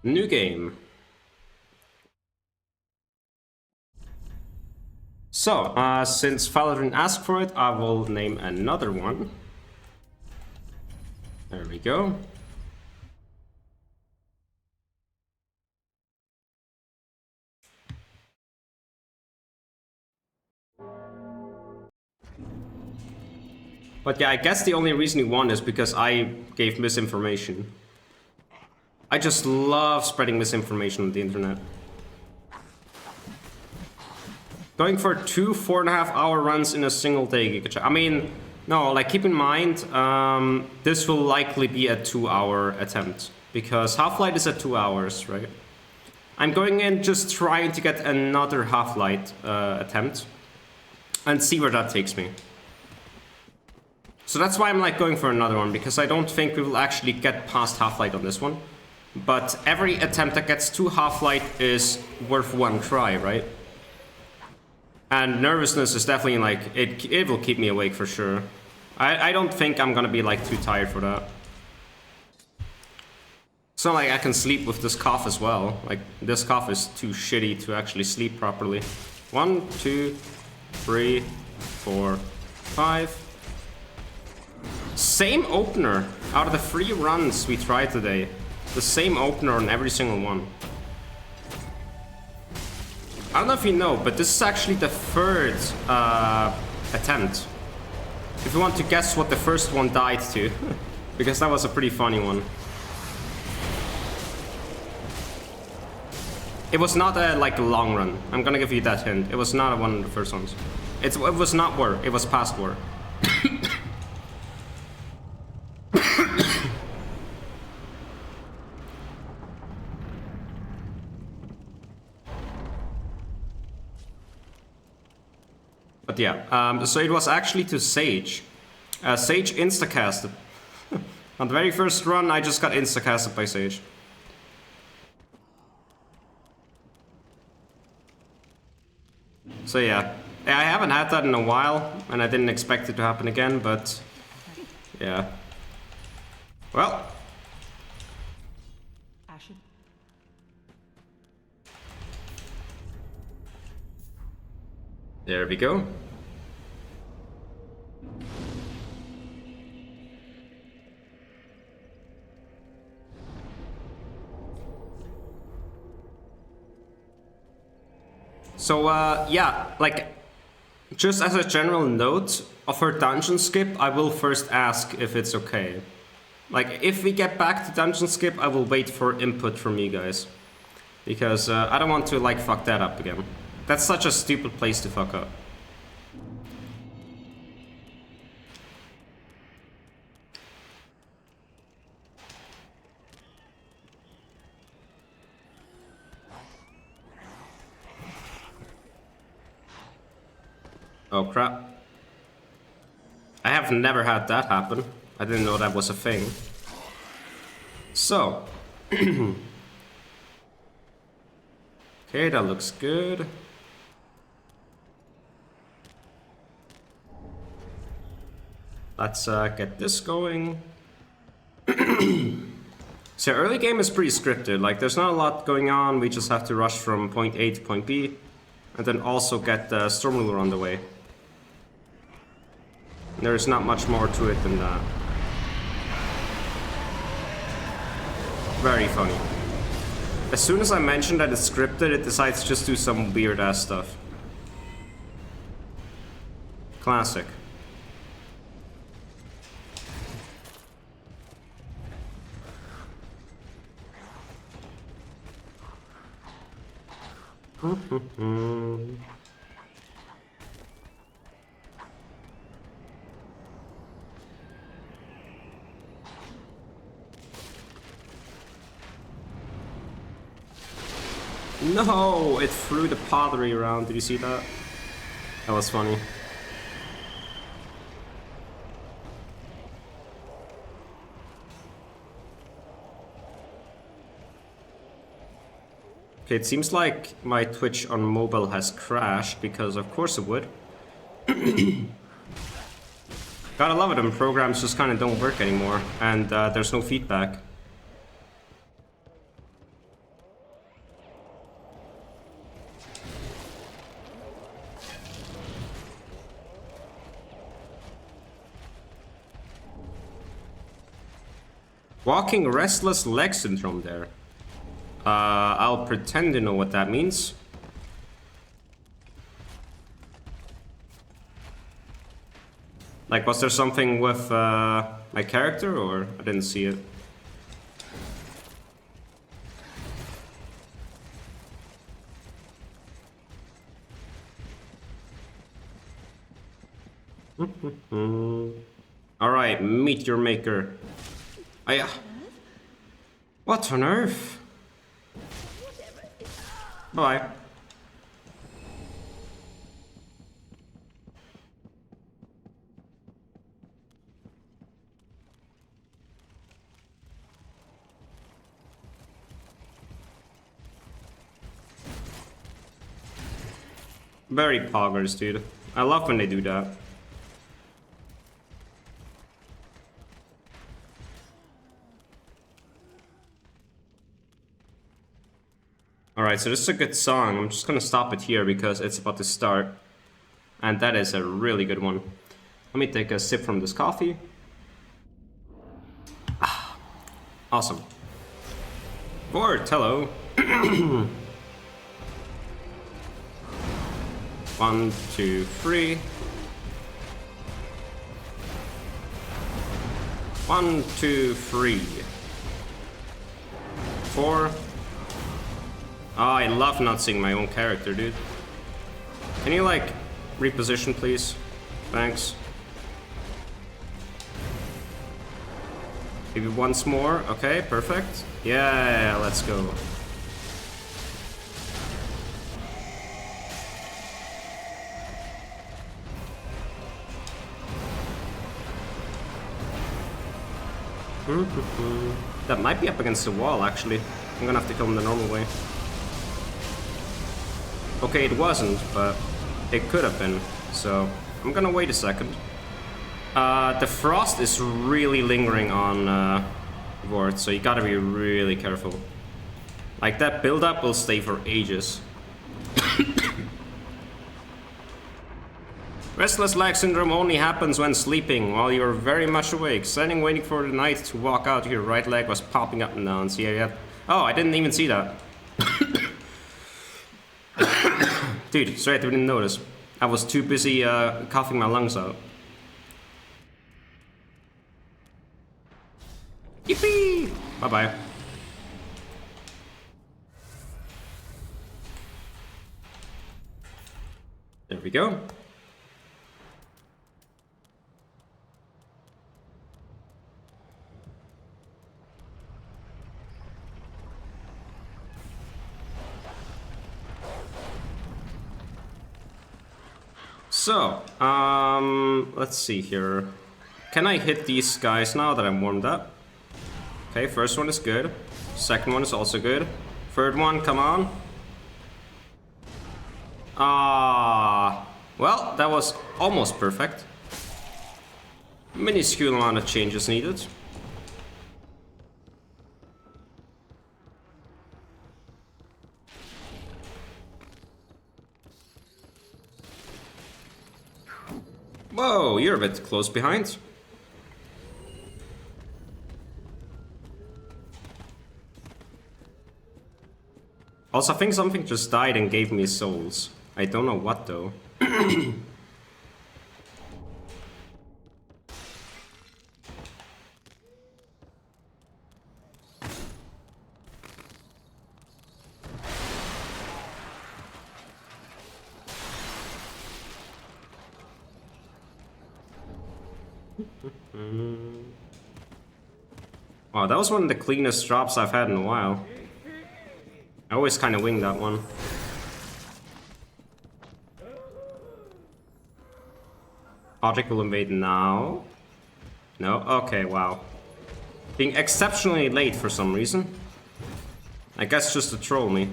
New game. So, since Valorant asked for it, I will name another one. There we go. But yeah, I guess the only reason he won is because I gave misinformation. I just love spreading misinformation on the internet. Going for 2 4.5-hour runs in a single day. I mean, no, like keep in mind, this will likely be a 2-hour attempt. Because Halflight is at 2 hours, right? I'm going in just trying to get another Halflight attempt. And see where that takes me. So that's why I'm like going for another one, because I don't think we will actually get past Halflight on this one. But every attempt that gets to Halflight is worth one try, right? And nervousness is definitely like, it will keep me awake for sure. I don't think I'm gonna be like too tired for that. It's not like I can sleep with this cough as well. Like, this cough is too shitty to actually sleep properly. 1, 2, 3, 4, 5. Same opener out of the 3 runs we tried today. The same opener on every single one. I don't know if you know, but this is actually the 3rd attempt. If you want to guess what the first one died to, because that was a pretty funny one. It was not a like long run. I'm gonna give you that hint. It was not one of the first ones. It was not war. It was past war. But yeah, so it was actually to Sage. Sage insta-casted. On the very first run, I just got insta-casted by Sage. So yeah, I haven't had that in a while, and I didn't expect it to happen again, but yeah. Well. There we go. So, yeah, like, just as a general note, of her dungeon skip, I will first ask if it's okay. Like, if we get back to dungeon skip, I will wait for input from you guys. Because I don't want to, like, fuck that up again. That's such a stupid place to fuck up. Oh crap. I have never had that happen. I didn't know that was a thing. So. Okay, that looks good. Let's get this going. So early game is pretty scripted, like there's not a lot going on, we just have to rush from point A to point B, and then also get the Storm Ruler on the way. There's not much more to it than that. Very funny. As soon as I mention that it's scripted, it decides to just do some weird ass stuff. Classic. No, it threw the pottery around. Did you see that? That was funny. Okay, it seems like my Twitch on mobile has crashed, because of course it would. Gotta love it when programs just kind of don't work anymore, and there's no feedback. Walking restless leg syndrome there. I'll pretend to know what that means. Like, was there something with my character, or I didn't see it? Alright, meet your maker. Aya. What on earth? Bye. Very poggers, dude. I love when they do that. Alright, so this is a good song. I'm just gonna stop it here because it's about to start. And that is a really good one. Let me take a sip from this coffee. Ah, awesome. Vordt, hello. 1, 2, 3. 1, 2, 3. 4. Oh, I love not seeing my own character, dude. Can you, like, reposition, please? Thanks. Maybe once more. Okay, perfect. Yeah, let's go. That might be up against the wall, actually. I'm gonna have to kill him the normal way. Okay, it wasn't, but it could have been. So, I'm gonna wait a second. The frost is really lingering on Vordt, so you gotta be really careful. Like, that build-up will stay for ages. Restless leg syndrome only happens when sleeping, while you're very much awake. Standing waiting for the night to walk out, your right leg was popping up and down. See yet? Oh, I didn't even see that. Dude, sorry, I didn't notice. I was too busy coughing my lungs out. Yippee! Bye-bye. There we go. So, let's see here. Can I hit these guys now that I'm warmed up? Okay, first one is good. Second one is also good. Third one, come on. Well, that was almost perfect. Minuscule amount of changes needed. Whoa, you're a bit close behind. Also, I think something just died and gave me souls. I don't know what though. Wow, that was one of the cleanest drops I've had in a while. I always kind of wing that one. Aldrich will invade now. No? Okay, wow. Being exceptionally late for some reason. I guess just to troll me.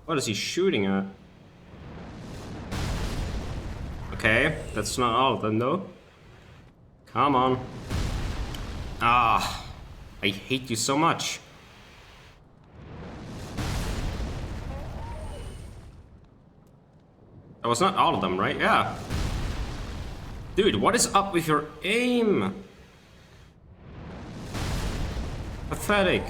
What is he shooting at? Okay, that's not all of them though. Come on. Ah, I hate you so much. That was not all of them, right? Yeah. Dude, what is up with your aim? Pathetic.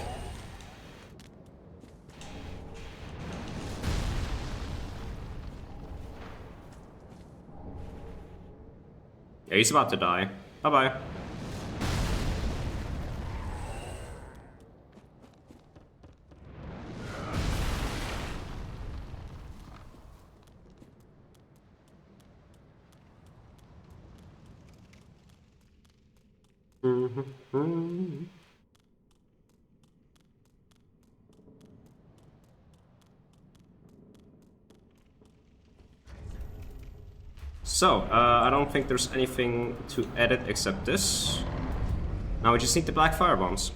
Yeah, he's about to die. Bye-bye. So, I don't think there's anything to edit except this. Now we just need the black firebombs.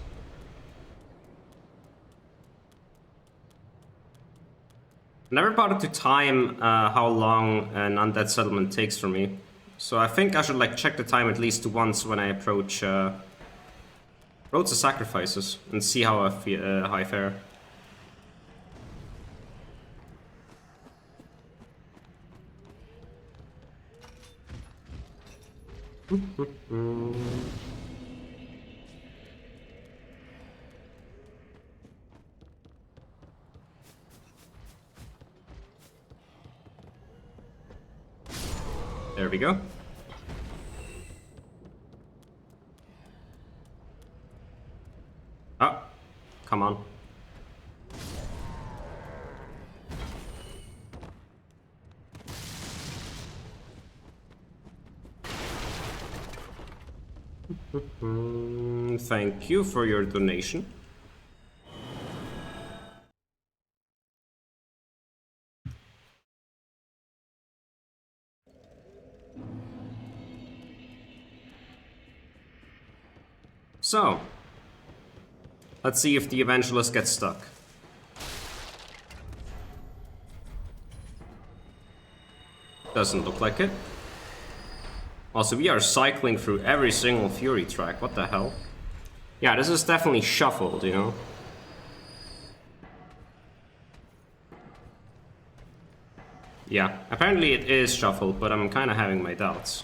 Never bothered to time how long an undead settlement takes for me. So I think I should like check the time at least once when I approach Roads of Sacrifices and see how I fare. There we go. Oh, come on. Thank you for your donation. So, let's see if the Evangelist gets stuck. Doesn't look like it. Also, we are cycling through every single Fury track, what the hell? Yeah, this is definitely shuffled, you know? Yeah, apparently it is shuffled, but I'm kinda having my doubts.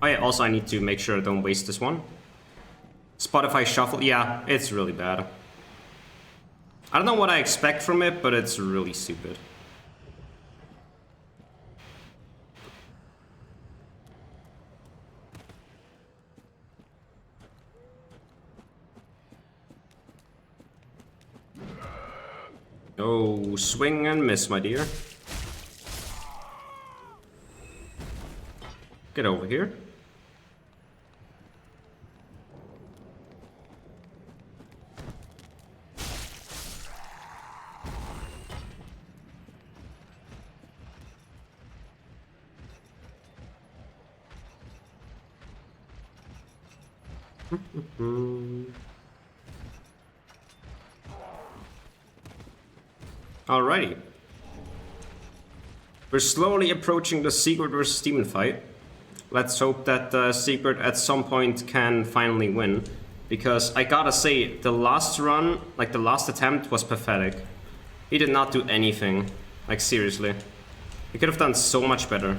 Oh yeah, also I need to make sure I don't waste this one. Spotify shuffle, yeah, it's really bad. I don't know what I expect from it, but it's really stupid. Oh, swing and miss, my dear. Get over here. Alrighty. We're slowly approaching the Secret versus Demon fight. Let's hope that Secret at some point can finally win. Because I gotta say, the last run, like the last attempt, was pathetic. He did not do anything. Like, seriously. He could have done so much better.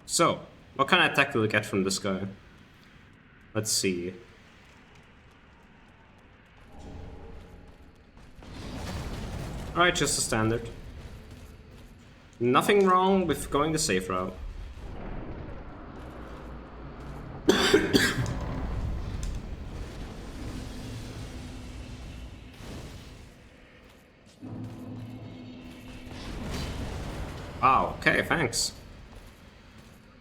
So, what kind of attack do we get from this guy? Let's see. Alright, just a standard. Nothing wrong with going the safe route. Okay, thanks.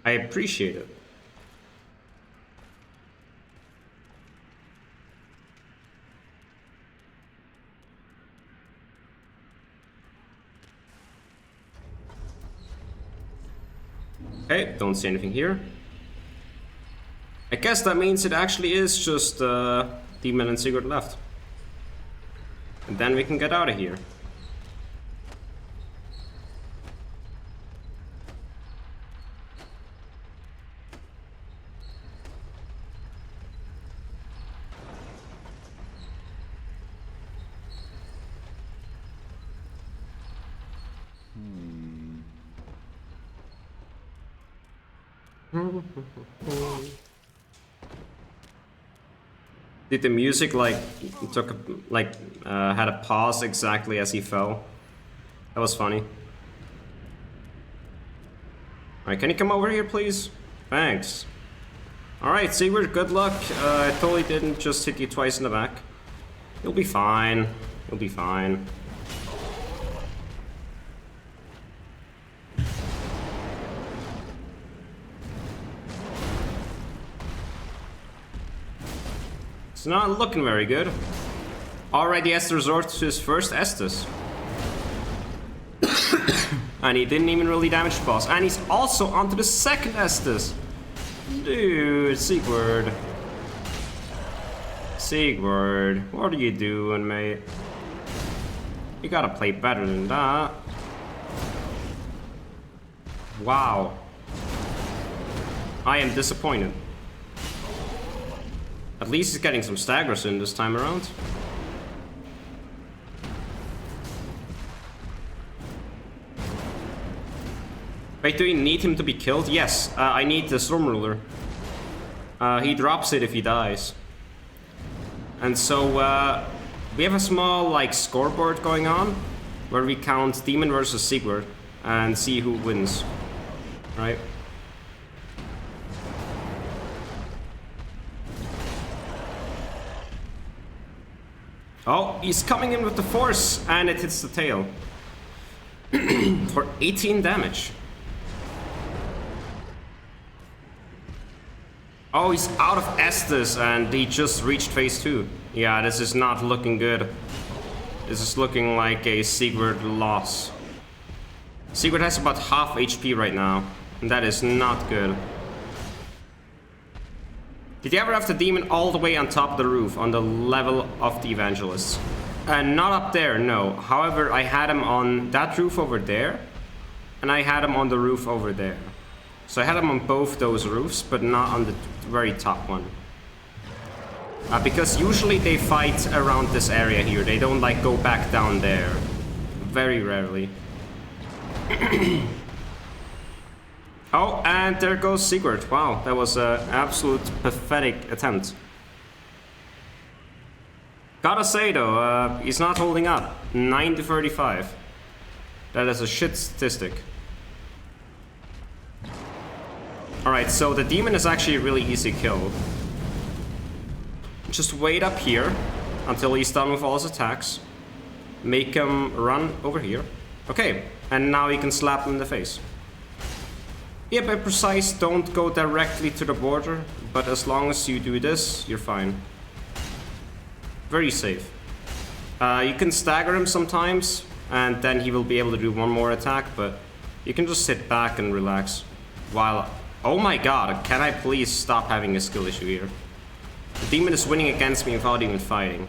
I appreciate it. Okay, don't see anything here. I guess that means it actually is just Demon and Sigurd left. And then we can get out of here. Did the music like had a pause exactly as he fell? That was funny. Alright, can you come over here please? Thanks. Alright, Sigurd, good luck. I totally didn't just hit you twice in the back. You'll be fine. You'll be fine. It's not looking very good. Already has to resort to his first Estus. And he didn't even really damage the boss. And he's also onto the second Estus. Dude, Sigurd. Sigurd, what are you doing, mate? You gotta play better than that. Wow. I am disappointed. At least he's getting some staggers in this time around. Wait, do we need him to be killed? Yes, I need the Storm Ruler. He drops it if he dies. And so, we have a small, like, scoreboard going on, where we count Demon versus Sigurd, and see who wins. Right? Oh, he's coming in with the force, and it hits the tail. For 18 damage. Oh, he's out of Estus, and he just reached phase 2. Yeah, this is not looking good. This is looking like a Sigurd loss. Sigurd has about half HP right now, and that is not good. Did you ever have the demon all the way on top of the roof, on the level of the evangelists? Not up there, no. However, I had him on that roof over there, and I had him on the roof over there. So I had him on both those roofs, but not on the very top one. Because usually they fight around this area here. They don't like go back down there. Very rarely. Oh, and there goes Sigurd. Wow, that was an absolute pathetic attempt. Gotta say though, he's not holding up. 9 to 35. That is a shit statistic. Alright, so the demon is actually a really easy kill. Just wait up here until he's done with all his attacks. Make him run over here. Okay, and now you can slap him in the face. Yeah, by precise, don't go directly to the border, but as long as you do this, you're fine. Very safe. You can stagger him sometimes, and then he will be able to do one more attack, but you can just sit back and relax. While... Oh my god, can I please stop having a skill issue here? The demon is winning against me without even fighting.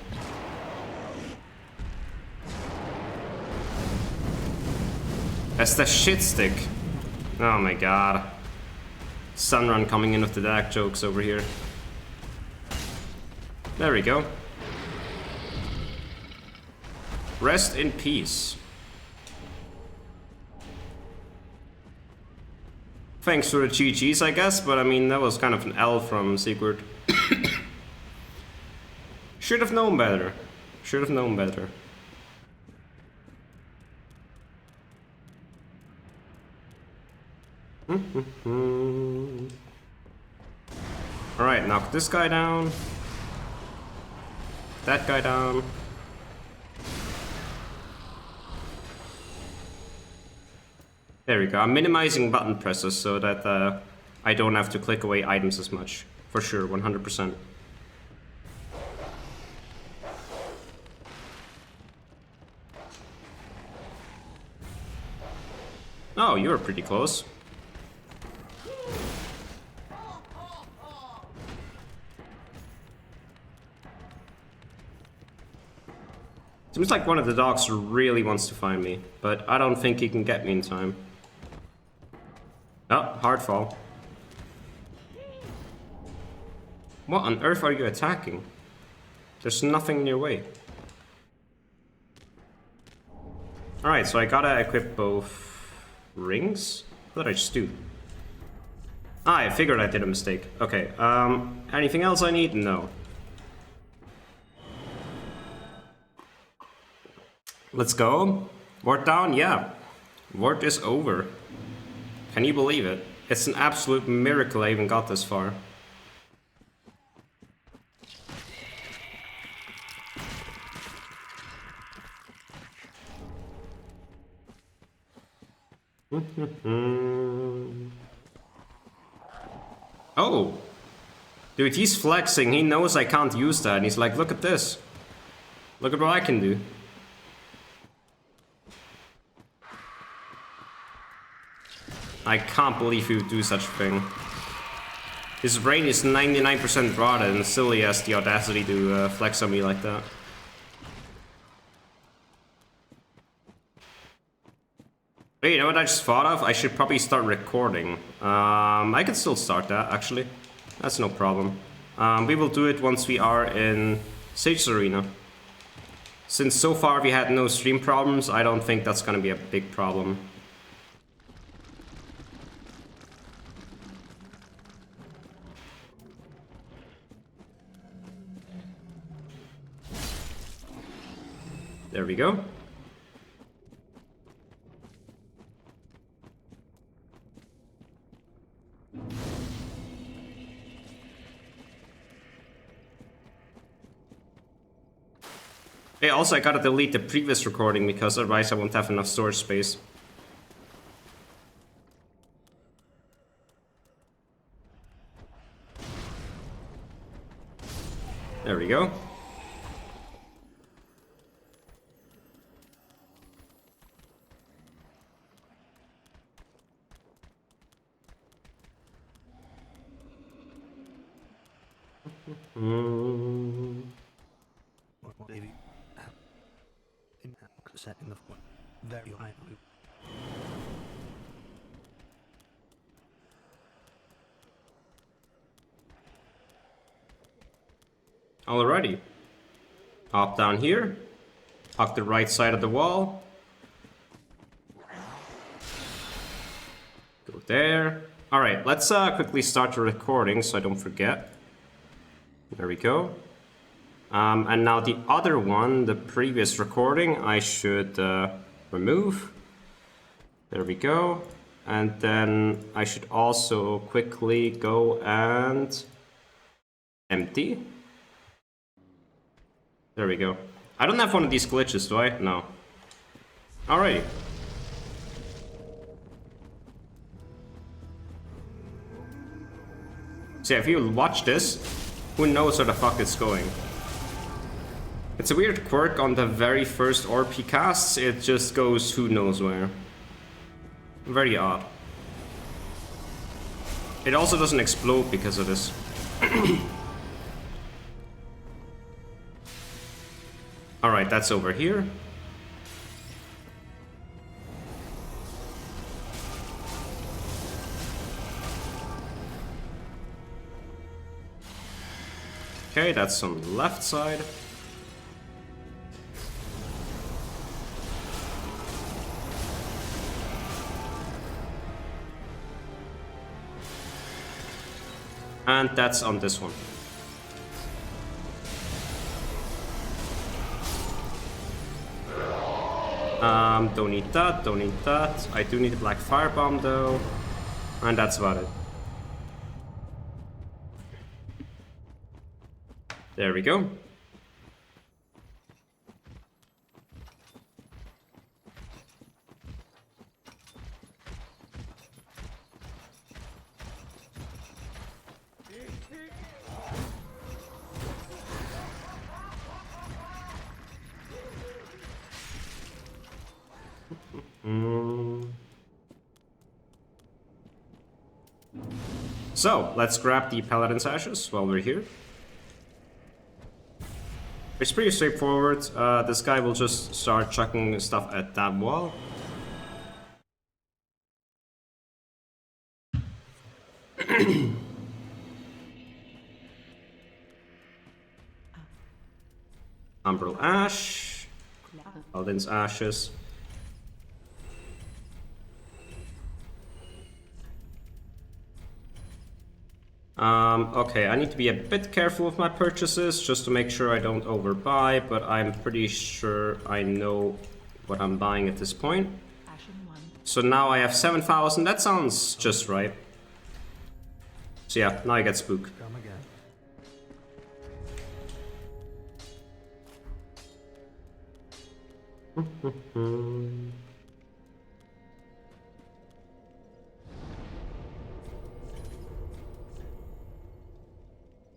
That's the shit stick. Oh my god. Sunrun coming in with the dark jokes over here. There we go. Rest in peace. Thanks for the GG's, I guess, but I mean, that was kind of an L from Sigurd. Should have known better. Should have known better. Alright, knock this guy down. That guy down. There we go. I'm minimizing button presses so that I don't have to click away items as much. For sure, 100%. Oh, you were pretty close. Seems like one of the dogs really wants to find me, but I don't think he can get me in time. Oh, hard fall. What on earth are you attacking? There's nothing in your way. Alright, so I gotta equip both rings? What did I just do? Ah, I figured I did a mistake. Okay, anything else I need? No. Let's go. Vordt down? Yeah. Vordt is over. Can you believe it? It's an absolute miracle I even got this far. Oh! Dude, he's flexing. He knows I can't use that. And he's like, look at this. Look at what I can do. I can't believe he would do such a thing. His brain is 99% rotted and still he has the audacity to flex on me like that. Hey, you know what I just thought of? I should probably start recording. I can still start that, actually. That's no problem. We will do it once we are in Sage's Arena. Since so far we had no stream problems, I don't think that's gonna be a big problem. There we go. Hey, also I gotta delete the previous recording because otherwise I won't have enough storage space. There we go. Setting the very high. Alrighty. Hop down here. Hop the right side of the wall. Go there. Alright, let's quickly start the recording so I don't forget. There we go. And now the other one, the previous recording, I should remove. There we go. And then I should also quickly go and empty. There we go. I don't have one of these glitches, do I? No. Alright. So yeah, if you watch this, who knows where the fuck it's going? It's a weird quirk on the very first RP casts, it just goes who knows where. Very odd. It also doesn't explode because of this. Alright, that's over here. Okay, that's on the left side. And that's on this one. Don't need that, don't need that. I do need a black firebomb though. And that's about it. There we go. So, let's grab the Paladin's Ashes while we're here. It's pretty straightforward. This guy will just start chucking stuff at that wall. Umbral Ash. Paladin's Ashes. Okay, I need to be a bit careful with my purchases just to make sure I don't overbuy, but I'm pretty sure I know what I'm buying at this point. So now I have 7,000, that sounds just right. So yeah, now I get spooked. Come again.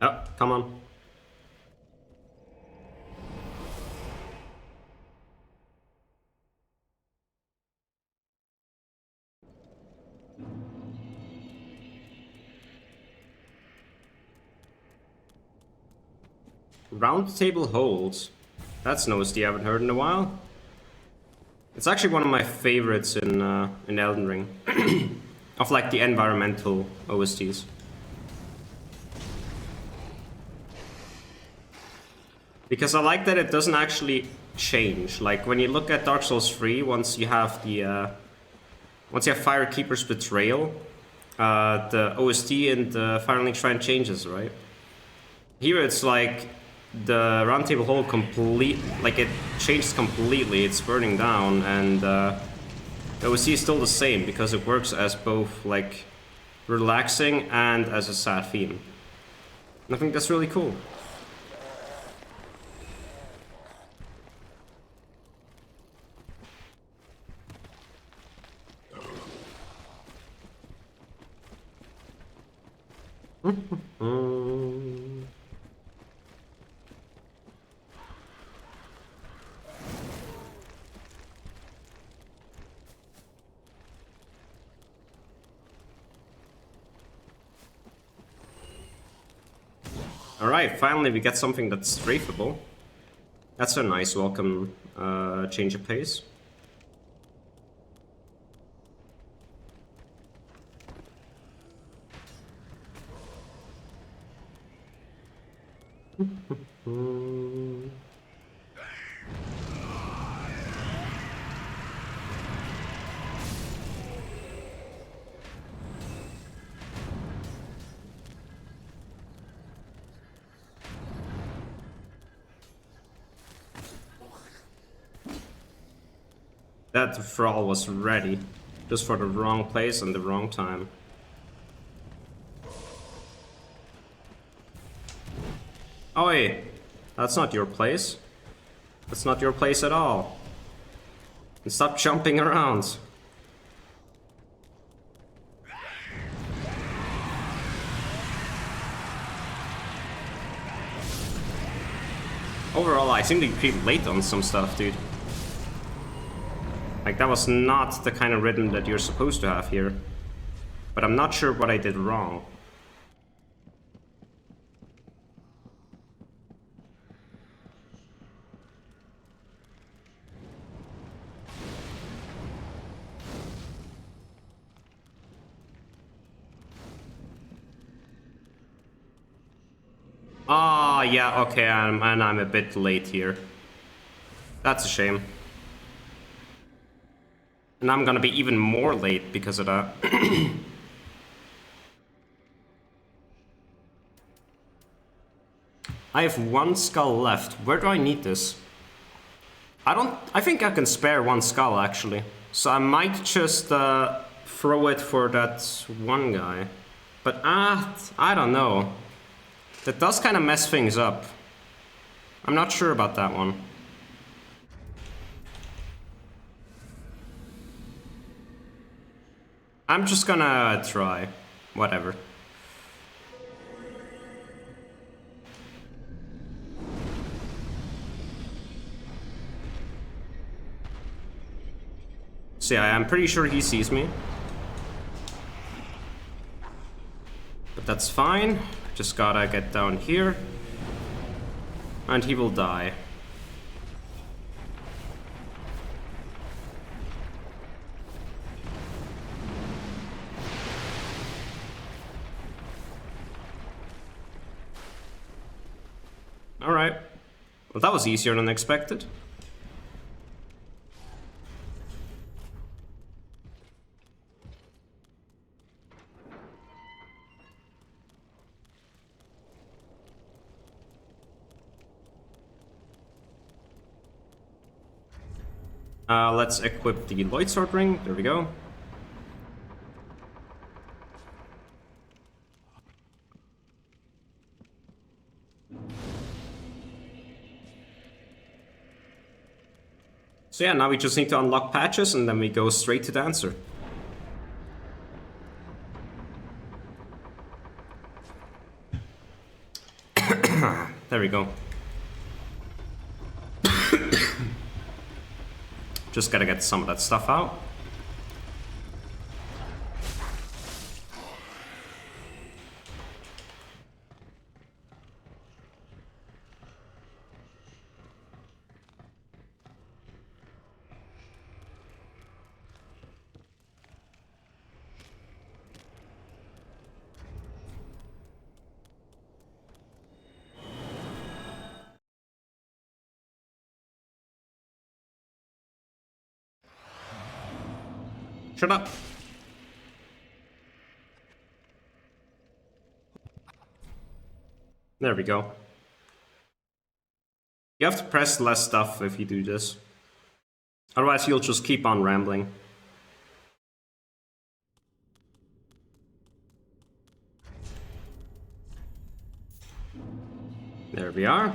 Oh, come on. Round table holds. That's no OST I haven't heard in a while. It's actually one of my favorites in Elden Ring. Of like the environmental OSTs. Because I like that it doesn't actually change. Like when you look at Dark Souls 3, once you have the Firekeeper's Betrayal, the OST in the Fire Link Shrine changes, right? Here it's like the Round Table Hold it changes completely. It's burning down, and the OST is still the same because it works as both like relaxing and as a sad theme. And I think that's really cool. Alright, finally we get something that's strafeable. That's a nice welcome change of pace. That Thrall was ready, just for the wrong place and the wrong time. Oh wait, that's not your place. That's not your place at all. And stop jumping around. Overall, I seem to be pretty late on some stuff, dude. Like, that was not the kind of rhythm that you're supposed to have here. But I'm not sure what I did wrong. Ah, yeah, okay, and I'm a bit late here. That's a shame. And I'm gonna be even more late because of that. I have one skull left. Where do I need this? I think I can spare one skull, actually. So I might just throw it for that one guy. But I don't know. That does kind of mess things up. I'm not sure about that one. I'm just gonna try. Whatever. So yeah, I'm pretty sure he sees me. But that's fine. Just gotta get down here. And he will die. Alright. Well, that was easier than expected. Let's equip the Lloyd Sword Ring. There we go. So yeah, now we just need to unlock patches and then we go straight to the answer. There we go. Just gotta get some of that stuff out. Shut up. There we go. You have to press less stuff if you do this. Otherwise you'll just keep on rambling. There we are.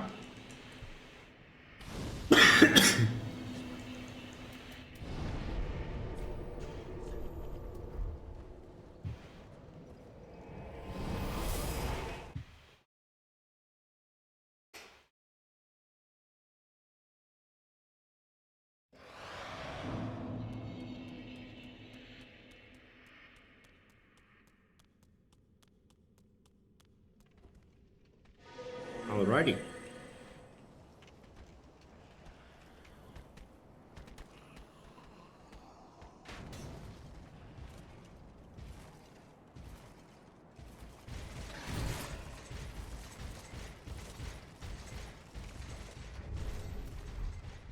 Alrighty.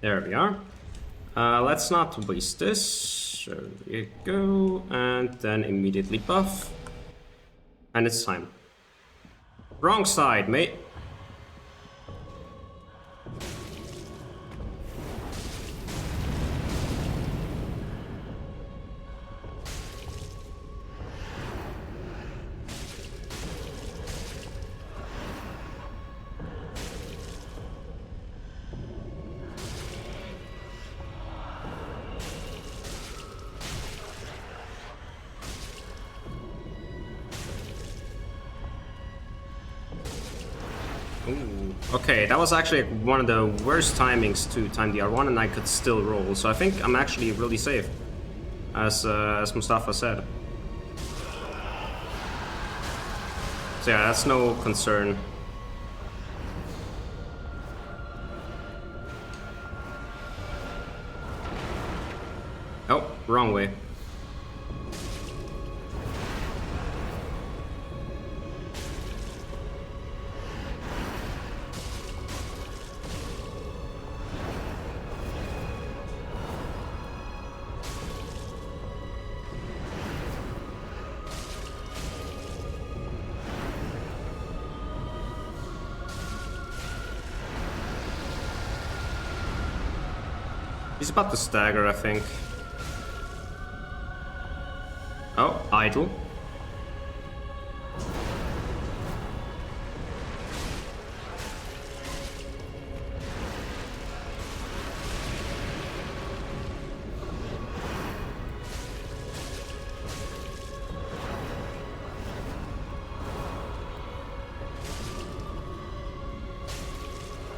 There we are. Let's not waste this. There we go. And then immediately buff. And it's time. Wrong side, mate. Okay, that was actually one of the worst timings to time the R1 and I could still roll, so I think I'm actually really safe, as Mustafa said. So yeah, that's no concern. Oh, wrong way. He's about to stagger, I think. Oh, idle.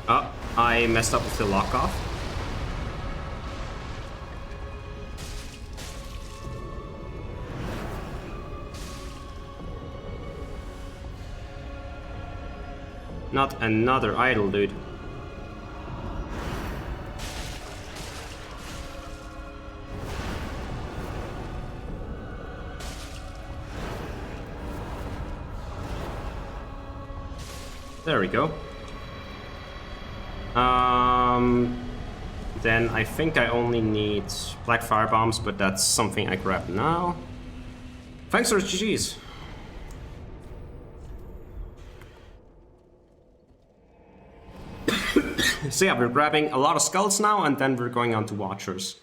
Oh, I messed up with the lock off. Not another idol, dude. There we go. Then I think I only need black fire bombs, but that's something I grab now. Thanks for the GGs. So yeah, we're grabbing a lot of skulls now, and then we're going on to Watchers.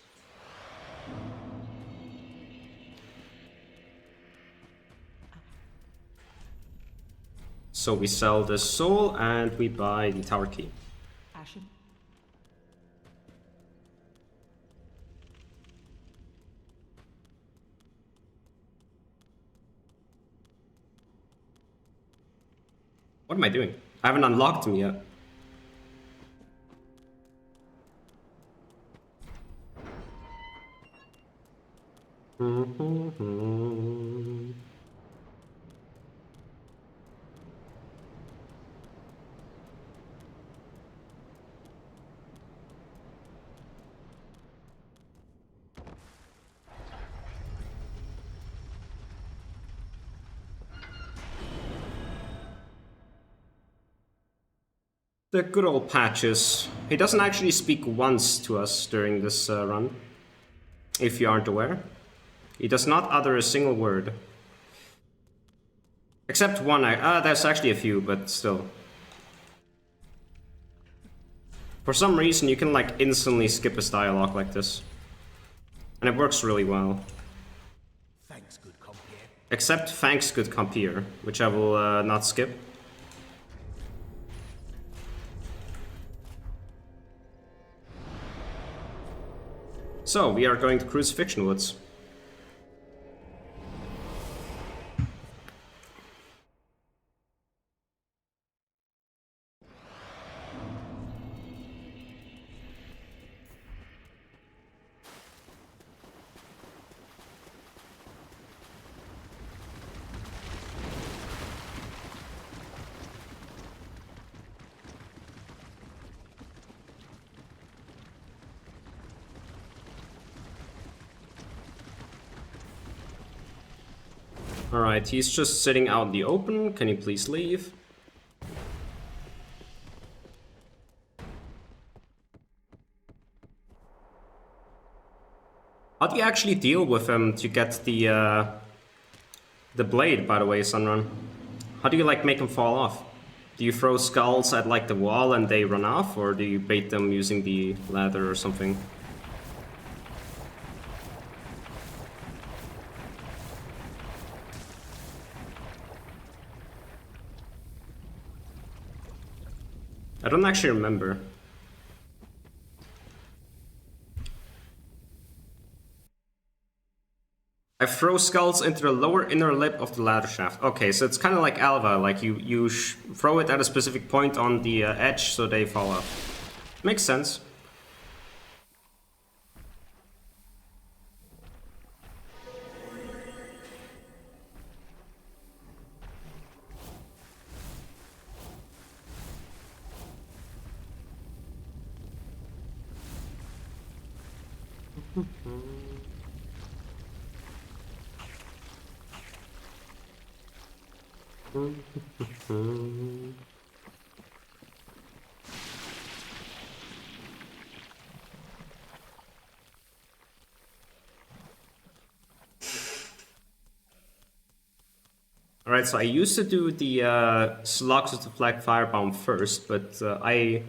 So we sell the soul and we buy the tower key. Ashen. What am I doing? I haven't unlocked them yet. The good old Patches. He doesn't actually speak once to us during this run, if you aren't aware. He does not utter a single word. Except one, there's actually a few, but still. For some reason, you can like instantly skip his dialogue like this. And it works really well. Thanks, good compeer. Except thanks, good compeer, which I will not skip. So, we are going to Crucifixion Woods. Alright, he's just sitting out in the open. Can you please leave? How do you actually deal with him to get the blade, by the way, Sunrun? How do you like make him fall off? Do you throw skulls at like the wall and they run off, or do you bait them using the ladder or something? I don't actually remember. I throw skulls into the lower inner lip of the ladder shaft. Okay, so it's kind of like Alva, like you throw it at a specific point on the edge so they fall off. Makes sense. Alright, so I used to do the slugs with the Black Firebomb first, but I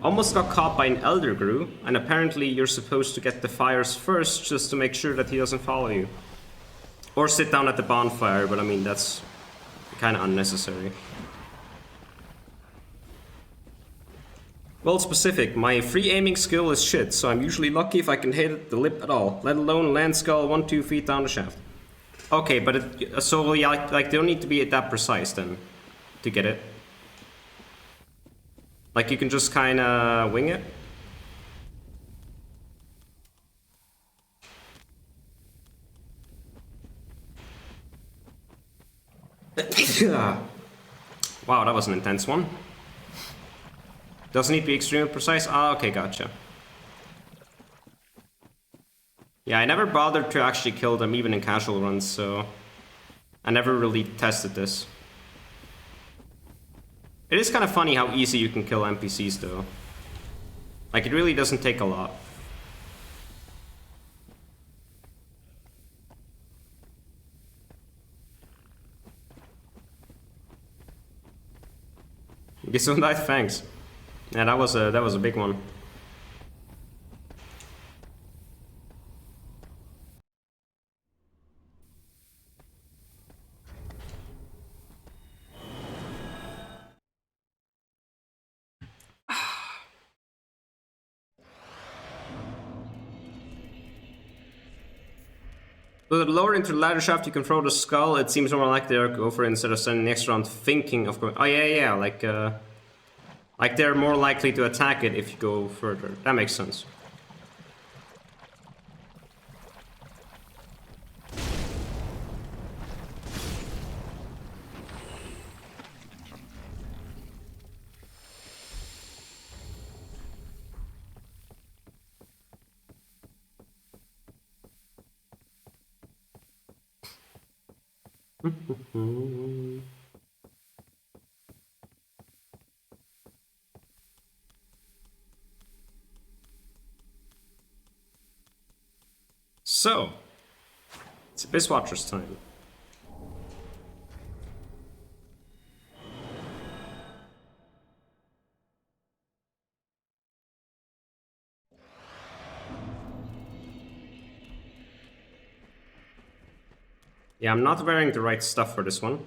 almost got caught by an Elder Grew, and apparently you're supposed to get the fires first just to make sure that he doesn't follow you. Or sit down at the bonfire, but I mean, that's kind of unnecessary. Well, specific, my free aiming skill is shit, so I'm usually lucky if I can hit the lip at all, let alone land skull 1-2 feet down the shaft. Okay, but so yeah, like they don't need to be that precise then, to get it. Like you can just kind of wing it. Wow, that was an intense one. Doesn't need to be extremely precise. Ah, okay, gotcha. Yeah, I never bothered to actually kill them even in casual runs, so I never really tested this. It is kind of funny how easy you can kill NPCs though. Like, it really doesn't take a lot. Gesundheit, thanks. Yeah, that was a big one. So the lower into the ladder shaft, you can throw the skull. It seems more like they're go for it instead of standing next round thinking of going. Oh yeah, like they're more likely to attack it if you go further. That makes sense. So, it's Abyss Watcher's time. Yeah, I'm not wearing the right stuff for this one.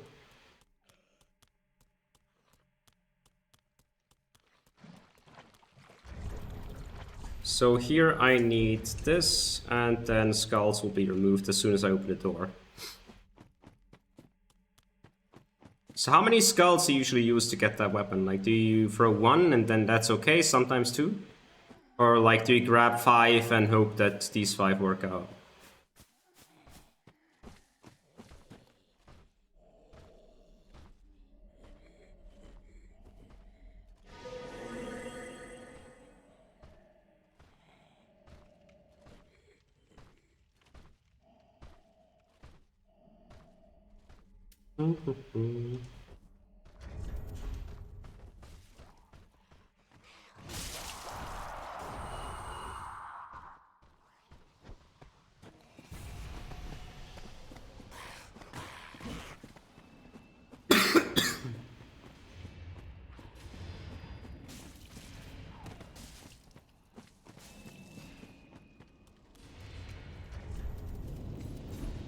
So here I need this, and then skulls will be removed as soon as I open the door. So how many skulls do you usually use to get that weapon? Like, do you throw one and then that's okay, sometimes two? Or like, do you grab 5 and hope that these 5 work out?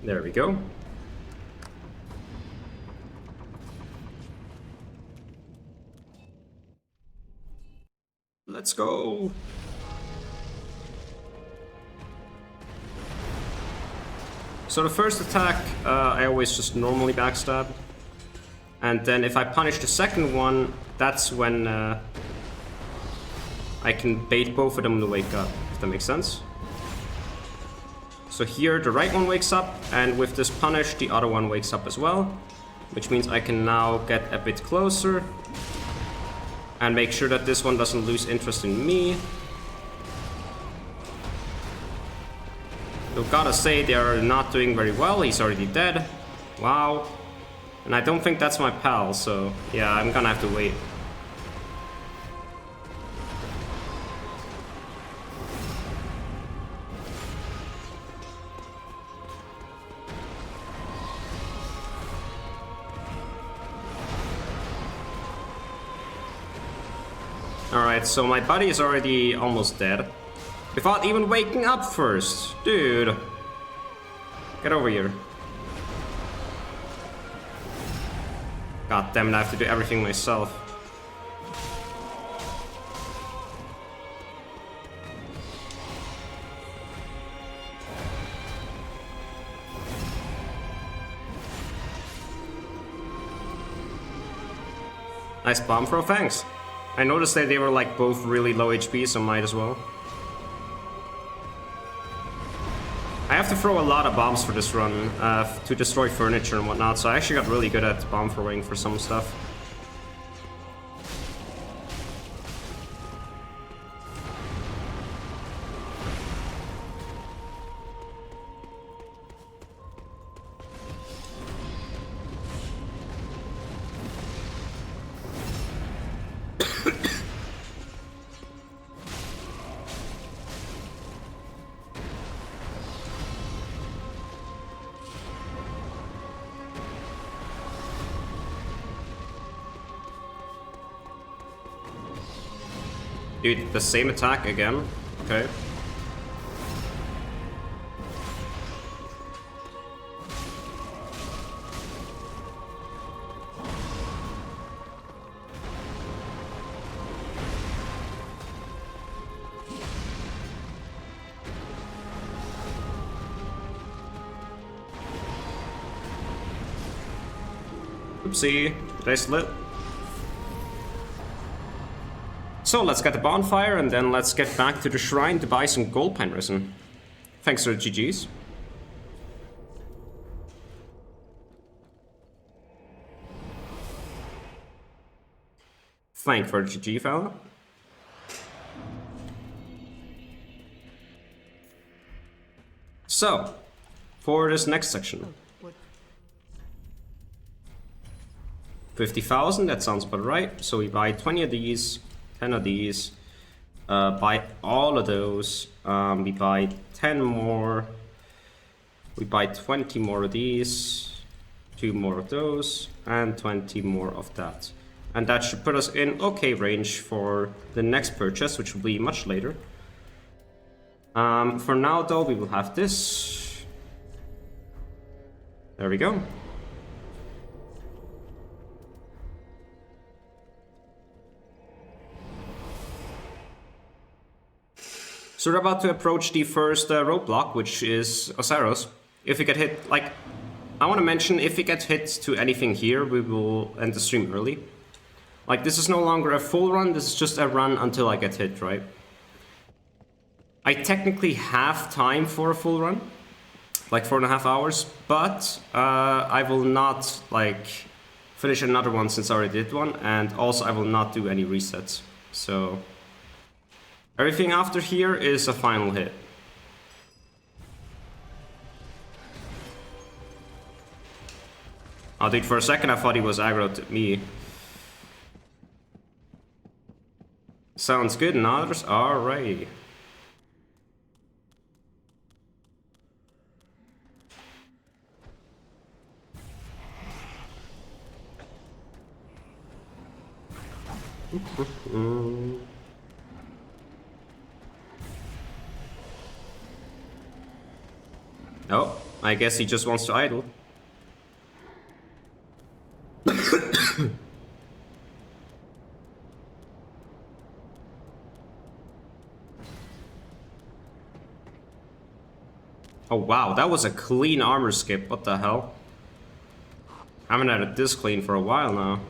There we go. Let's go. So the first attack, I always just normally backstab. And then if I punish the second one, that's when I can bait both of them to wake up, if that makes sense. So here the right one wakes up, and with this punish the other one wakes up as well. Which means I can now get a bit closer and make sure that this one doesn't lose interest in me. Though gotta say, they are not doing very well. He's already dead. Wow. And I don't think that's my pal, so yeah, I'm gonna have to wait. Alright, so my buddy is already almost dead. Without even waking up first. Dude. Get over here. God damn it, I have to do everything myself. Nice bomb throw, thanks. I noticed that they were like both really low HP, so might as well. I have to throw a lot of bombs for this run to destroy furniture and whatnot, so I actually got really good at bomb throwing for some stuff. Dude, the same attack again? Okay. Oopsie, did I slip? So let's get the bonfire and then let's get back to the shrine to buy some gold pine resin. Thanks for the GGs. Thank for the GG, fella. So, for this next section. 50,000, that sounds about right. So we buy 20 of these, 10 of these, buy all of those, we buy 10 more, we buy 20 more of these, 2 more of those, and 20 more of that. And that should put us in okay range for the next purchase, which will be much later. For now though, we will have this. There we go. So we're about to approach the first roadblock, which is Oceiros. If we get hit, like, I want to mention, if we get hit to anything here, we will end the stream early. Like, this is no longer a full run, this is just a run until I get hit, right? I technically have time for a full run, like 4.5 hours, but I will not, like, finish another one since I already did one, and also I will not do any resets, so... Everything after here is a final hit. Oh, dude, for a second I thought he was aggroed to me. Sounds good, Nodders? Alrighty. Oh, I guess he just wants to idle. Oh wow, that was a clean armor skip, what the hell? I haven't had it this clean for a while now.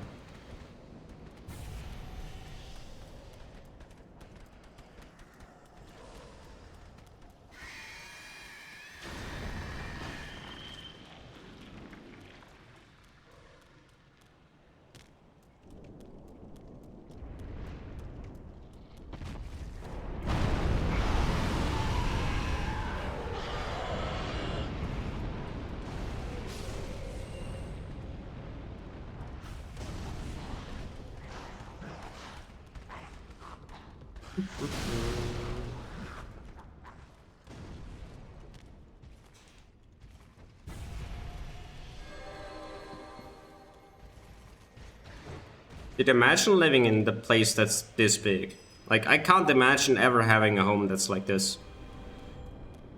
Dude, imagine living in the place that's this big. Like, I can't imagine ever having a home that's like this.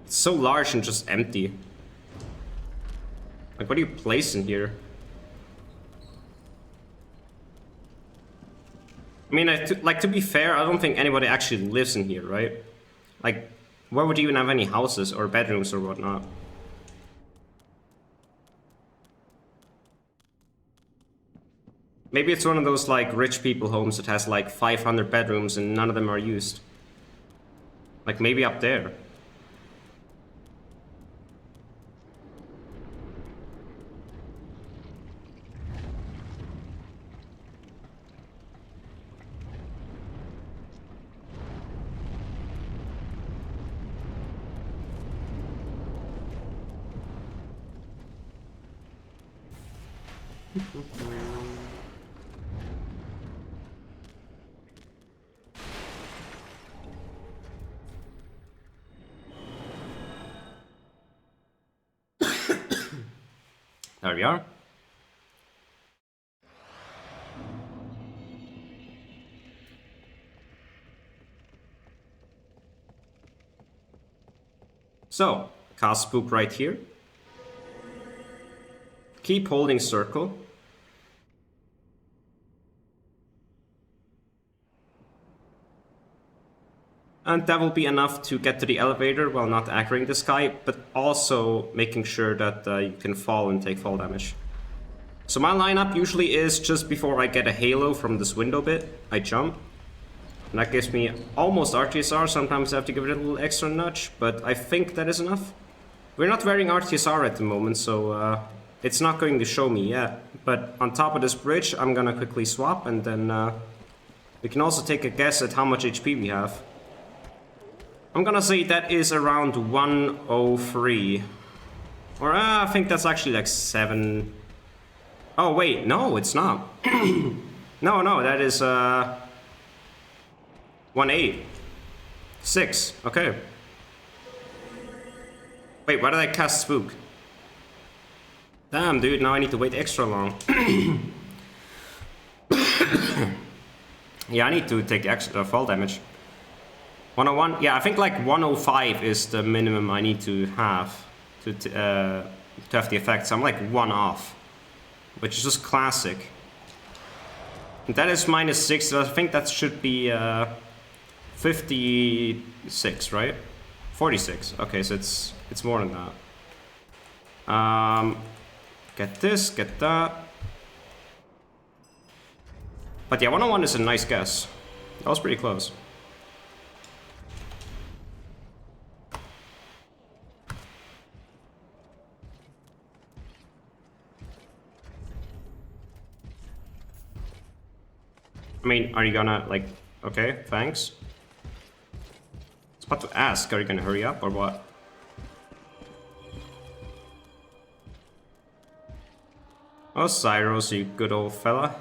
It's so large and just empty. Like, what do you place in here? I mean, like, to be fair, I don't think anybody actually lives in here, right? Like, where would you even have any houses or bedrooms or whatnot? Maybe it's one of those, like, rich people homes that has, like, 500 bedrooms and none of them are used. Like, maybe up there. There we are. So, cast Spook right here. Keep holding circle. And that will be enough to get to the elevator while not aggroing this guy, but also making sure that you can fall and take fall damage. So my lineup usually is just before I get a halo from this window bit, I jump. And that gives me almost RTSR, sometimes I have to give it a little extra nudge, but I think that is enough. We're not wearing RTSR at the moment, so it's not going to show me yet. But on top of this bridge, I'm gonna quickly swap, and then we can also take a guess at how much HP we have. I'm gonna say that is around 103. Or I think that's actually like 7... Oh wait, no, it's not. No, that is 186. Okay. Wait, why did I cast Spook? Damn, dude, now I need to wait extra long. Yeah, I need to take extra fall damage. 101? Yeah, I think like 105 is the minimum I need to have to have the effect. So I'm like 1 off, which is just classic. And that is -6, so I think that should be 56, right? 46. Okay, so it's more than that. Get this, get that. But yeah, 101 is a nice guess. That was pretty close. I mean, are you gonna, like, okay, thanks. I was about to ask, are you gonna hurry up or what? Oh, Oceiros, you good old fella.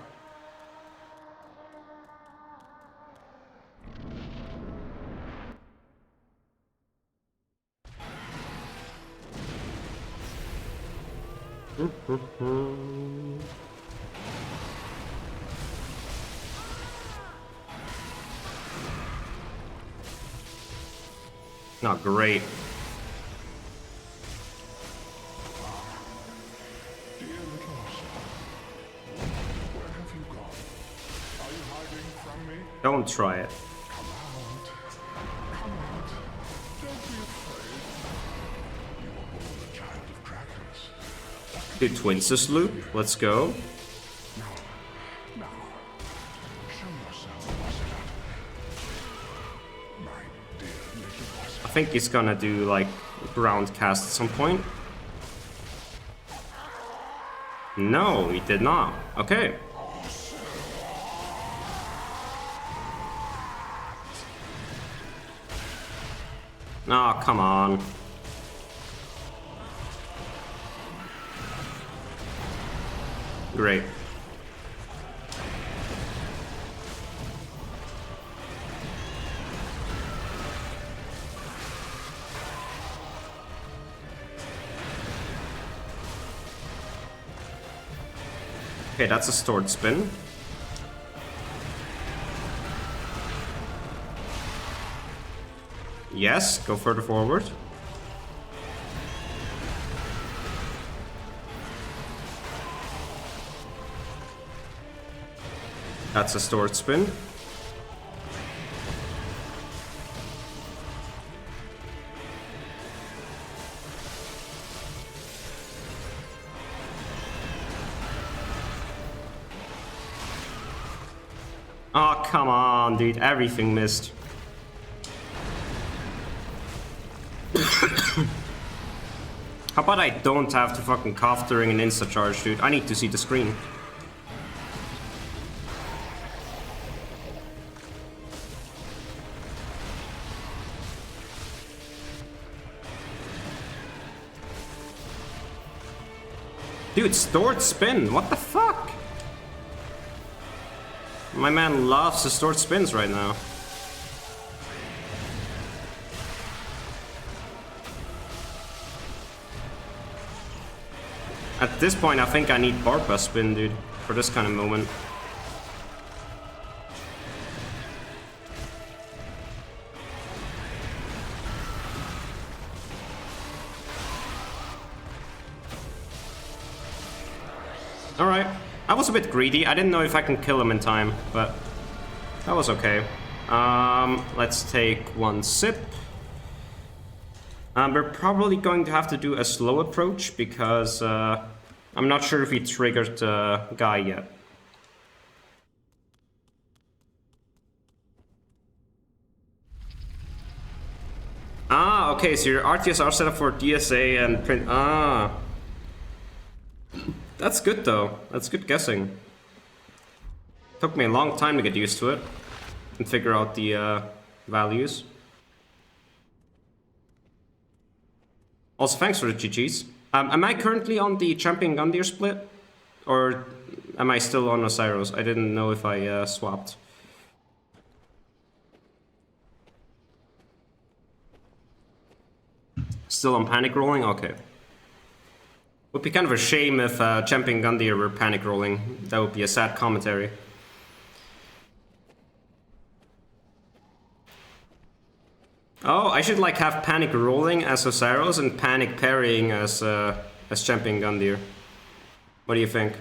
Not great. Dear little son, where have you gone? Are you hiding from me? Don't try it. Come out. Come out. Don't be afraid. You are born a child of dragons. Dude, Twinsus loop. Let's go. Now, show yourself, Ocelot. My dear little Ocelot. I think he's gonna do like ground cast at some point. No, he did not. Okay. Oh, come on. Great. Okay, that's a stored spin. Yes, go further forward. That's a stored spin. Oh, come on, dude. Everything missed. How about I don't have to fucking cough during an insta-charge, dude? I need to see the screen. Dude, stored spin. What the fuck? My man loves the stored spins right now. At this point, I think I need Barpa spin, dude, for this kind of moment. Alright. I was a bit greedy. I didn't know if I can kill him in time, but that was okay. Let's take one sip. We're probably going to have to do a slow approach because I'm not sure if he triggered Guy yet. Ah, okay, so your RTS are set up for DSA and print. Ah. That's good though. That's good guessing. Took me a long time to get used to it and figure out the values. Also, thanks for the GGs. Am I currently on the Champion Gundyr split? Or am I still on Oceiros? I didn't know if I swapped. Still on panic rolling? Okay. Would be kind of a shame if Champion Gundyr were panic rolling. That would be a sad commentary. Oh, I should like have panic rolling as Oceiros and panic parrying as Champion Gundyr. What do you think?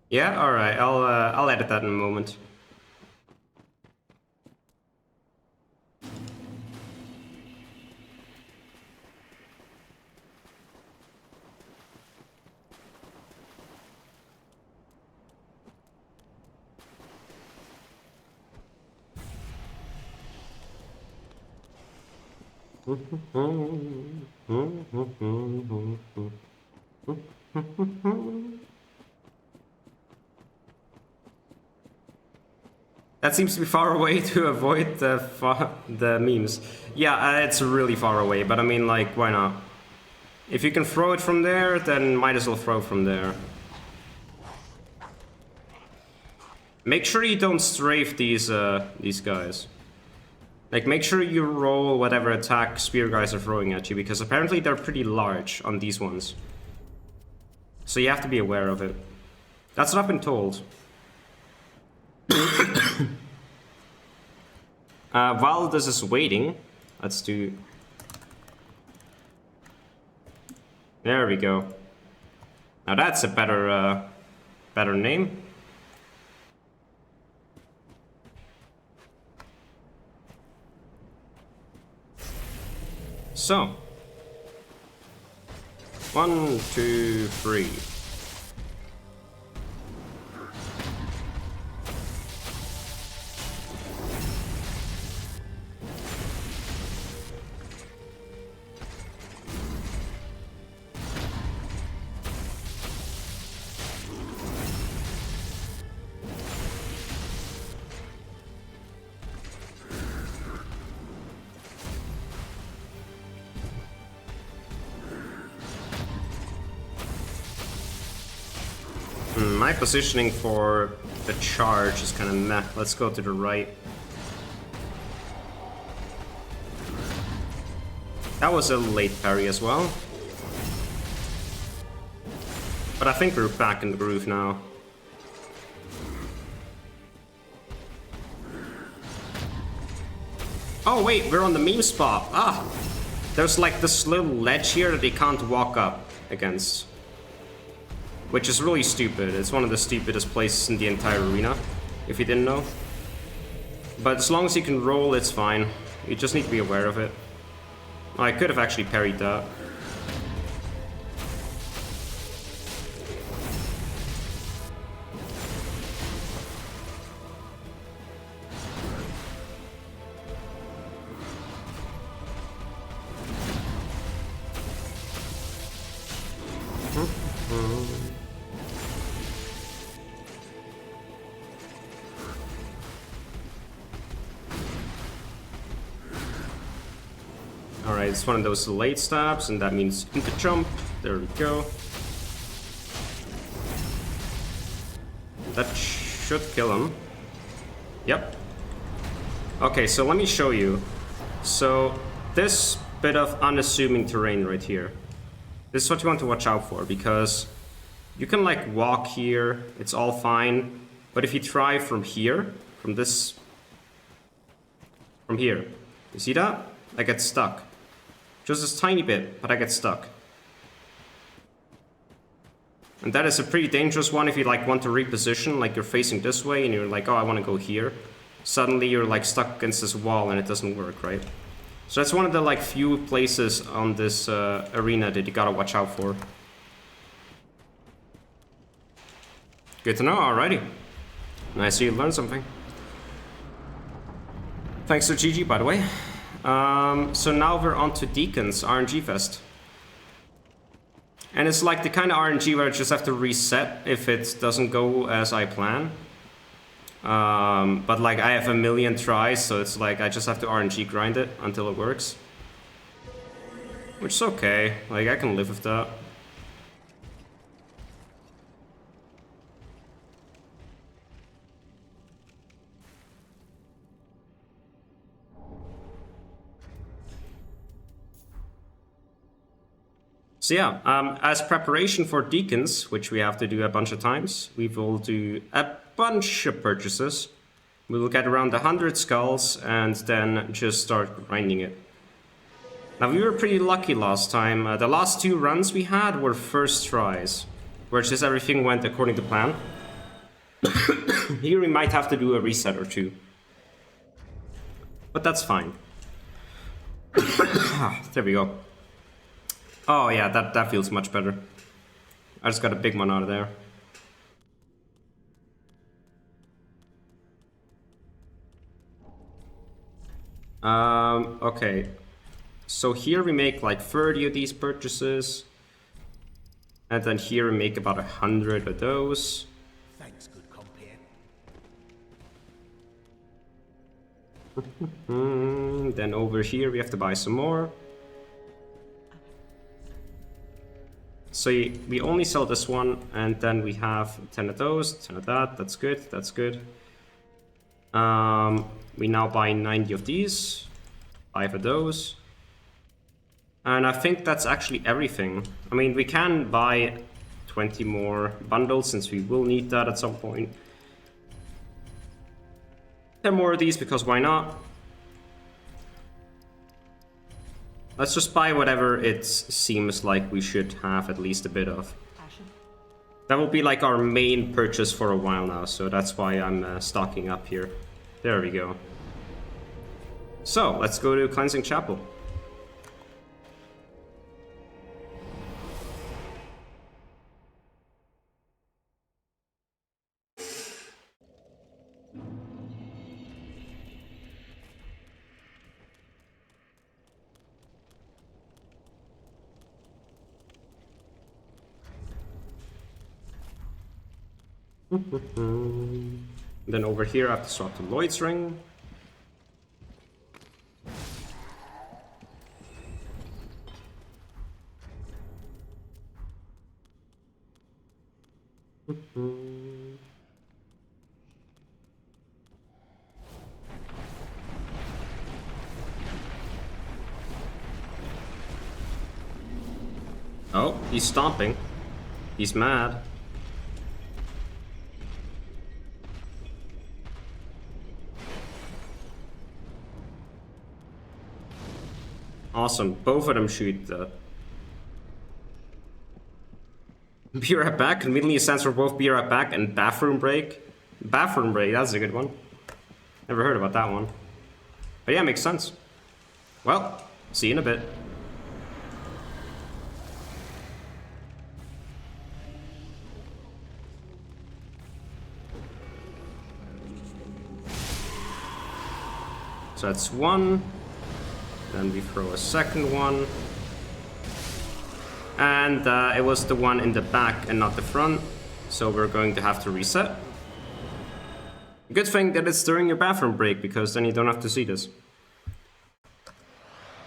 Yeah, all right. I'll edit that in a moment. That seems to be far away to avoid the memes. Yeah, it's really far away, but I mean, like, why not? If you can throw it from there, then might as well throw from there. Make sure you don't strafe these guys. Like, make sure you roll whatever attack spear guys are throwing at you, because apparently they're pretty large on these ones. So you have to be aware of it. That's what I've been told. While this is waiting, let's do... There we go. Now that's a better name. So, 1, 2, 3. My positioning for the charge is kind of meh. Let's go to the right. That was a late parry as well. But I think we're back in the groove now. Oh wait, we're on the meme spot. Ah! There's like this little ledge here that they can't walk up against. Which is really stupid. It's one of the stupidest places in the entire arena, if you didn't know. But as long as you can roll, it's fine. You just need to be aware of it. Oh, I could have actually parried that. Alright, it's one of those late stabs, and that means into jump. There we go. That should kill him. Yep. Okay, so let me show you. So this bit of unassuming terrain right here, this is what you want to watch out for, because you can like walk here, it's all fine, but if you try from here, from here, you see that? I get stuck. Just this tiny bit, but I get stuck. And that is a pretty dangerous one if you like want to reposition, like you're facing this way and you're like, oh, I want to go here. Suddenly you're like stuck against this wall and it doesn't work, right? So that's one of the like few places on this arena that you gotta watch out for. Good to know, alrighty. Nice to see you learn something. Thanks to GG, by the way. So now we're on to Deacons, RNG Fest. And it's like the kind of RNG where I just have to reset if it doesn't go as I plan. But like I have a million tries, so it's like I just have to RNG grind it until it works. Which is okay, like I can live with that. So yeah, as preparation for Deacons, which we have to do a bunch of times, we will do a bunch of purchases. We will get around 100 skulls and then just start grinding it. Now we were pretty lucky last time. The last 2 runs we had were first tries, where just everything went according to plan. Here we might have to do a reset or 2. But that's fine. There we go. Oh yeah, that feels much better. I just got a big one out of there. Okay. So here we make like 30 of these purchases. And then here we make about 100 of those. Thanks, good compare. Then over here we have to buy some more. So we only sell this one, and then we have 10 of those, 10 of that. That's good, that's good. We now buy 90 of these, 5 of those. And I think that's actually everything. I mean, we can buy 20 more bundles, since we will need that at some point. 10 more of these, because why not? Let's just buy whatever it seems like we should have at least a bit of. That will be like our main purchase for a while now, so that's why I'm stocking up here. There we go. So, let's go to Cleansing Chapel. Then over here I have to swap to Lloyd's Ring. Oh, he's stomping. He's mad. Awesome, both of them shoot that. Be right back, conveniently stands for both be right back and bathroom break. Bathroom break, that's a good one. Never heard about that one. But yeah, makes sense. Well, see you in a bit. So that's one. Then we throw a second one. And it was the one in the back and not the front. So we're going to have to reset. Good thing that it's during your bathroom break, because then you don't have to see this.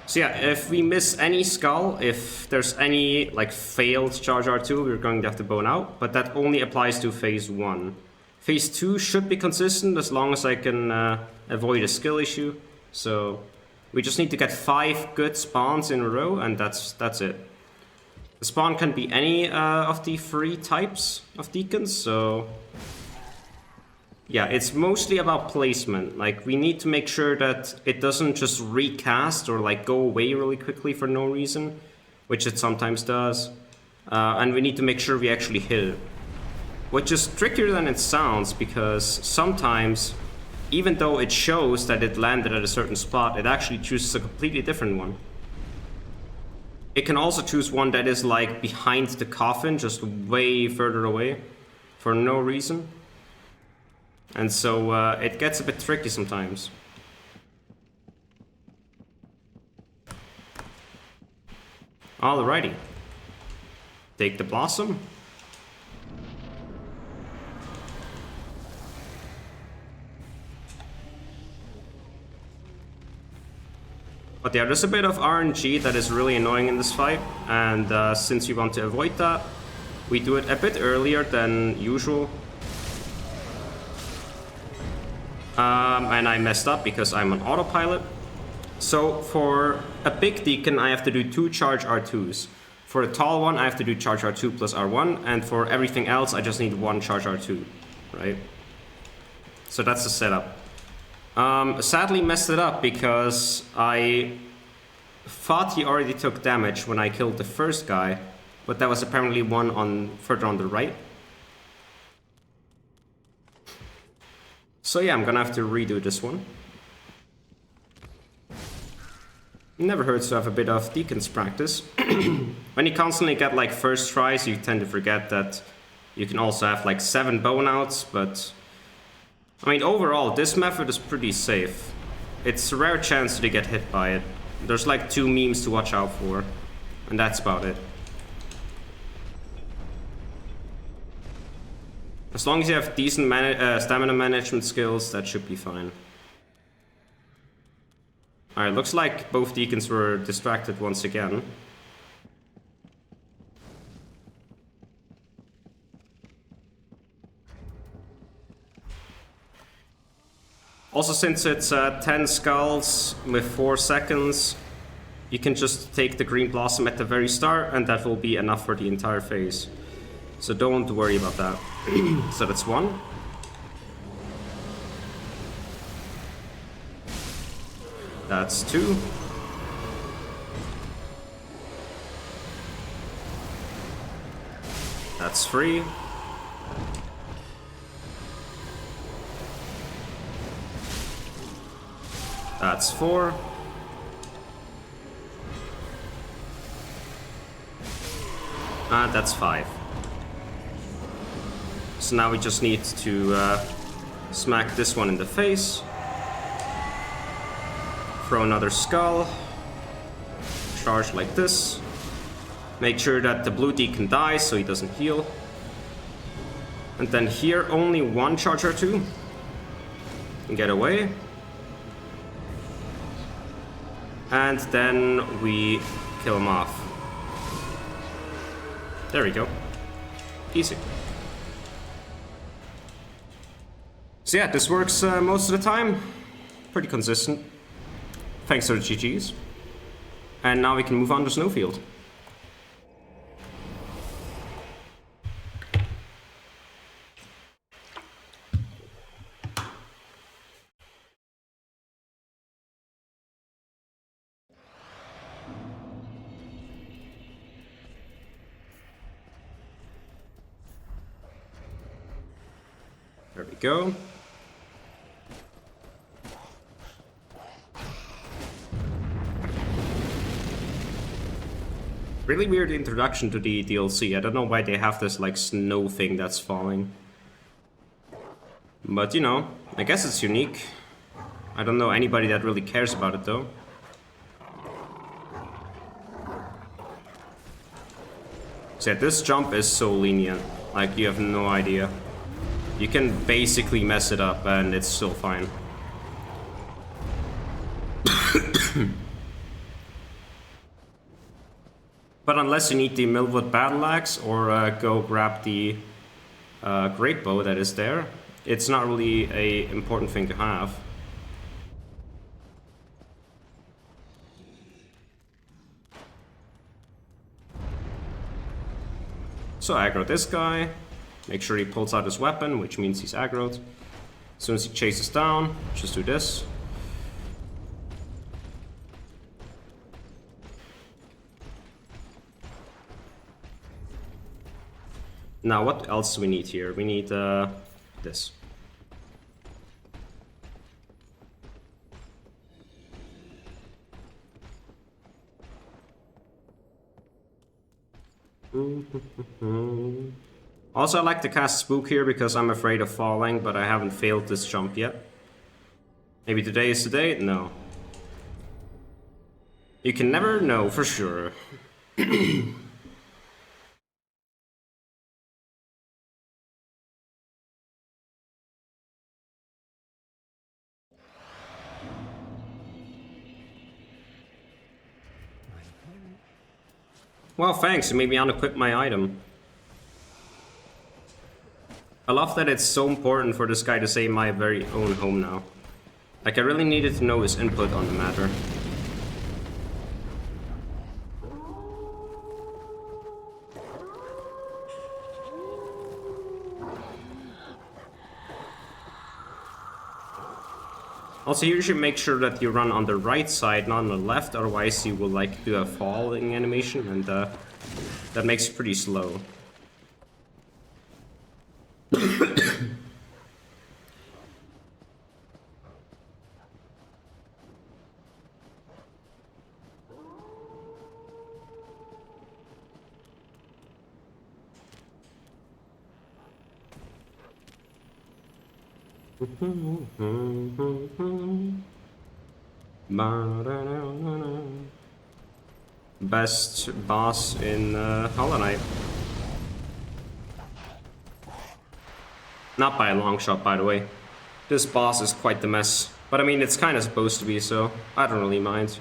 So yeah, if we miss any skull, if there's any like failed charge R2, we're going to have to bone out. But that only applies to phase 1. Phase 2 should be consistent as long as I can avoid a skill issue. So We just need to get 5 good spawns in a row, and that's it. The spawn can be any of the 3 types of Deacons, so... yeah, it's mostly about placement. Like, we need to make sure that it doesn't just recast or like go away really quickly for no reason, which it sometimes does. And we need to make sure we actually hit it. Which is trickier than it sounds, because sometimes, even though it shows that it landed at a certain spot, it actually chooses a completely different one. It can also choose one that is like behind the coffin, just way further away, for no reason. And so it gets a bit tricky sometimes. Alrighty. Take the blossom. But yeah, there's a bit of RNG that is really annoying in this fight, and since we want to avoid that, we do it a bit earlier than usual. And I messed up because I'm on autopilot. So for a big Deacon, I have to do 2 charge R2s. For a tall one, I have to do charge R2 plus R1, and for everything else, I just need 1 charge R2, right? So that's the setup. Sadly messed it up because I thought he already took damage when I killed the first guy, but that was apparently one further on the right. So yeah, I'm gonna have to redo this one. Never hurts to have a bit of Deacons practice. When you constantly get like first tries, you tend to forget that you can also have like 7 bone outs, but I mean, overall, this method is pretty safe. It's a rare chance to get hit by it. There's like 2 memes to watch out for, and that's about it. As long as you have decent stamina management skills, that should be fine. Alright, looks like both Deacons were distracted once again. Also, since it's 10 skulls with 4 seconds, you can just take the green blossom at the very start, and that will be enough for the entire phase. So don't worry about that. So that's 1. That's 2. That's 3. That's 4. And that's 5. So now we just need to smack this one in the face. Throw another skull. Charge like this. Make sure that the blue Deacon dies so he doesn't heal. And then here only 1 charge or 2. And get away. And then we kill him off. There we go. Easy. So yeah, this works most of the time. Pretty consistent. Thanks to the GGs. And now we can move on to Snowfield. There we go. Really weird introduction to the DLC. I don't know why they have this like snow thing that's falling. But you know, I guess it's unique. I don't know anybody that really cares about it though. So yeah, this jump is so lenient. Like, you have no idea. You can basically mess it up and it's still fine. But unless you need the Millwood Battle Axe or go grab the Great Bow that is there, it's not really an important thing to have. So aggro this guy. Make sure he pulls out his weapon, which means he's aggroed. As soon as he chases down, just do this. Now, what else do we need here? We need this. Also, I like to cast Spook here because I'm afraid of falling, but I haven't failed this jump yet. Maybe today is the day? No. You can never know for sure. Well, thanks, you made me unequip my item. I love that it's so important for this guy to save my very own home now. Like, I really needed to know his input on the matter. Also, you should make sure that you run on the right side, not on the left, otherwise you will like do a falling animation, and that makes it pretty slow. Best boss in Hollow Knight. Not by a long shot, by the way. This boss is quite the mess. But I mean, it's kind of supposed to be, so I don't really mind.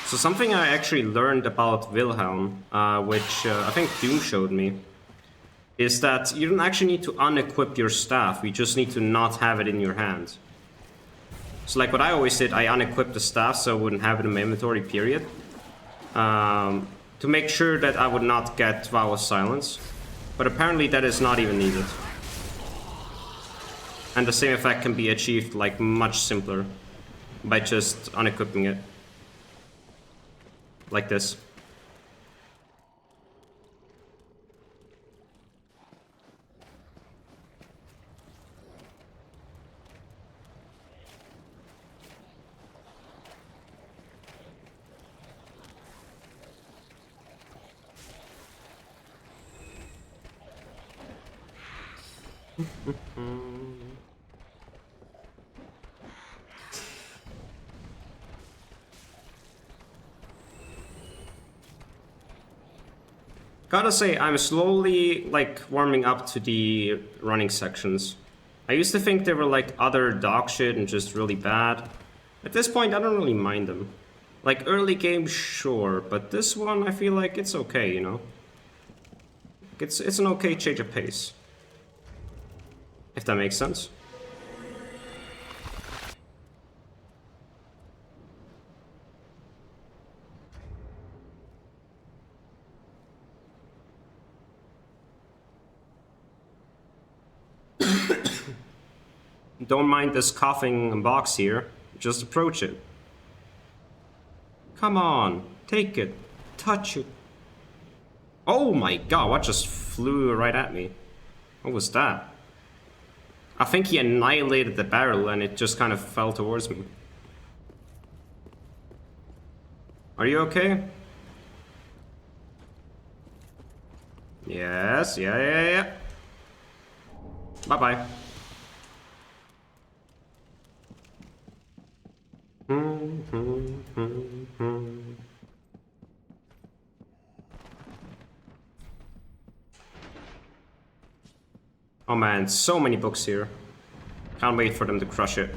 So something I actually learned about Wilhelm, which I think Doom showed me, is that you don't actually need to unequip your staff, you just need to not have it in your hand. So like what I always did, I unequipped the staff so I wouldn't have it in my inventory, period. To make sure that I would not get Vow of Silence. But apparently that is not even needed. And the same effect can be achieved like much simpler by just unequipping it. Like this. Gotta say, I'm slowly, like, warming up to the running sections. I used to think they were like other dog shit and just really bad. At this point, I don't really mind them. Like, early game, sure, but this one, I feel like it's okay, you know? It's an okay change of pace. If that makes sense. Don't mind this coughing box here, just approach it. Come on, take it, touch it. Oh my god, what just flew right at me? What was that? I think he annihilated the barrel and it just kind of fell towards me. Are you okay? Yes, yeah. Bye-bye. Oh man, so many books here. Can't wait for them to crush it.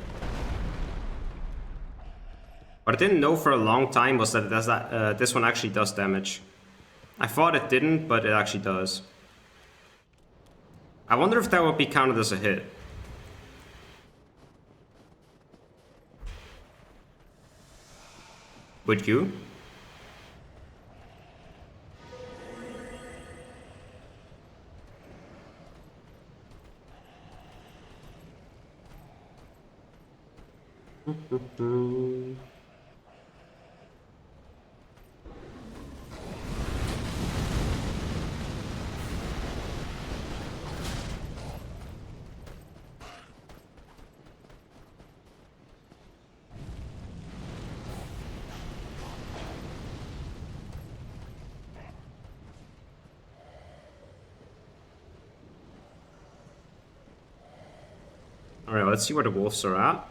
What I didn't know for a long time was that, it does that this one actually does damage. I thought it didn't, but it actually does. I wonder if that would be counted as a hit. Would you? Alright, let's see where the wolves are at.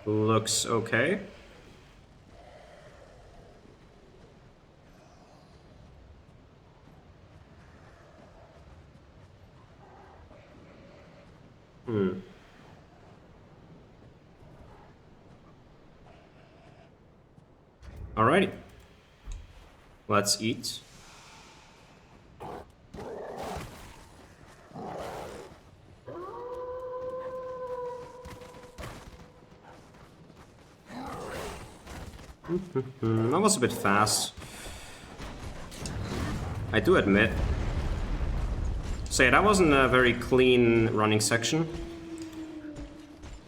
Looks okay. Alrighty. Let's eat. That was a bit fast. I do admit. So yeah, that wasn't a very clean running section.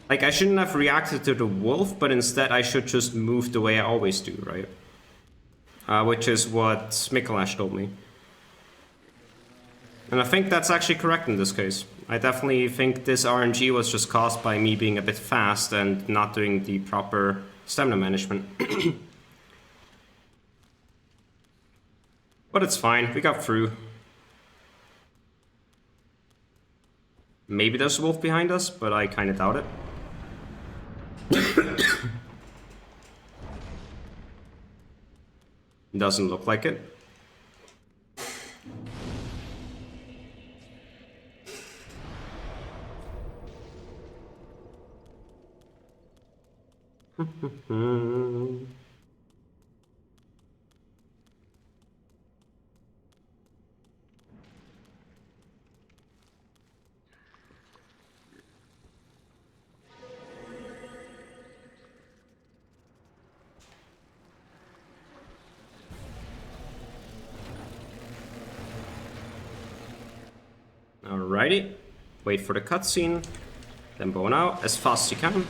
Like, I shouldn't have reacted to the wolf, but instead I should just move the way I always do, right? Which is what Mikolash told me. And I think that's actually correct in this case. I definitely think this RNG was just caused by me being a bit fast and not doing the proper stamina management. But it's fine, we got through. Maybe there's a wolf behind us, but I kinda doubt it. Doesn't look like it. Alrighty, wait for the cutscene, then bone out as fast as you can.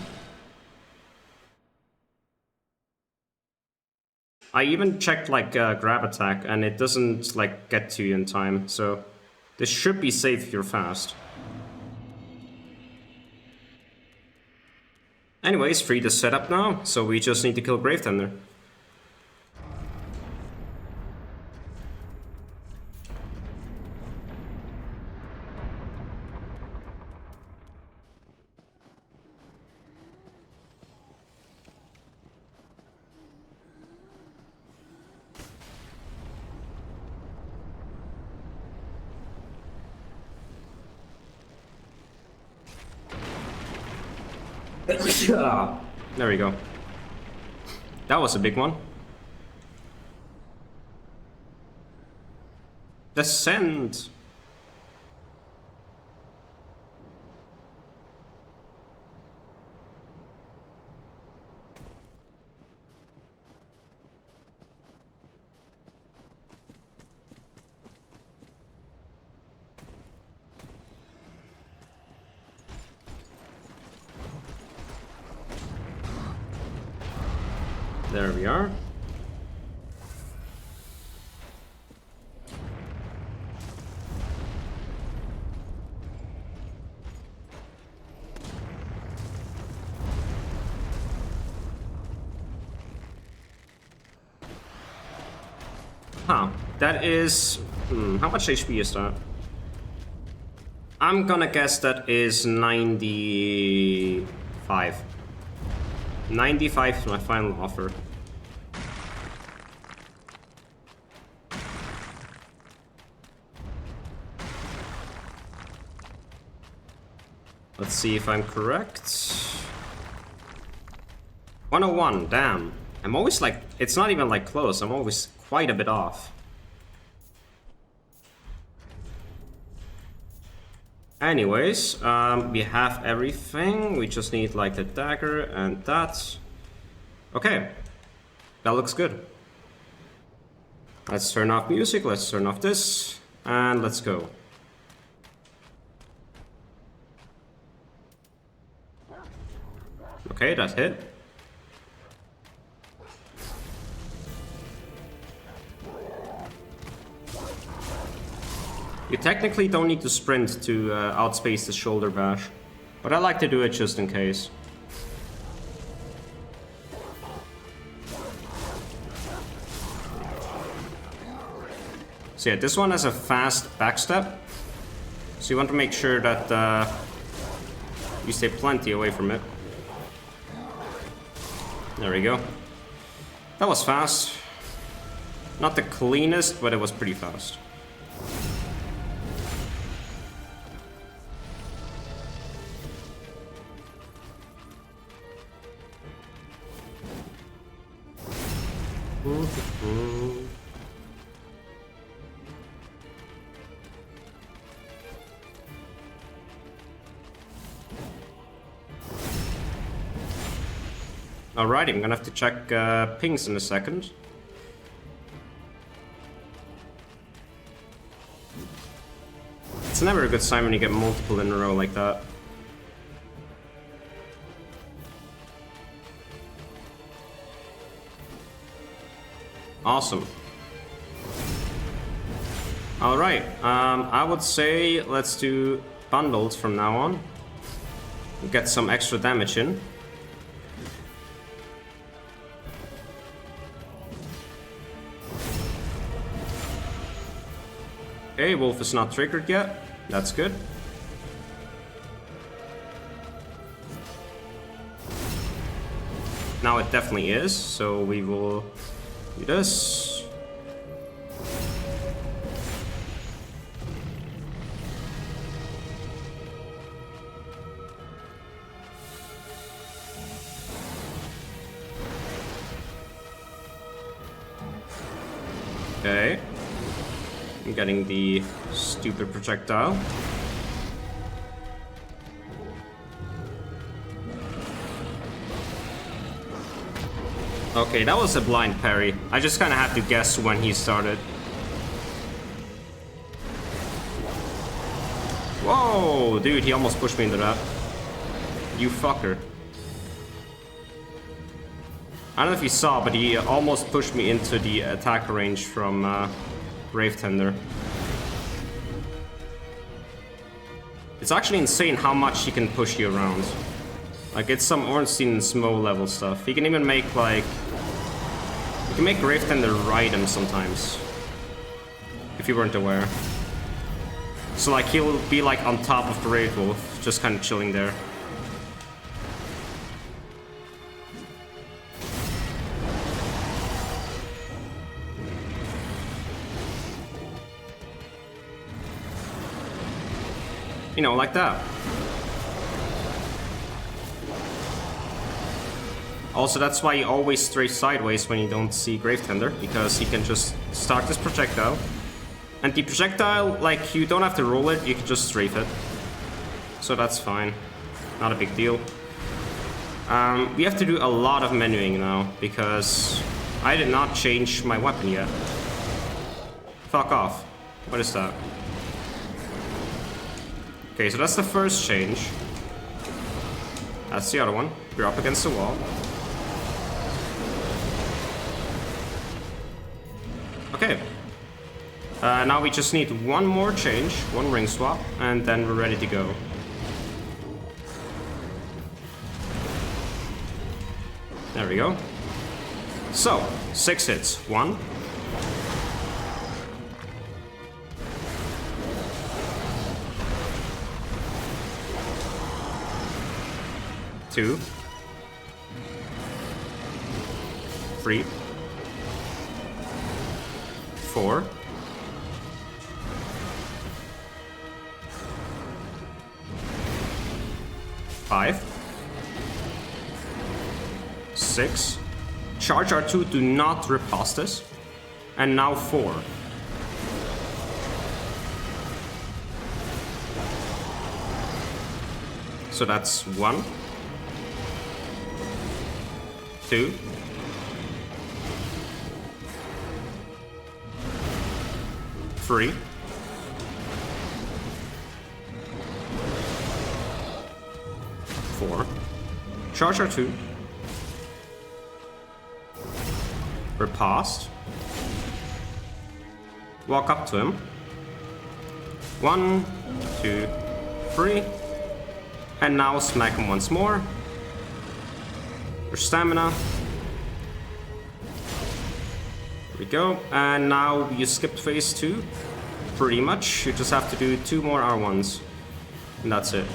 I even checked like grab attack and it doesn't like get to you in time, so this should be safe if you're fast. Anyways, Friede is set up now, so we just need to kill Gravetender. There we go. That was a big one. Descend. There we are. Huh, that is... how much HP is that? I'm gonna guess that is 95. 95 is my final offer. Let's see if I'm correct. 101, damn. I'm always like, it's not even like close, I'm always quite a bit off. Anyways, we have everything. We just need like the dagger and that. Okay, that looks good. Let's turn off music, let's turn off this, and let's go. Okay, that hit. You technically don't need to sprint to outspace the shoulder bash, but I like to do it just in case. So yeah, this one has a fast backstep, so you want to make sure that you stay plenty away from it. There we go. That was fast. Not the cleanest, but it was pretty fast. Alright, I'm gonna have to check pings in a second. It's never a good sign when you get multiple in a row like that. Awesome. Alright, I would say let's do bundles from now on. Get some extra damage in. Okay, Wolf is not triggered yet. That's good. Now it definitely is, so we will do this. Okay. I'm getting the stupid projectile. Okay, that was a blind parry. I just kind of had to guess when he started. Whoa, dude, he almost pushed me into that. You fucker. I don't know if you saw, but he almost pushed me into the attack range from Gravetender. It's actually insane how much he can push you around. Like, it's some Ornstein and Smo level stuff. He can even make, like... You can make Gravetender ride him sometimes. If you weren't aware. So, like, he'll be, like, on top of the Great Wolf, just kind of chilling there. You know, like that. Also, that's why you always stray sideways when you don't see Gravetender, because he can just start this projectile. And the projectile, like, you don't have to roll it, you can just strafe it. So that's fine. Not a big deal. We have to do a lot of menuing now, because I did not change my weapon yet. Fuck off. What is that? Okay, so that's the first change. That's the other one. You're up against the wall. Okay. Now we just need one more change, one ring swap, and then we're ready to go. There we go. So, 6 hits. 1. 2, 3, 4, 5, 6. Charge R2, do not riposte this. And now 4. So that's 1, 2, 3, 4. Charge R2. Riposte. Walk up to him. 1, 2, 3. And now smack him once more. Your stamina. There we go. And now you skipped phase 2. Pretty much. You just have to do 2 more R1s. And that's it.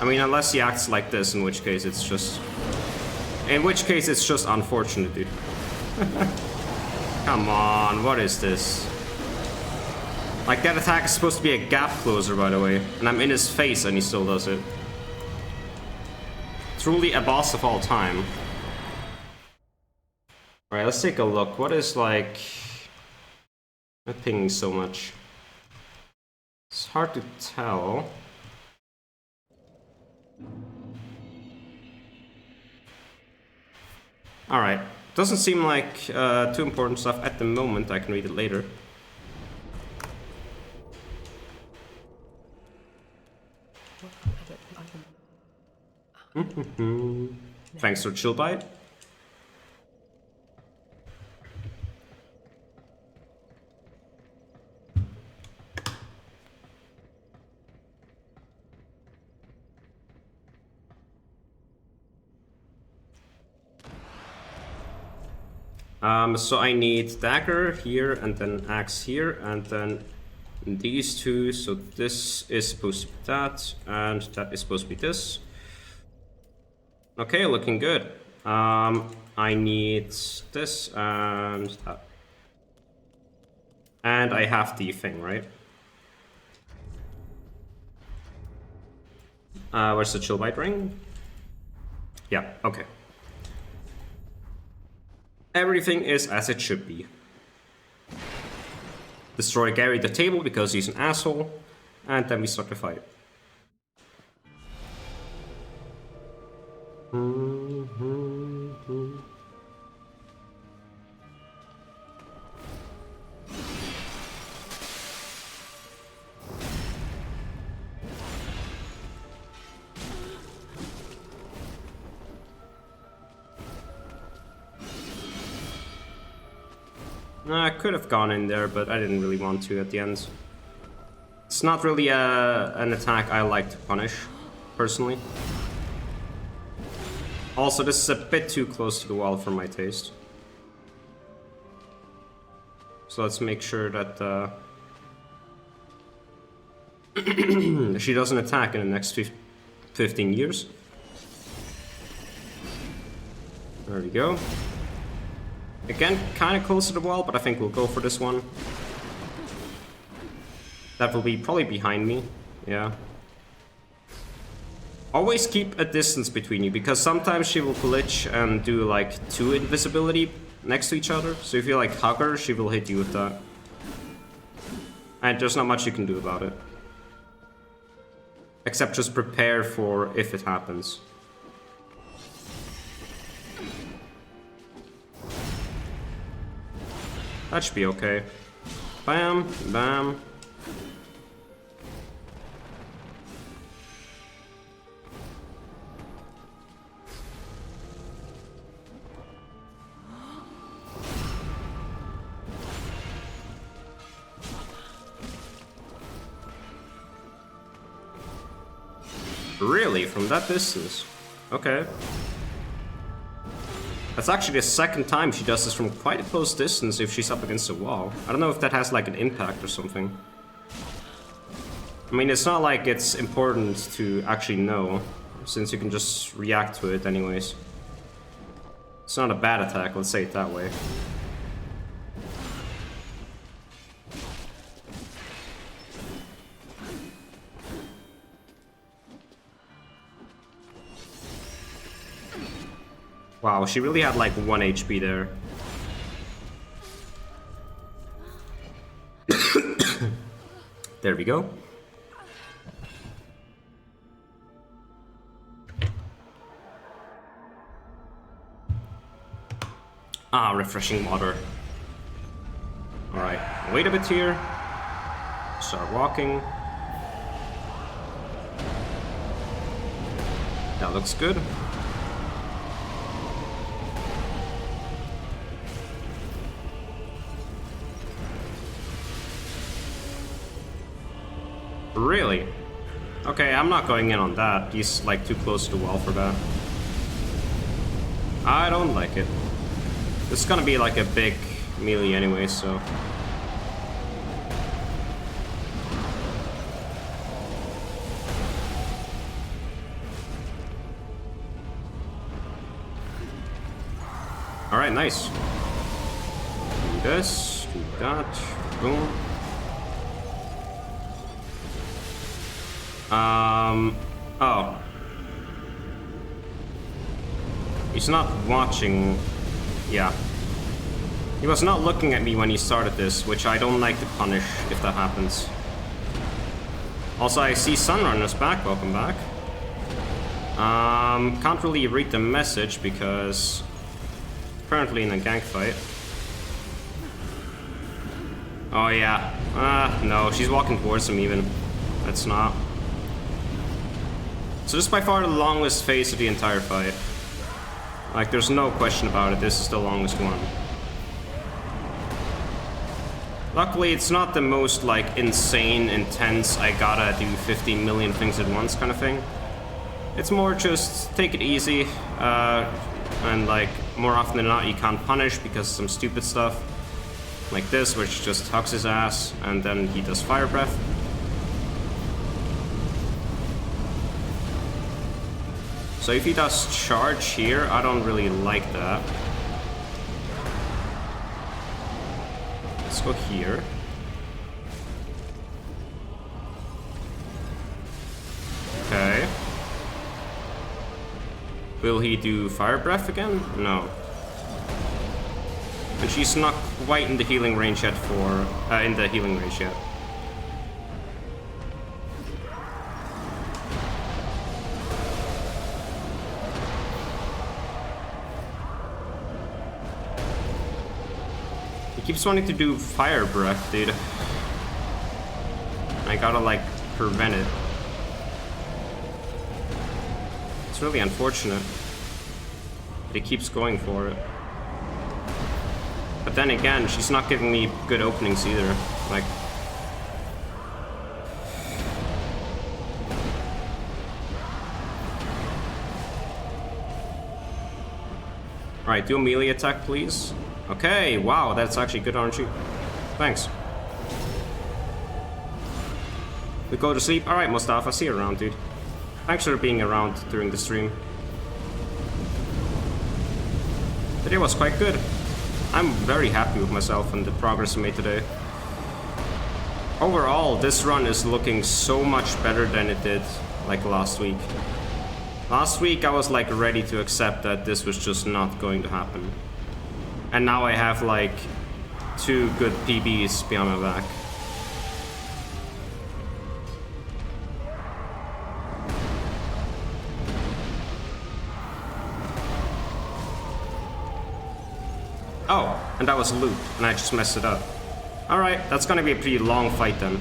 I mean, unless he acts like this, in which case it's just... In which case it's just unfortunate, dude. Come on, what is this? Like, that attack is supposed to be a gap closer, by the way. And I'm in his face and he still does it. Truly a boss of all time. Alright, let's take a look. What is, like... I'm pinging so much. It's hard to tell. Alright. Doesn't seem like too important stuff at the moment. I can read it later. Thanks for chill bite. So I need dagger here, and then axe here, and then these two. So this is supposed to be that, and that is supposed to be this. Okay, looking good. I need this and that. And I have the thing, right? Where's the chill bite ring? Yeah, okay. Everything is as it should be. Destroy Gary the table because he's an asshole, and then we start the fight. I could have gone in there, but I didn't really want to at the end. It's not really an attack I like to punish, personally. Also, this is a bit too close to the wall for my taste. So let's make sure that she doesn't attack in the next 15 years. There we go. Again, kind of close to the wall, but I think we'll go for this one. That will be probably behind me, yeah. Always keep a distance between you, because sometimes she will glitch and do like 2 invisibility next to each other. So if you like hug her, she will hit you with that. And there's not much you can do about it. Except just prepare for if it happens. That should be okay. Bam, bam. Really? From that distance? Okay. That's actually the second time she does this from quite a close distance if she's up against a wall. I don't know if that has like an impact or something. I mean, it's not like it's important to actually know, since you can just react to it anyways. It's not a bad attack, let's say it that way. Wow, she really had like 1 HP there. There we go. Ah, refreshing water. Alright, wait a bit here. Start walking. That looks good. Really? Okay, I'm not going in on that. He's like too close to the wall for that. I don't like it. This is gonna be like a big melee anyway, so... Alright, nice. Do this, do that, boom. Oh. He's not watching. Yeah. He was not looking at me when he started this, which I don't like to punish if that happens. Also, I see Sunrunner's back. Welcome back. Can't really read the message because currently in a gank fight. Oh yeah. No, she's walking towards him even. That's not. So this is by far the longest phase of the entire fight. Like, there's no question about it, this is the longest one. Luckily, it's not the most, like, insane, intense, I gotta do 50 million things at once kind of thing. It's more just, take it easy, and, like, more often than not, you can't punish because of some stupid stuff. Like this, which just hucks his ass, and then he does Fire Breath. So if he does charge here, I don't really like that. Let's go here. Okay. Will he do Fire Breath again? No. And she's not quite in the healing range yet yet. He keeps wanting to do Fire Breath, dude. I gotta, like, prevent it. It's really unfortunate. But he keeps going for it. But then again, she's not giving me good openings either. Like... Alright, do a melee attack, please. Okay, wow, that's actually good RNG. Thanks. We go to sleep. Alright, Mustafa, see you around, dude. Thanks for being around during the stream. Today was quite good. I'm very happy with myself and the progress I made today. Overall, this run is looking so much better than it did, like, last week. Last week, I was, like, ready to accept that this was just not going to happen. And now I have, like, 2 good PBs behind my back. Oh, and that was a loop, and I just messed it up. Alright, that's gonna be a pretty long fight then.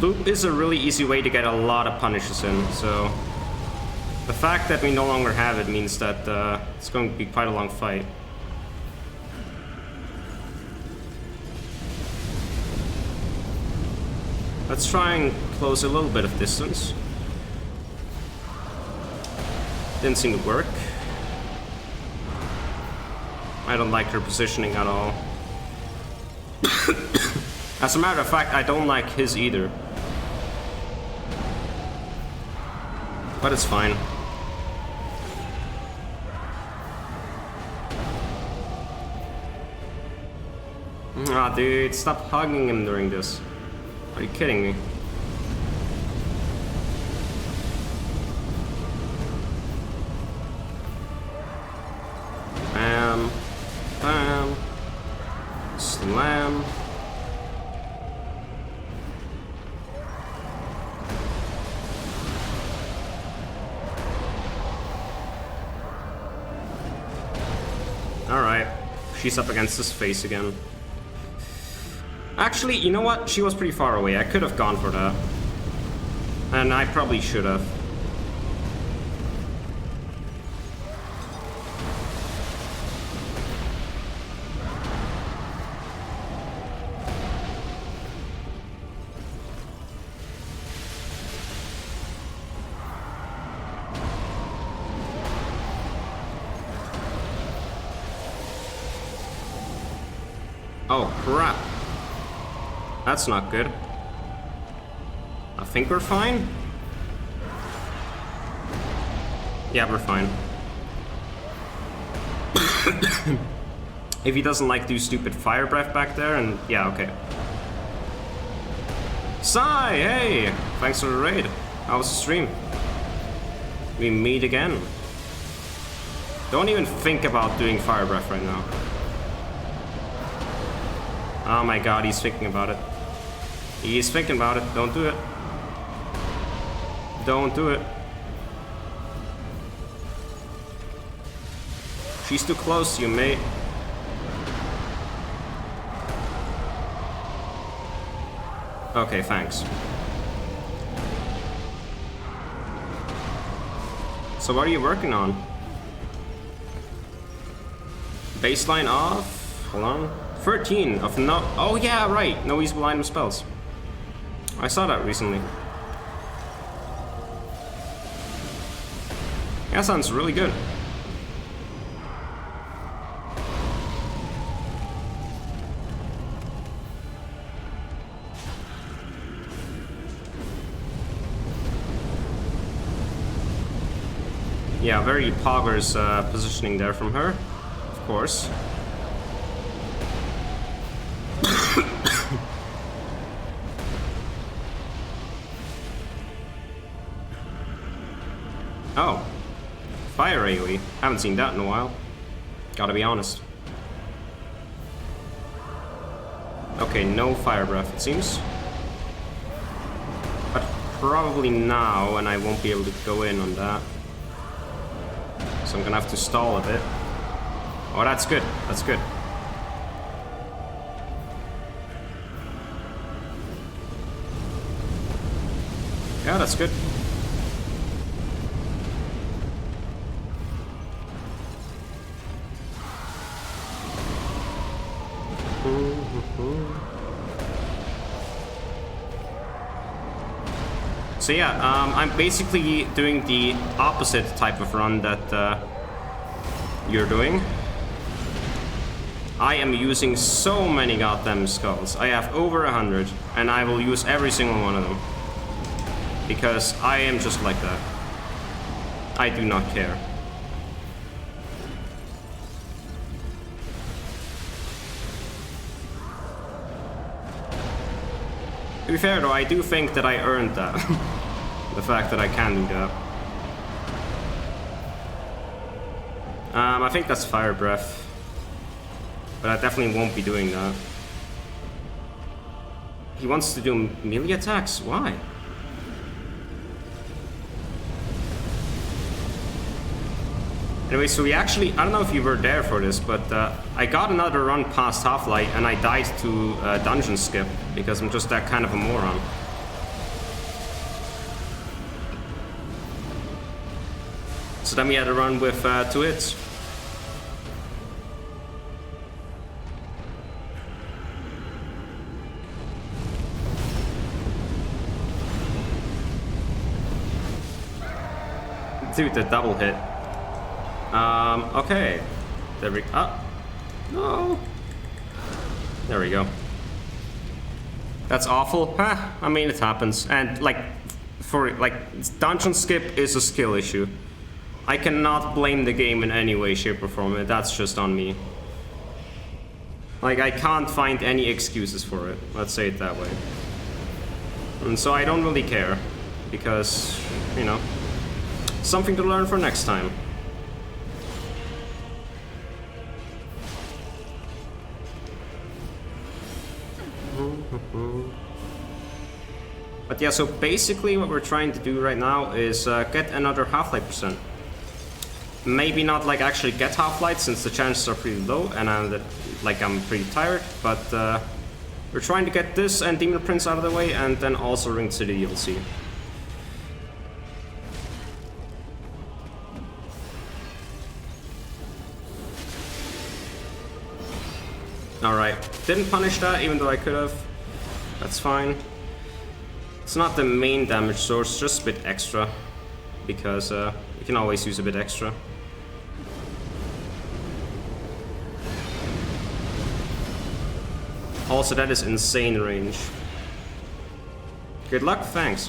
Loop is a really easy way to get a lot of punishes in, so... The fact that we no longer have it means that it's going to be quite a long fight. Let's try and close a little bit of distance. Didn't seem to work. I don't like her positioning at all. As a matter of fact, I don't like his either. But it's fine. Ah, dude, stop hugging him during this. Are you kidding me? Alright. She's up against his face again. Actually, you know what? She was pretty far away. I could have gone for that. And I probably should have. Oh, crap. That's not good. I think we're fine. Yeah, we're fine. If he doesn't like do stupid fire breath back there, and yeah, okay. Sai, hey! Thanks for the raid. How was the stream? We meet again. Don't even think about doing fire breath right now. Oh my god, he's thinking about it. He's thinking about it. Don't do it. Don't do it. She's too close to you, mate. Okay, thanks. So what are you working on? Baseline off? Hold on. 13 of no... Oh yeah, right. No usable item spells. I saw that recently. That sounds really good. Yeah, very poggers positioning there from her, of course. Oh, fire AoE. Haven't seen that in a while. Gotta be honest. Okay, no fire breath, it seems. But probably now, and I won't be able to go in on that. So I'm gonna have to stall a bit. Oh, that's good. That's good. Yeah, that's good. So yeah, I'm basically doing the opposite type of run that you're doing. I am using so many goddamn skulls. I have over 100, and I will use every single one of them. Because I am just like that. I do not care. To be fair though, I do think that I earned that. The fact that I can do that. I think that's fire breath. But I definitely won't be doing that. He wants to do melee attacks? Why? Anyway, so we actually, I don't know if you were there for this, but I got another run past Halflight and I died to dungeon skip because I'm just that kind of a moron. So then we had a run with 2 hits. Dude, the double hit. Okay. There we go. No. There we go. That's awful. Huh, I mean, it happens. And, like, dungeon skip is a skill issue. I cannot blame the game in any way, shape, or form. That's just on me. Like, I can't find any excuses for it. Let's say it that way. And so I don't really care. Because, you know, something to learn for next time. But yeah, so basically what we're trying to do right now is get another Halflight %. maybe not like actually get Halflight since the chances are pretty low and I'm pretty tired, but we're trying to get this and Demon Prince out of the way and then also Ring City DLC. Alright, didn't punish that even though I could have. That's fine. It's not the main damage source, just a bit extra. Because you can always use a bit extra. Also, that is insane range. Good luck, thanks.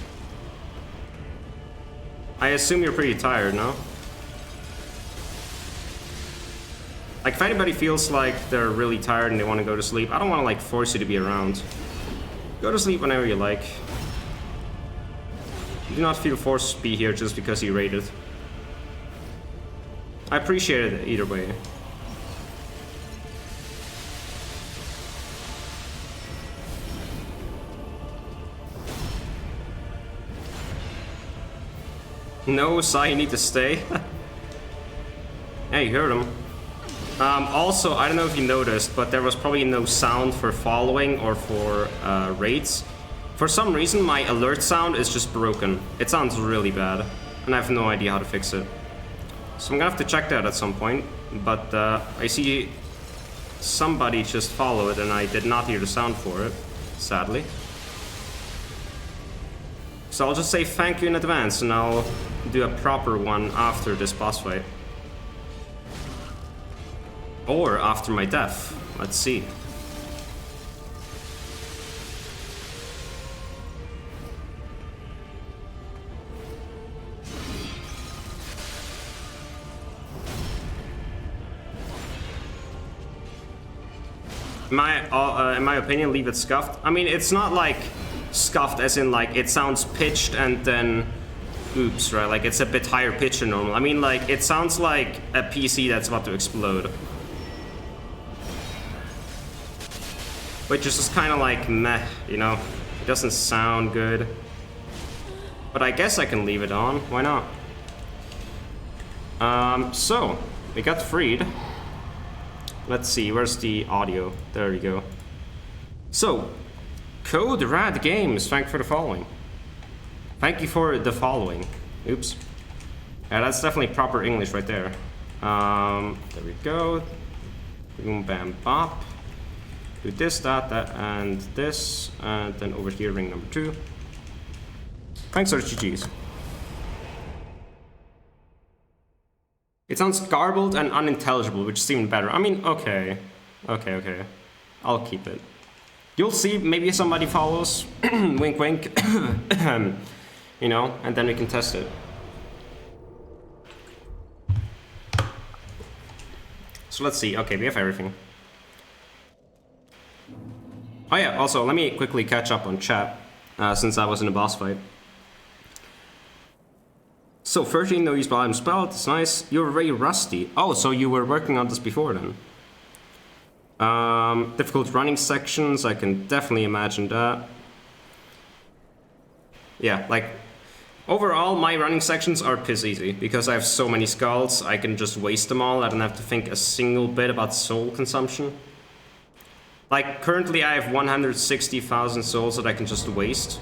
I assume you're pretty tired, no? Like, if anybody feels like they're really tired and they want to go to sleep, I don't want to, like, force you to be around. Go to sleep whenever you like. Do not feel forced to be here just because you raided. I appreciate it either way. No, Sai, you need to stay. Hey, you heard him. Also, I don't know if you noticed, but there was probably no sound for following or for raids. For some reason, my alert sound is just broken. It sounds really bad, and I have no idea how to fix it. So I'm gonna have to check that at some point, but I see somebody just follow it, and I did not hear the sound for it, sadly. So I'll just say thank you in advance, and I'll do a proper one after this boss fight. Or after my death. Let's see. In my opinion, leave it scuffed. I mean, it's not like scuffed as in like it sounds pitched and then oops, right? Like it's a bit higher pitch than normal. I mean, like it sounds like a PC that's about to explode. Which is just kind of like meh, you know? It doesn't sound good. But I guess I can leave it on. Why not? So, we got Friede. Let's see, where's the audio? There we go. So, Code Rad Games, thank you for the following. Thank you for the following. Oops. Yeah, that's definitely proper English right there. There we go. Boom, bam, bop. Do this, that, and this, and then over here, ring number 2. Thanks, RGGs. It sounds garbled and unintelligible, which seemed better. I mean, okay. Okay. I'll keep it. You'll see, maybe somebody follows. Wink, wink. You know, and then we can test it. So let's see. Okay, we have everything. Oh yeah, also, let me quickly catch up on chat, since I was in a boss fight. So, 13 no use volume spell, that's nice. You're very rusty. Oh, so you were working on this before then. Difficult running sections, I can definitely imagine that. Yeah, like, overall, my running sections are piss easy, because I have so many skulls, I can just waste them all, I don't have to think a single bit about soul consumption. Like, currently I have 160,000 souls that I can just waste.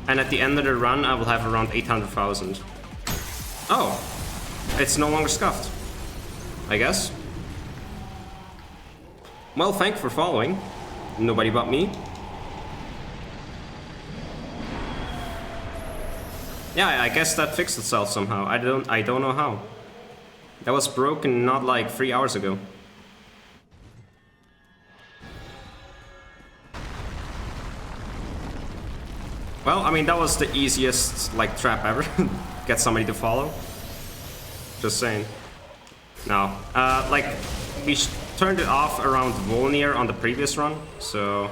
And at the end of the run, I will have around 800,000. Oh, it's no longer scuffed, I guess. Well, thank you for following. Nobody but me. Yeah, I guess that fixed itself somehow. I don't know how. That was broken not like 3 hours ago. Well, I mean, that was the easiest, like, trap ever. Get somebody to follow. Just saying. No. Like, we turned it off around Wolnir on the previous run, so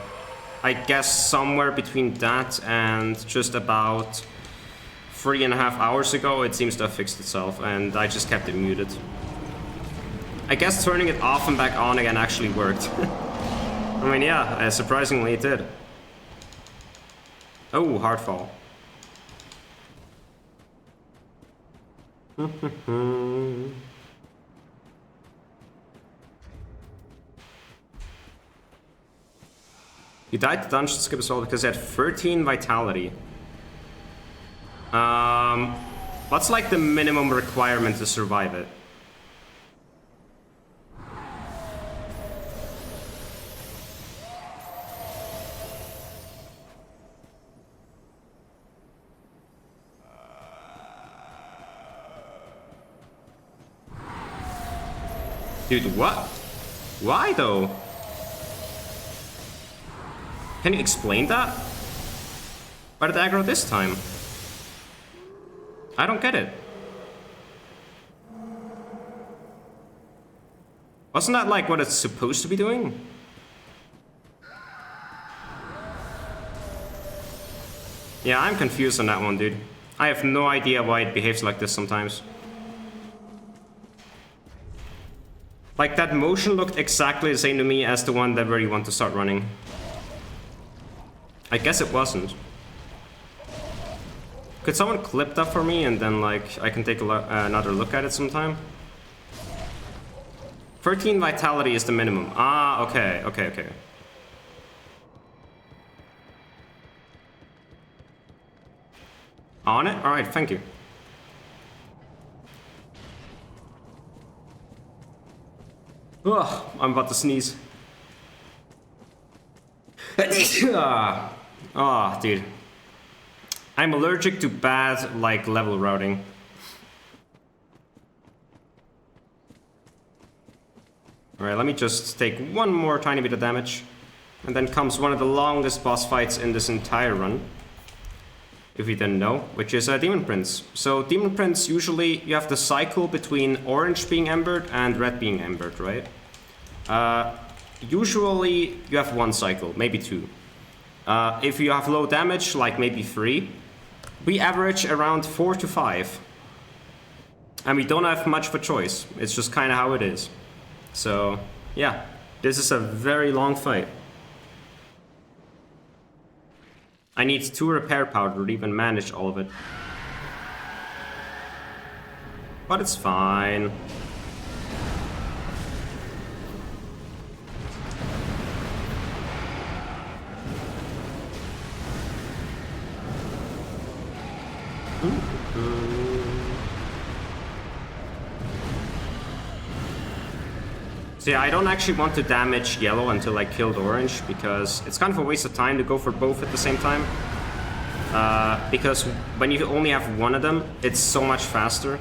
I guess somewhere between that and just about 3.5 hours ago, it seems to have fixed itself, and I just kept it muted. I guess turning it off and back on again actually worked. I mean, yeah, surprisingly it did. Oh, hard fall. You died to dungeon skip as well because you had 13 vitality. What's like the minimum requirement to survive it? Dude, what? Why though? Can you explain that? Why did I aggro this time? I don't get it. Wasn't that like what it's supposed to be doing? Yeah, I'm confused on that one, dude. I have no idea why it behaves like this sometimes. Like, that motion looked exactly the same to me as the one that where you want to start running. I guess it wasn't. Could someone clip that for me and then, like, I can take another look at it sometime? 13 vitality is the minimum. Ah, okay. On it? Alright, thank you. Ugh, I'm about to sneeze. Oh, dude. I'm allergic to bad, like, level routing. Alright, let me just take one more tiny bit of damage. And then comes one of the longest boss fights in this entire run. If you didn't know, which is Demon Prince. So Demon Prince, usually you have the cycle between orange being embered and red being embered, right? Usually you have one cycle, maybe two. If you have low damage, like maybe 3, we average around 4 to 5. And we don't have much of a choice. It's just kind of how it is. So, yeah, this is a very long fight. I need 2 repair powder to even manage all of it. But it's fine. So yeah, I don't actually want to damage yellow until I killed orange, because it's kind of a waste of time to go for both at the same time. Because when you only have one of them, it's so much faster.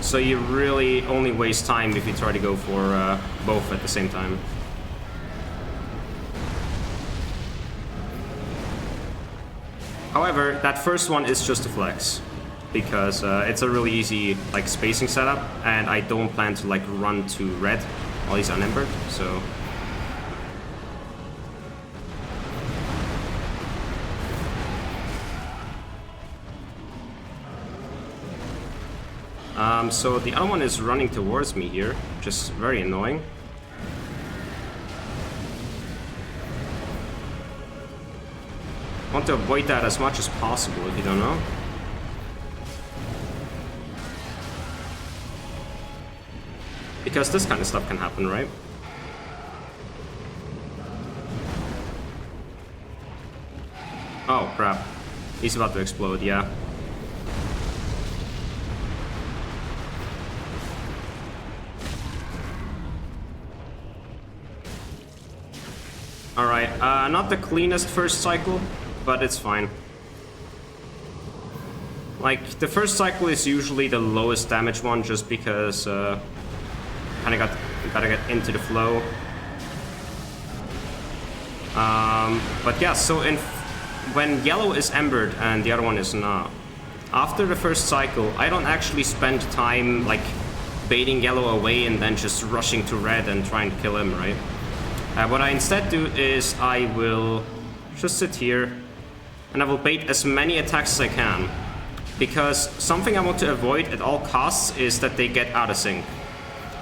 So you really only waste time if you try to go for both at the same time. However, that first one is just a flex, because it's a really easy like spacing setup, and I don't plan to like run to red while he's unembered, so. So the other one is running towards me here, which is very annoying. I want to avoid that as much as possible, if you don't know. Because this kind of stuff can happen, right? Oh, crap. He's about to explode, yeah. Alright, not the cleanest first cycle, but it's fine. Like, the first cycle is usually the lowest damage one, just because kind of gotta get into the flow. But yeah, so when yellow is embered and the other one is not, after the first cycle, I don't actually spend time like baiting yellow away and then just rushing to red and trying to kill him, right? What I instead do is I will just sit here and I will bait as many attacks as I can, because something I want to avoid at all costs is that they get out of sync.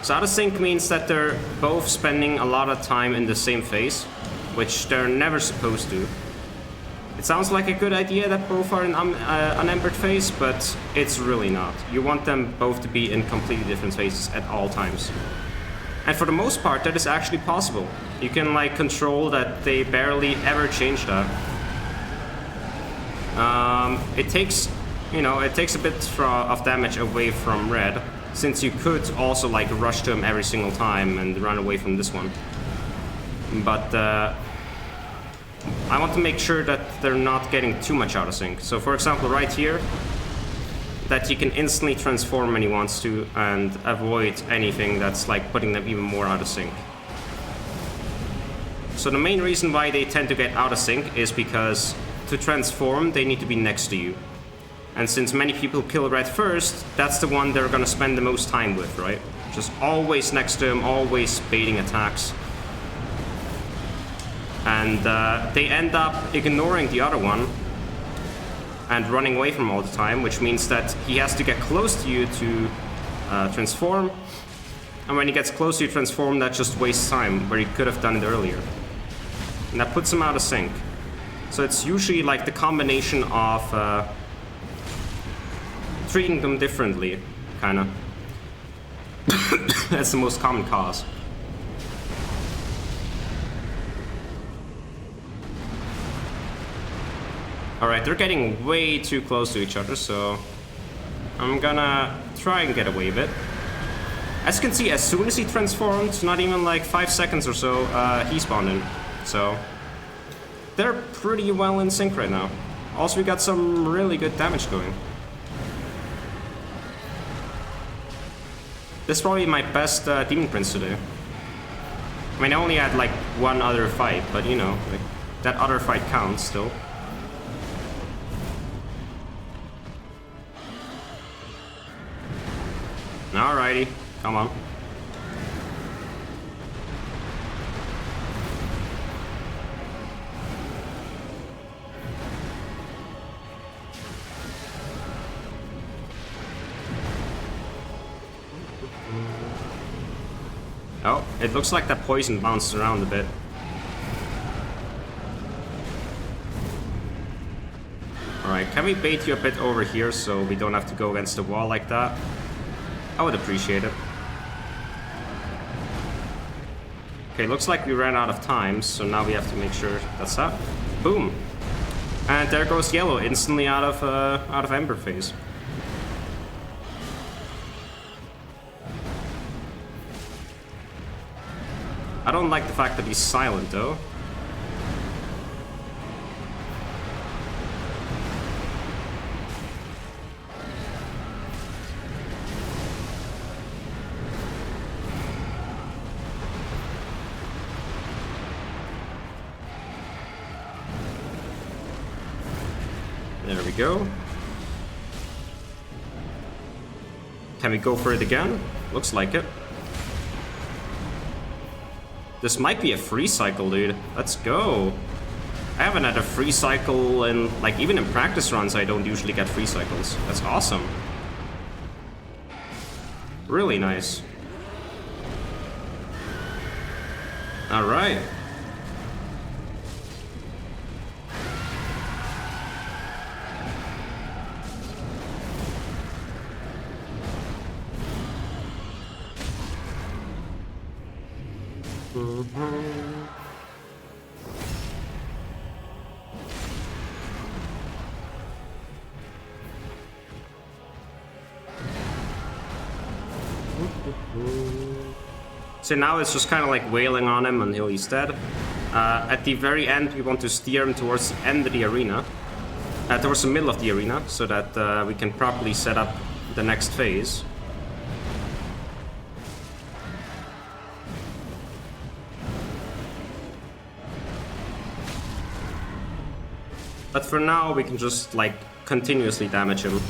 So out of sync means that they're both spending a lot of time in the same phase, which they're never supposed to. It sounds like a good idea that both are in unembered phase, but it's really not. You want them both to be in completely different phases at all times. And for the most part, that is actually possible. You can like control that they barely ever change that. It takes, you know, it takes a bit of damage away from red, since you could also like rush to him every single time and run away from this one. But I want to make sure that they're not getting too much out of sync. So for example, right here, that he can instantly transform when he wants to and avoid anything that's like putting them even more out of sync. So the main reason why they tend to get out of sync is because to transform, they need to be next to you. And since many people kill red first, that's the one they're gonna spend the most time with, right? Just always next to him, always baiting attacks. And they end up ignoring the other one and running away from him all the time, which means that he has to get close to you to transform. And when he gets close to you transform, that just wastes time, where he could have done it earlier. And that puts him out of sync. So it's usually like the combination of treating them differently, kinda. That's the most common cause. Alright, they're getting way too close to each other, so I'm gonna try and get away with it. As you can see, as soon as he transformed, not even like 5 seconds or so, he spawned in. So they're pretty well in sync right now. Also, we got some really good damage going. This is probably my best Demon Prince today. I mean, I only had like one other fight, but you know, like, that other fight counts still. Alrighty, come on. Oh, it looks like that poison bounced around a bit. Alright, can we bait you a bit over here so we don't have to go against the wall like that? I would appreciate it. Okay, looks like we ran out of time, so now we have to make sure that's that. Boom! And there goes yellow, instantly out of Ember phase. I don't like the fact that he's silent, though. There we go. Can we go for it again? Looks like it. This might be a free cycle, dude. Let's go. I haven't had a free cycle in, like, even in practice runs, I don't usually get free cycles. That's awesome. Really nice. All right. So now it's just kind of like wailing on him until he's dead. At the very end, we want to steer him towards the end of the arena. Towards the middle of the arena, so that we can properly set up the next phase. But for now, we can just, like, continuously damage him.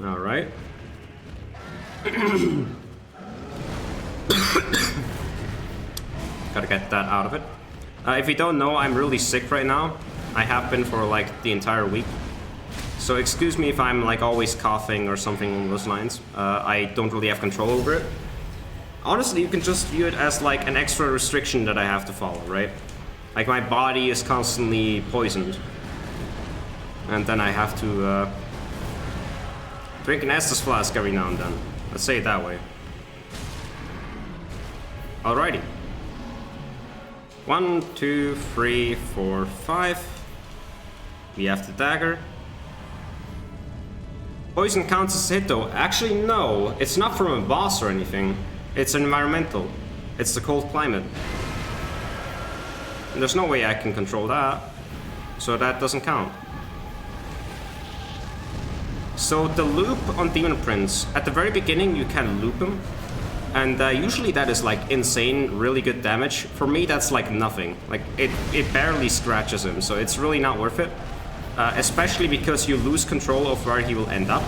Alright. Gotta get that out of it. If you don't know, I'm really sick right now. I have been for like the entire week. So excuse me if I'm like always coughing or something along those lines. I don't really have control over it. honestly, you can just view it as like an extra restriction that I have to follow, right? Like my body is constantly poisoned. And then I have to drink an Estus flask every now and then. Let's say it that way. Alrighty. 1, 2, 3, 4, 5. We have the dagger. Poison counts as a hit though. Actually, no. It's not from a boss or anything. It's environmental. It's the cold climate. And there's no way I can control that. So that doesn't count. So the loop on Demon Prince, at the very beginning you can loop him. And usually that is like insane, really good damage. For me that's like nothing. Like it barely scratches him, so it's really not worth it. Especially because you lose control of where he will end up.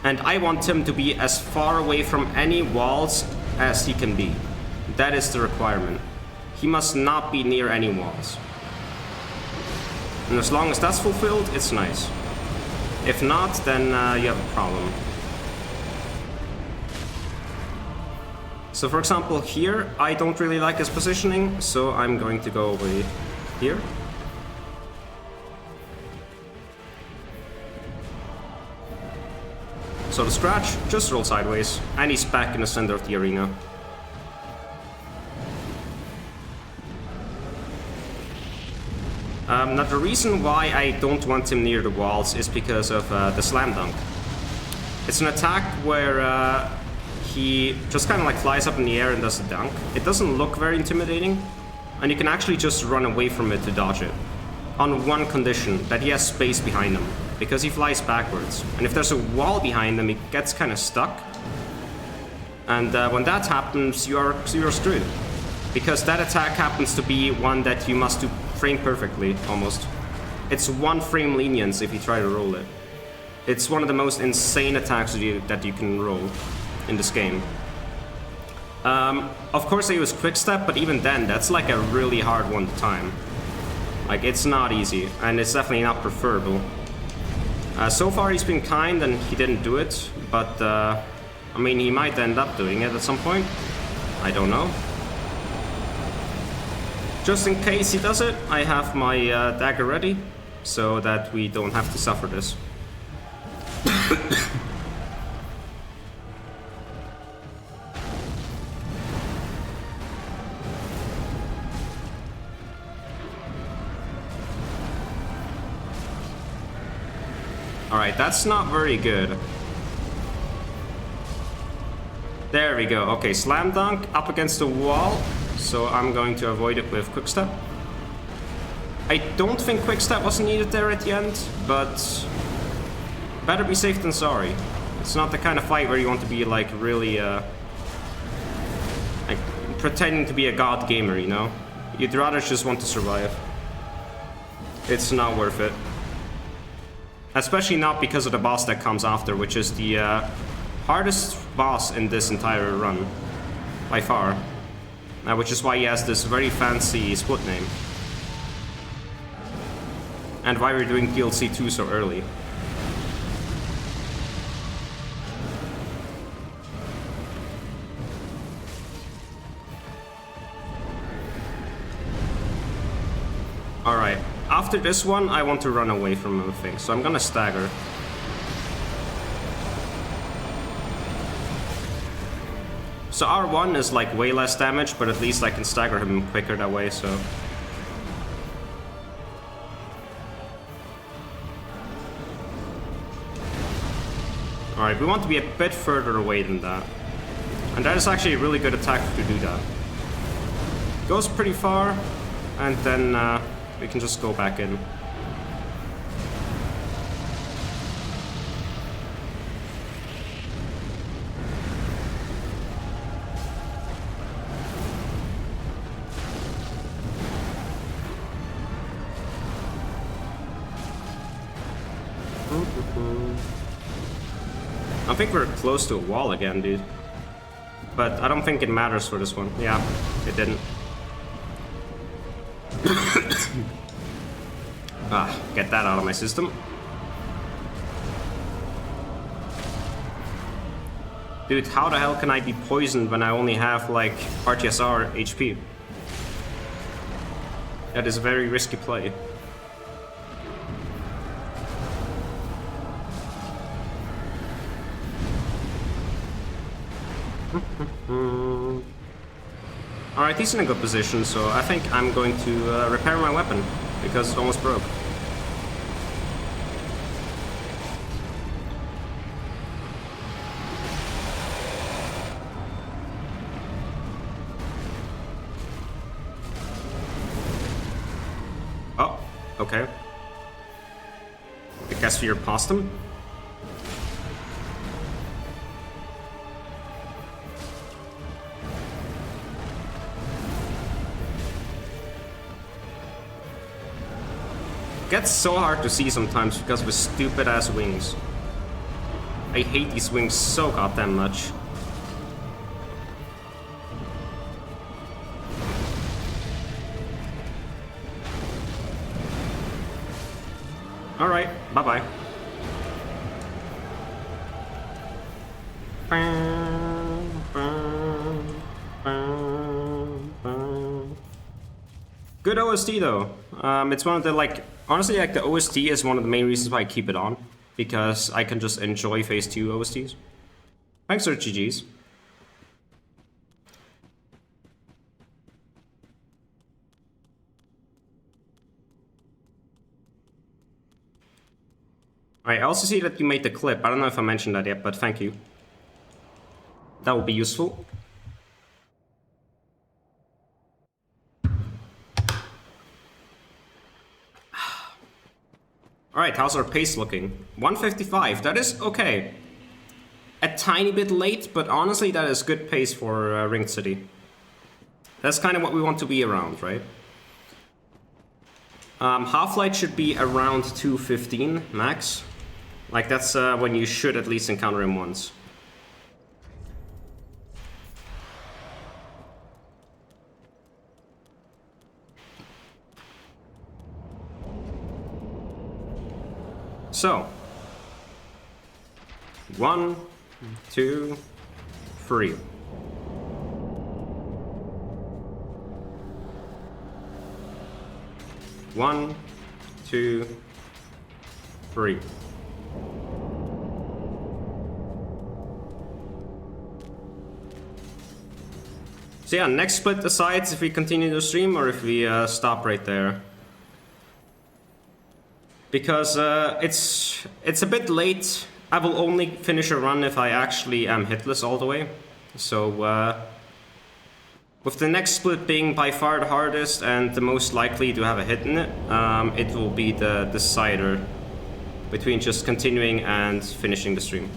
And I want him to be as far away from any walls as he can be. That is the requirement. He must not be near any walls. And as long as that's fulfilled, it's nice. If not, then you have a problem. So for example here, I don't really like his positioning, so I'm going to go over here. So the scratch, just roll sideways, and he's back in the center of the arena. Now the reason why I don't want him near the walls is because of the slam dunk. It's an attack where he just kind of like flies up in the air and does a dunk. It doesn't look very intimidating, and you can actually just run away from it to dodge it. On one condition, that he has space behind him, because he flies backwards. And if there's a wall behind him, he gets kind of stuck. And when that happens, you're screwed. Because that attack happens to be one that you must do frame perfectly, almost. It's one frame lenience if you try to roll it. It's one of the most insane attacks that you can roll in this game. Of course I use quick step, but even then, that's like a really hard one to time. Like, it's not easy, and it's definitely not preferable. So far he's been kind and he didn't do it, but I mean, he might end up doing it at some point. I don't know. Just in case he does it, I have my dagger ready, so that we don't have to suffer this. Alright, that's not very good. There we go. Okay, slam dunk up against the wall. So I'm going to avoid it with quickstep. I don't think quickstep was needed there at the end, but better be safe than sorry. It's not the kind of fight where you want to be like really like pretending to be a god gamer, you know? You'd rather just want to survive. It's not worth it. Especially not because of the boss that comes after, which is the hardest boss in this entire run, by far. Which is why he has this very fancy split name. And why we're doing DLC 2 so early. Alright, after this one I want to run away from the thing, so I'm gonna stagger. So R1 is like way less damage, but at least I can stagger him quicker that way, so... Alright, we want to be a bit further away than that. And that is actually a really good attack to do that. Goes pretty far, and then we can just go back in. I think we're close to a wall again, dude. But I don't think it matters for this one. Yeah, it didn't. Get that out of my system. Dude, how the hell can I be poisoned when I only have, like, RTSR HP? That is a very risky play. Alright, he's in a good position, so I think I'm going to repair my weapon, because it almost broke. Oh, okay. I guess we're past him. Gets so hard to see sometimes because of his stupid ass wings. I hate these wings so goddamn much. Alright, bye-bye. Good OST though. It's one of the, like, honestly, like, the OST is one of the main reasons why I keep it on, because I can just enjoy Phase 2 OSTs. Thanks for GG's. Alright, I also see that you made the clip. I don't know if I mentioned that yet, but thank you. That will be useful. Alright, how's our pace looking? 155, that is okay. A tiny bit late, but honestly that is good pace for Ringed City. That's kind of what we want to be around, right? Halflight should be around 215 max. Like, that's when you should at least encounter him once. So, 1, 2, 3. One, two, three. So yeah, next split decides if we continue the stream or if we stop right there. Because it's a bit late. I will only finish a run if I actually am hitless all the way. So with the next split being by far the hardest and the most likely to have a hit in it, it will be the decider between just continuing and finishing the stream.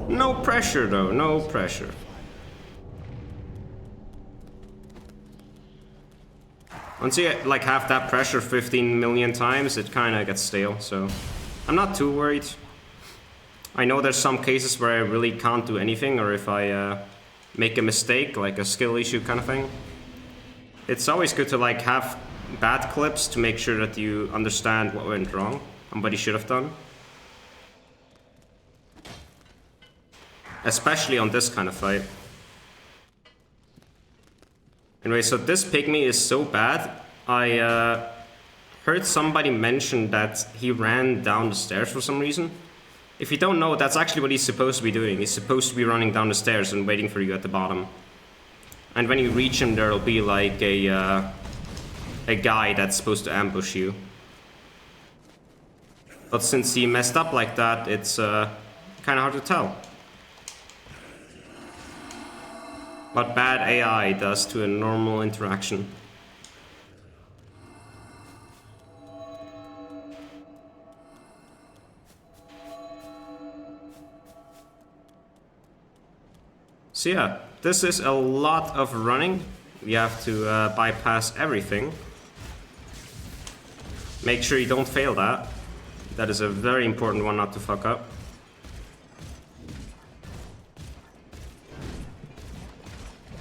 No pressure though, no pressure. Once you like have that pressure 15 million times, it kind of gets stale, so I'm not too worried. I know there's some cases where I really can't do anything, or if I make a mistake, like a skill issue kind of thing. It's always good to like have bad clips to make sure that you understand what went wrong and what you should have done. Especially on this kind of fight. Anyway, so this pygmy is so bad. I heard somebody mention that he ran down the stairs for some reason. If you don't know, that's actually what he's supposed to be doing. He's supposed to be running down the stairs and waiting for you at the bottom. And when you reach him, there'll be like a guy that's supposed to ambush you. But since he messed up like that, it's kind of hard to tell. What bad AI does to a normal interaction. So yeah, this is a lot of running. We have to bypass everything. Make sure you don't fail that. That is a very important one not to fuck up.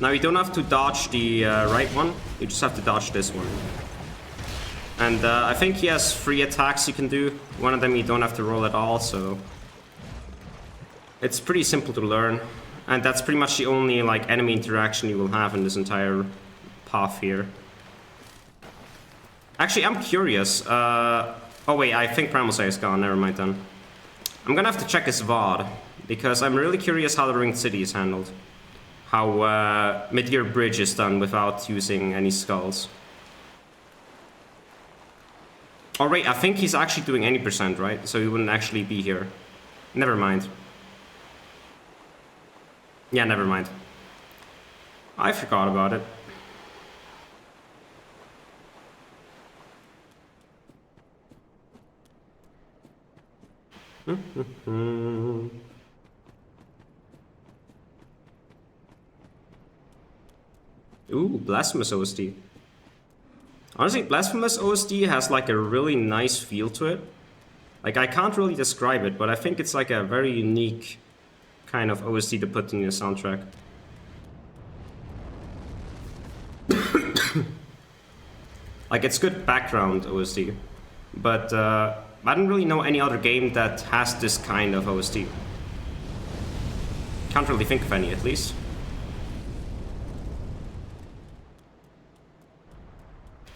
Now you don't have to dodge the right one, you just have to dodge this one. And I think he has 3 attacks you can do. One of them you don't have to roll at all, so... It's pretty simple to learn, and that's pretty much the only like enemy interaction you will have in this entire path here. Actually, I'm curious. Oh wait, I think Primal Slayer is gone. Never mind then. I'm gonna have to check his VOD because I'm really curious how the Ringed City is handled. How Midir Bridge is done without using any skulls. Oh wait, I think he's actually doing any percent, right? So he wouldn't actually be here. Never mind. Yeah, never mind. I forgot about it. Ooh, Blasphemous OSD. Honestly, Blasphemous OSD has like a really nice feel to it. Like, I can't really describe it, but I think it's like a very unique kind of OSD to put in your soundtrack. Like, it's good background OSD, but I don't really know any other game that has this kind of OSD. Can't really think of any, at least.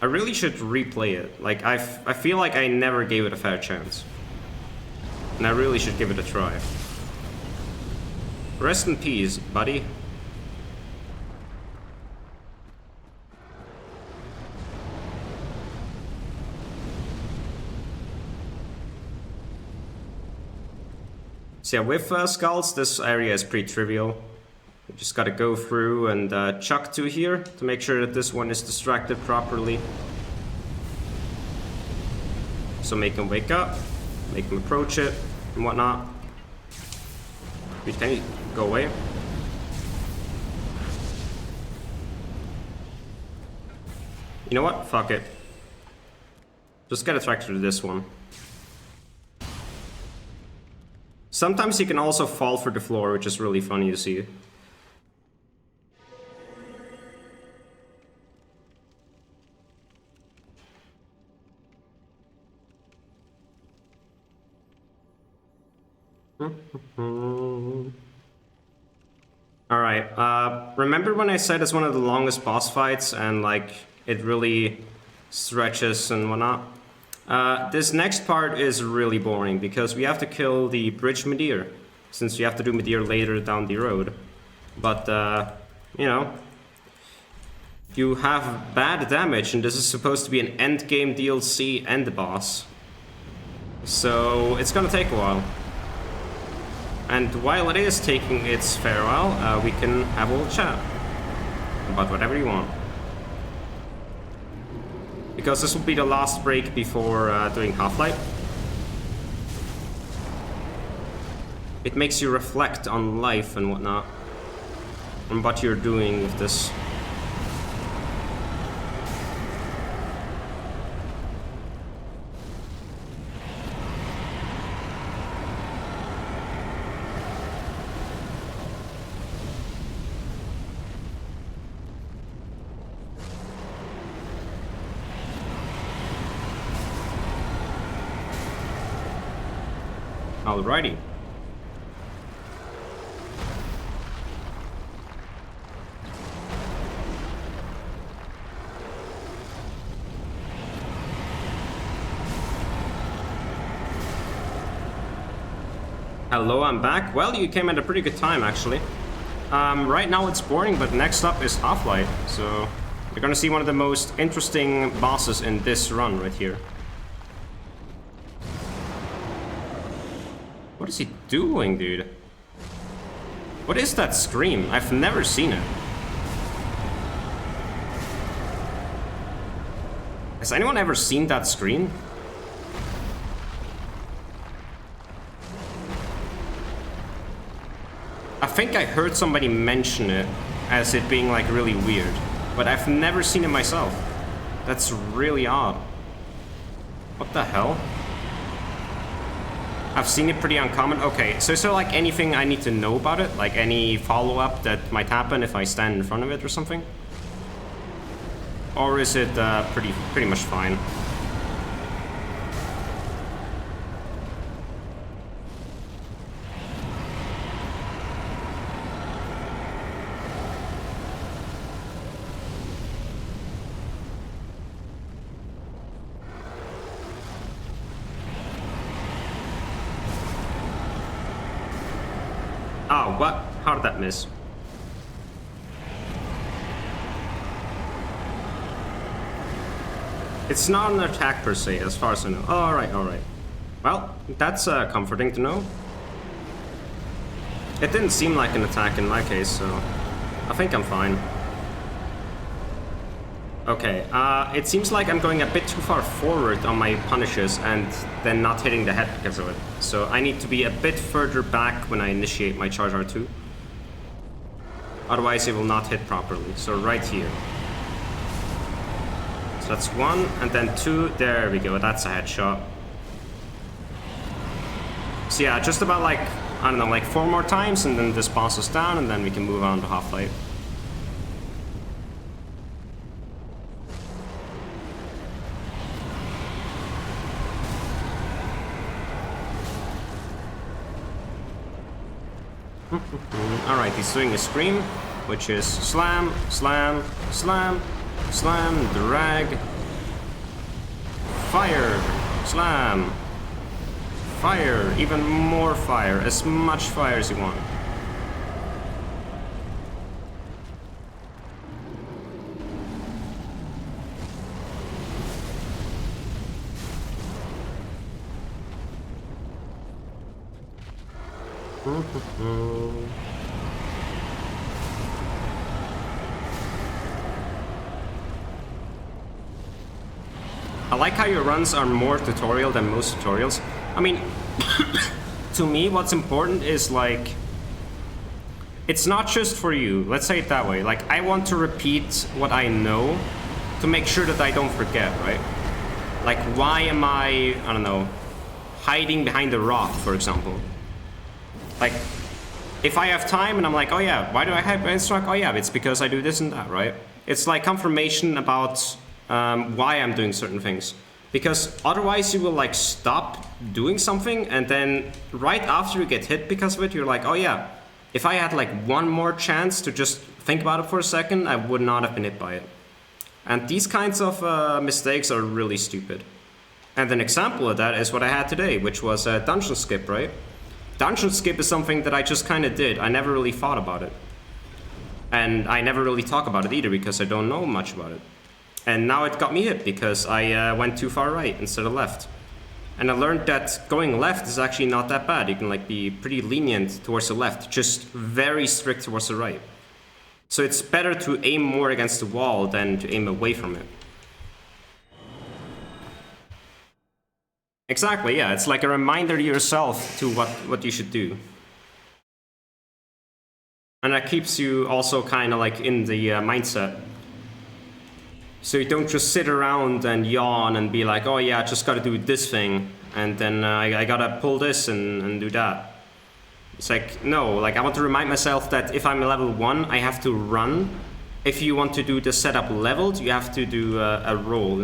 I really should replay it. Like, I feel like I never gave it a fair chance. And I really should give it a try. Rest in peace, buddy. So yeah, with skulls, this area is pretty trivial. You just gotta go through and chuck to here to make sure that this one is distracted properly. So make him wake up, make him approach it, and whatnot. Wait, can you go away? You know what? Fuck it. Just get attracted to this one. Sometimes you can also fall through the floor, which is really funny to see. Alright, remember when I said it's one of the longest boss fights and like it really stretches and whatnot? This next part is really boring because we have to kill the Bridge Midir, since we have to do Midir later down the road. But, you know, you have bad damage and this is supposed to be an endgame DLC and the boss. So it's gonna take a while. And while it is taking its farewell, we can have a little chat about whatever you want. Because this will be the last break before doing Halflight. It makes you reflect on life and whatnot, and what you're doing with this. Alrighty. Hello, I'm back. Well, you came at a pretty good time, actually. Right now it's boring, but next up is Halflight, so you're gonna see one of the most interesting bosses in this run right here. What is he doing, dude? What is that scream? I've never seen it. Has anyone ever seen that scream? I think I heard somebody mention it as it being like really weird, but I've never seen it myself. That's really odd. What the hell? I've seen it pretty uncommon. Okay, so is there like anything I need to know about it? Like any follow-up that might happen if I stand in front of it or something? Or is it pretty much fine? Oh, what? How did that miss? It's not an attack per se, as far as I know. Oh, alright, alright. Well, that's comforting to know. It didn't seem like an attack in my case, so I think I'm fine. Okay, it seems like I'm going a bit too far forward on my punishes and then not hitting the head because of it. So I need to be a bit further back when I initiate my charge R2. Otherwise it will not hit properly. So right here. So that's 1, and then 2. There we go, that's a headshot. So yeah, just about like, I don't know, like 4 more times, and then this boss is down, and then we can move on to Halflight. Alright, he's doing a scream, which is slam, slam, slam, slam, drag, fire, slam, fire, even more fire, as much fire as you want. I like how your runs are more tutorial than most tutorials. I mean, to me, what's important is like, it's not just for you, let's say it that way. Like, I want to repeat what I know to make sure that I don't forget, right? Like, why am I don't know, hiding behind a rock, for example? Like, if I have time and I'm like, oh yeah, why do I hide behind this rock? Oh yeah, it's because I do this and that, right? It's like confirmation about why I'm doing certain things. Because otherwise you will like stop doing something, and then right after you get hit because of it, you're like, oh yeah, if I had like one more chance to just think about it for a second, I would not have been hit by it. And these kinds of mistakes are really stupid. And an example of that is what I had today, which was a dungeon skip, right? Dungeon skip is something that I just kind of did. I never really thought about it. And I never really talk about it either because I don't know much about it. And now it got me hit because I went too far right instead of left. And I learned that going left is actually not that bad. You can like be pretty lenient towards the left, just very strict towards the right. So it's better to aim more against the wall than to aim away from it. Exactly, yeah, it's like a reminder to yourself to what you should do. And that keeps you also kind of like in the mindset. So you don't just sit around and yawn and be like, oh yeah, I just gotta do this thing, and then I gotta pull this and do that. It's like, no, like I want to remind myself that if I'm level 1, I have to run. If you want to do the setup leveled, you have to do a roll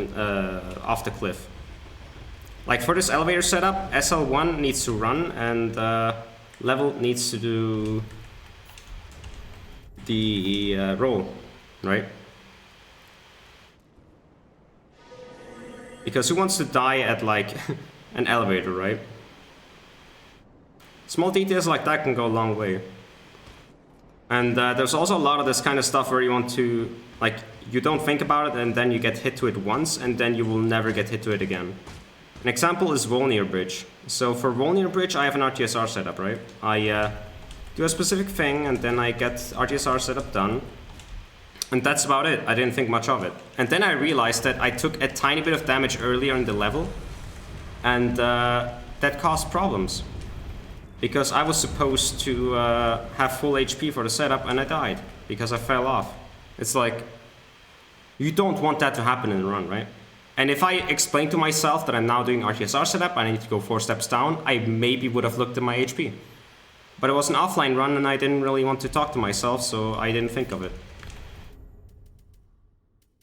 off the cliff. Like for this elevator setup, SL1 needs to run, and level needs to do the roll, right? Because who wants to die at like an elevator, right? Small details like that can go a long way. And there's also a lot of this kind of stuff where you want to, like, you don't think about it and then you get hit to it once and then you will never get hit to it again. An example is Wolnir Bridge. So for Wolnir Bridge, I have an RTSR setup, right? I do a specific thing and then I get RTSR setup done. And that's about it. I didn't think much of it. And then I realized that I took a tiny bit of damage earlier in the level, and that caused problems. Because I was supposed to have full HP for the setup, and I died because I fell off. It's like, you don't want that to happen in the run, right? And if I explain to myself that I'm now doing RTSR setup, I need to go 4 steps down, I maybe would have looked at my HP. But it was an offline run, and I didn't really want to talk to myself, so I didn't think of it.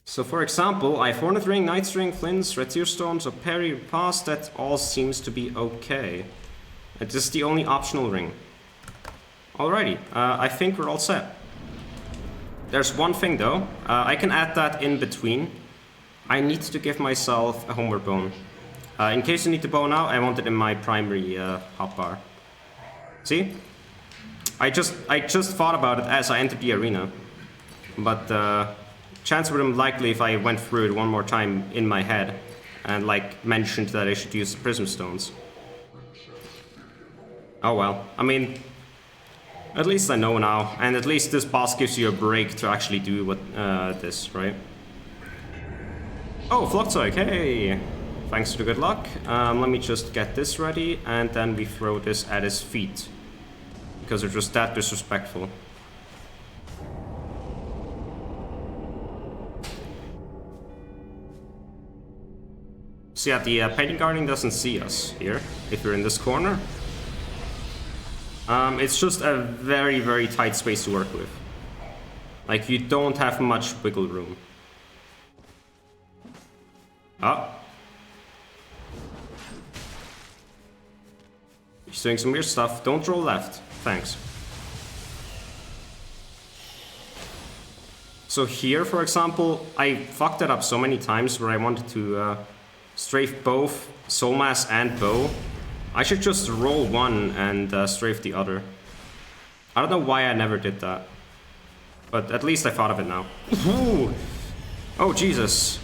So for example, I have Hornet Ring, Night String, Flints, Red Tear Stones, or Parry, Pass. That all seems to be okay. This is the only optional ring. Alrighty, I think we're all set. There's one thing though, I can add that in between. I need to give myself a homeward bone. In case you need the bow now, I want it in my primary hotbar. See? I just thought about it as I entered the arena. But chance would have been likely if I went through it one more time in my head and like mentioned that I should use the prism stones. Oh well, I mean, at least I know now, and at least this boss gives you a break to actually do what this, right? Oh, Flugzeug, hey! Thanks for the good luck. Let me just get this ready, and then we throw this at his feet. Because they're just that disrespectful. So yeah, the Painting Guardian doesn't see us here, if you're in this corner. It's just a very, very tight space to work with. Like, you don't have much wiggle room. Ah. He's doing some weird stuff. Don't roll left. Thanks. So here, for example, I fucked it up so many times where I wanted to strafe both Soul Mass and Bow. I should just roll one and strafe the other. I don't know why I never did that. But at least I thought of it now. Ooh. Oh, Jesus.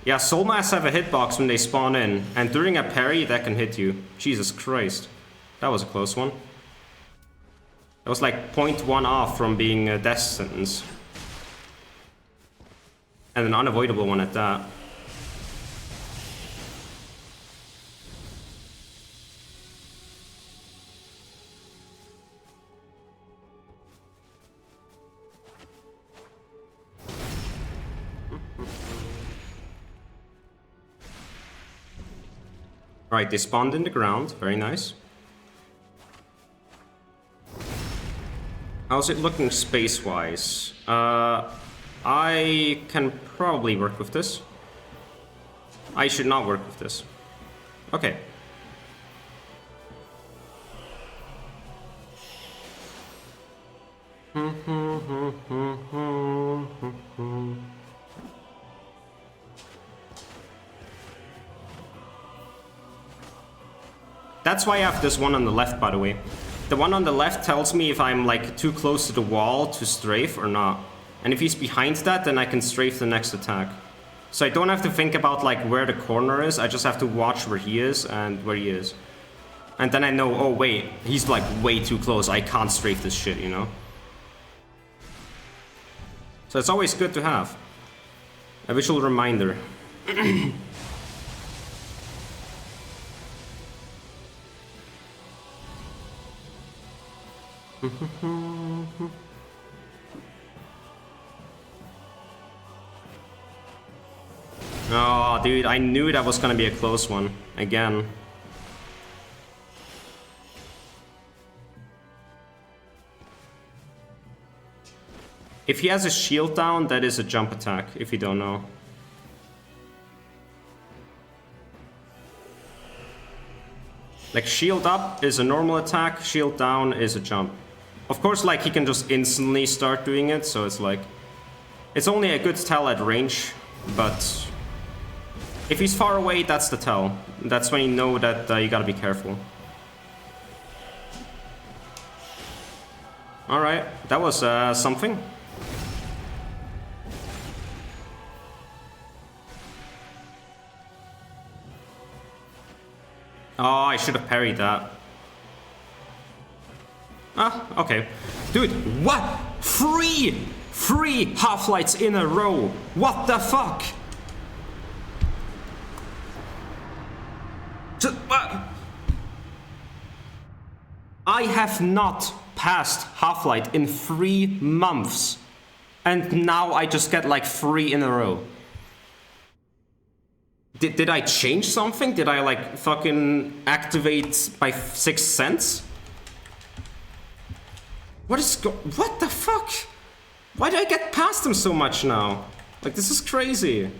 Yeah, Soul Mass have a hitbox when they spawn in. And during a parry, that can hit you. Jesus Christ. That was a close one. That was like 0.1 off from being a death sentence. And an unavoidable one at that. Right, they spawned in the ground. Very nice. How's it looking space-wise? I can probably work with this. I should not work with this. Okay. That's why I have this one on the left, by the way. The one on the left tells me if I'm like too close to the wall to strafe or not. And if he's behind that, then I can strafe the next attack. So I don't have to think about like where the corner is, I just have to watch where he is and where he is. And then I know, oh wait, he's like way too close, I can't strafe this shit, you know? So it's always good to have a visual reminder. Oh, dude, I knew that was gonna be a close one. Again. If he has a shield down, that is a jump attack, if you don't know. Like, shield up is a normal attack, shield down is a jump. Of course, like, he can just instantly start doing it, so it's like... It's only a good tell at range, but... If he's far away, that's the tell. That's when you know that you gotta be careful. Alright, that was something. Oh, I should have parried that. Ah, okay. Dude, what? Three Halflights in a row. What the fuck? I have not passed Halflight in 3 months. And now I just get like 3 in a row. Did I change something? Did I like fucking activate my 6th sense? What the fuck? Why did I get past him so much now? Like, this is crazy.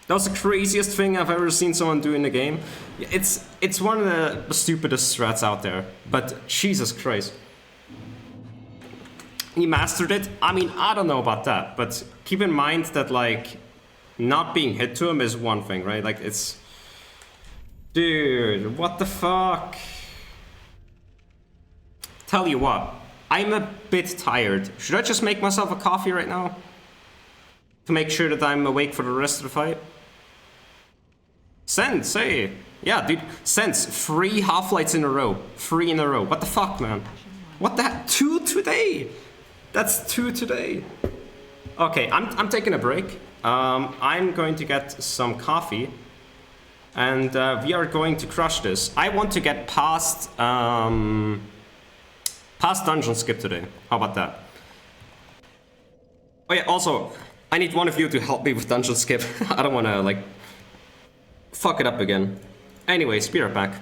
That was the craziest thing I've ever seen someone do in the game. It's one of the stupidest strats out there, but Jesus Christ. He mastered it. I mean, I don't know about that, but keep in mind that like not being hit to him is one thing, right? Like it's... Dude, what the fuck? Tell you what, I'm a bit tired. Should I just make myself a coffee right now? To make sure that I'm awake for the rest of the fight? Sense, hey! Yeah, dude, Sense, 3 Halflights in a row. 3 in a row. What the fuck, man? What the heck? 2 today? That's 2 today. Okay, I'm taking a break. I'm going to get some coffee. And we are going to crush this. I want to get past dungeon skip today. How about that? Oh yeah, also, I need one of you to help me with dungeon skip. I don't want to, like, fuck it up again. Anyways, be right back.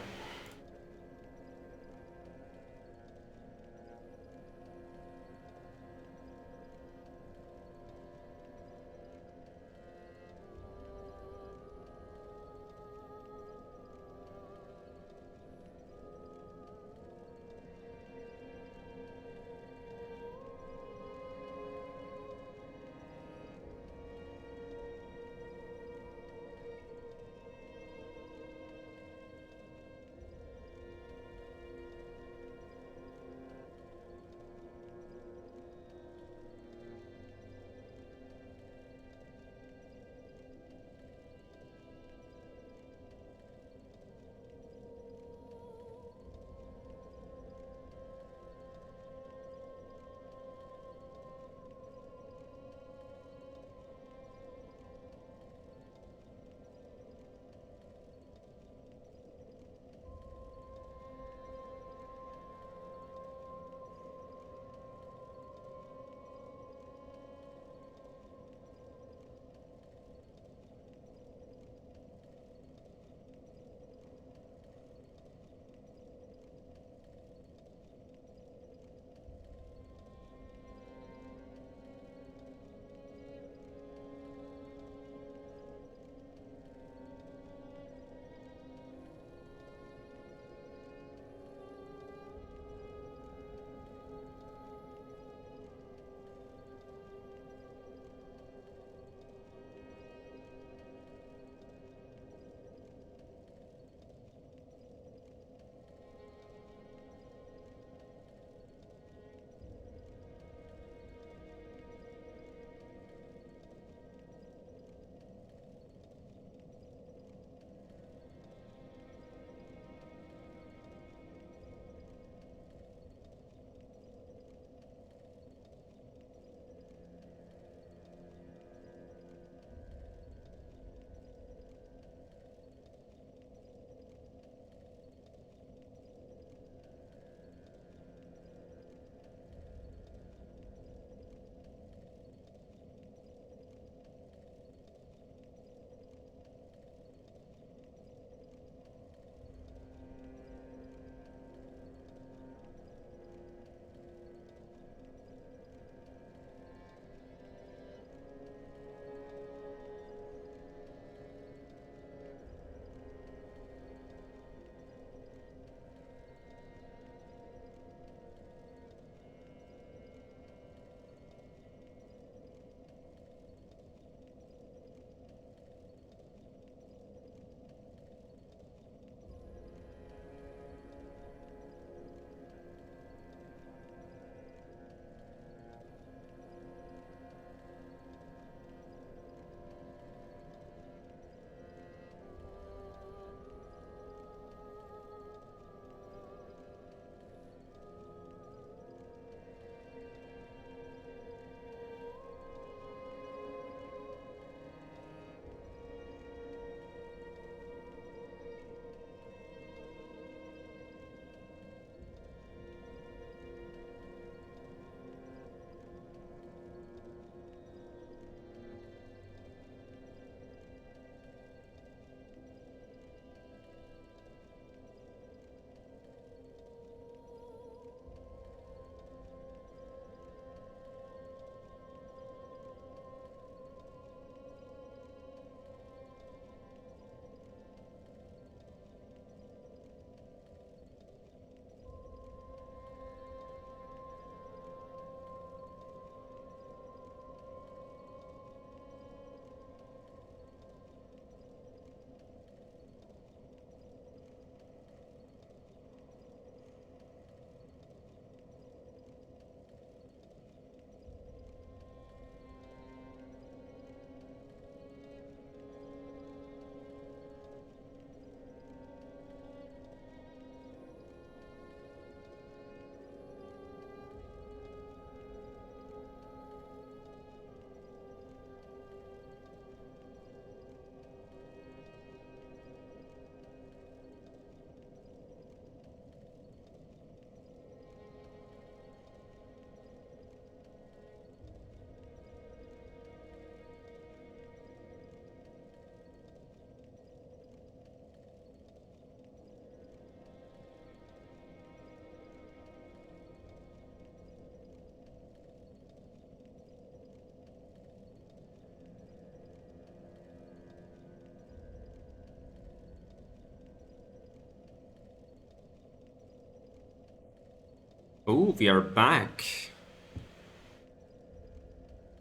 Oh, we are back.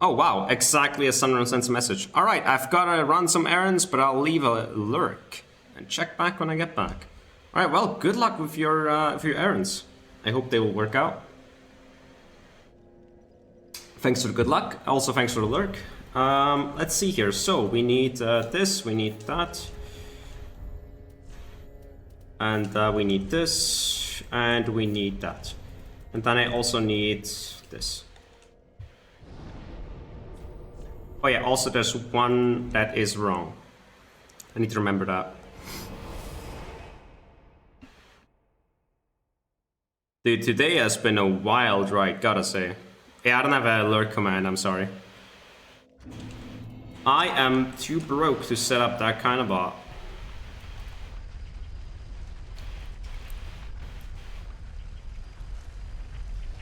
Oh wow, exactly as Sunrun sends a message. Alright, I've gotta run some errands, but I'll leave a lurk and check back when I get back. Alright, well, good luck with your errands. I hope they will work out. Thanks for the good luck. Also, thanks for the lurk. Let's see here. So, we need this, we need that. And we need this, and we need that. And then I also need this. Oh yeah, also there's one that is wrong. I need to remember that. Dude, today has been a wild ride, gotta say. Yeah, I don't have a alert command, I'm sorry. I am too broke to set up that kind of bot.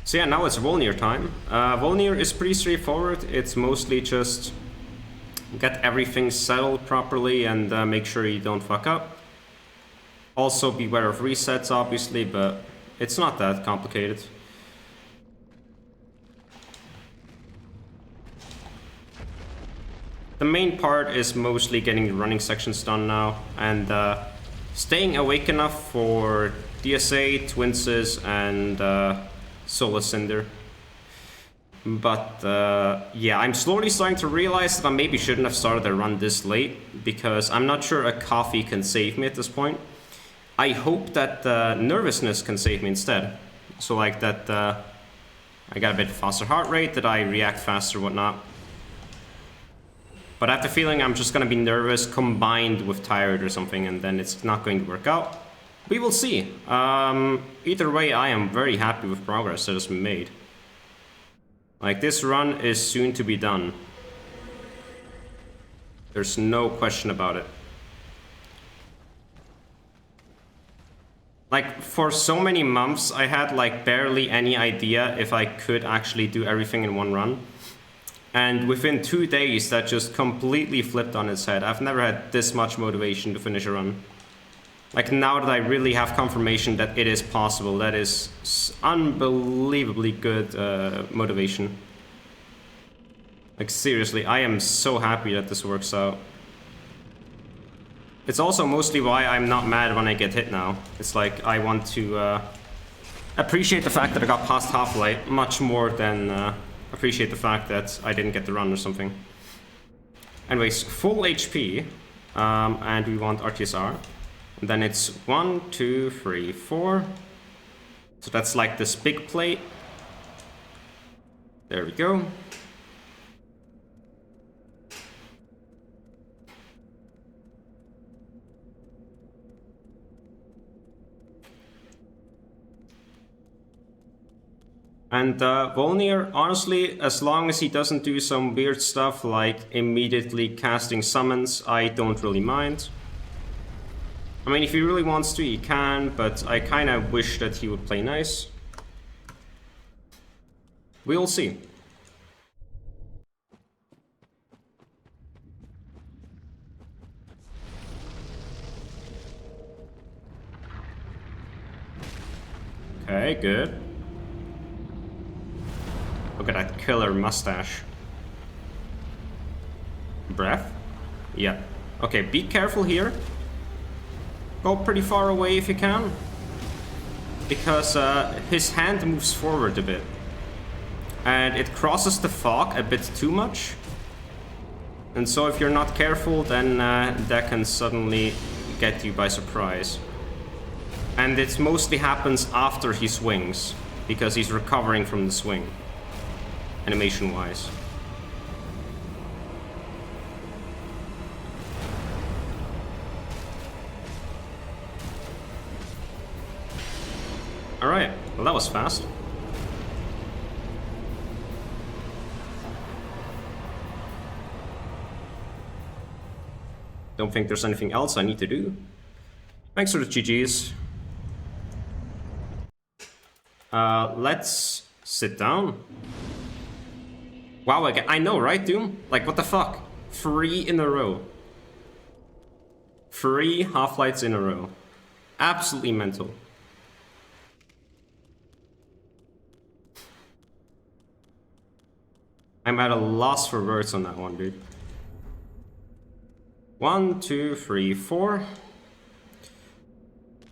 So yeah, now it's Wolnir time. Wolnir is pretty straightforward. It's mostly just get everything settled properly and make sure you don't fuck up. Also beware of resets, obviously, but it's not that complicated. The main part is mostly getting the running sections done now and staying awake enough for DSA, Twinses, and Solo Cinder. But yeah, I'm slowly starting to realize that I maybe shouldn't have started the run this late, because I'm not sure a coffee can save me at this point. I hope that nervousness can save me instead. So like that I got a bit faster heart rate, that I react faster, whatnot. But I have the feeling I'm just gonna be nervous combined with tired or something, and then it's not going to work out. We will see. Either way, I am very happy with progress that has been made. Like, this run is soon to be done. There's no question about it. Like, for so many months, I had like barely any idea if I could actually do everything in one run. And within 2 days, that just completely flipped on its head. I've never had this much motivation to finish a run. Like, now that I really have confirmation that it is possible, that is unbelievably good motivation. Like, seriously, I am so happy that this works out. It's also mostly why I'm not mad when I get hit now. It's like, I want to appreciate the fact that I got past Halflight much more than appreciate the fact that I didn't get the run or something. Anyways, full HP, and we want RTSR. And then it's 1, 2, 3, 4. So that's like this big plate. There we go. And Wolnir, honestly, as long as he doesn't do some weird stuff like immediately casting summons, I don't really mind. I mean, if he really wants to, he can, but I kind of wish that he would play nice. We'll see. Okay, good. Look at that killer mustache. Breath? Yeah. Okay, be careful here. Go pretty far away if you can. Because his hand moves forward a bit. And it crosses the fog a bit too much. And so if you're not careful, then that can suddenly get you by surprise. And it mostly happens after he swings, because he's recovering from the swing. Animation-wise. Alright, well that was fast. Don't think there's anything else I need to do. Thanks for the GGs. Let's sit down. Wow, I know, right, Doom? Like, what the fuck? 3 in a row. 3 Halflights in a row. Absolutely mental. I'm at a loss for words on that one, dude. 1, 2, 3, 4.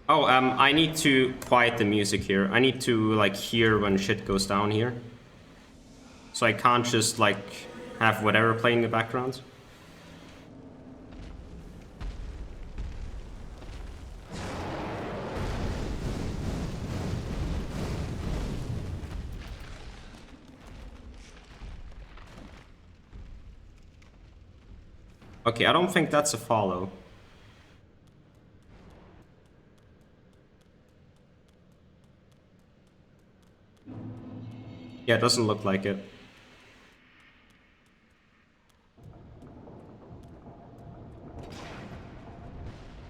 Oh, I need to quiet the music here. I need to, like, hear when shit goes down here. So I can't just, like, have whatever playing in the background. Okay, I don't think that's a follow. Yeah, it doesn't look like it.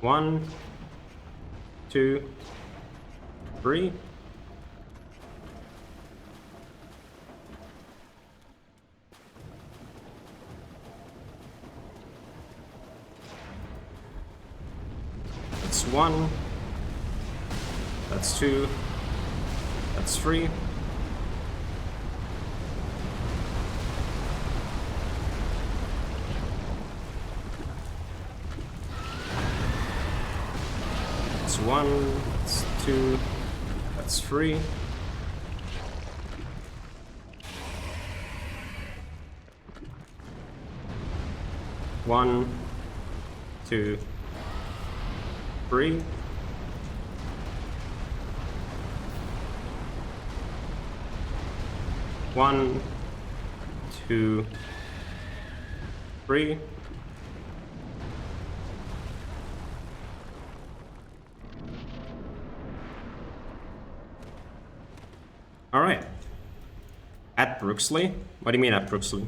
One, 2, 3. That's 1. That's 2. That's 3. That's 1. That's 2. That's 3. One, 2, 3. One, 2, 3. All right. At Brooksley? What do you mean at Brooksley?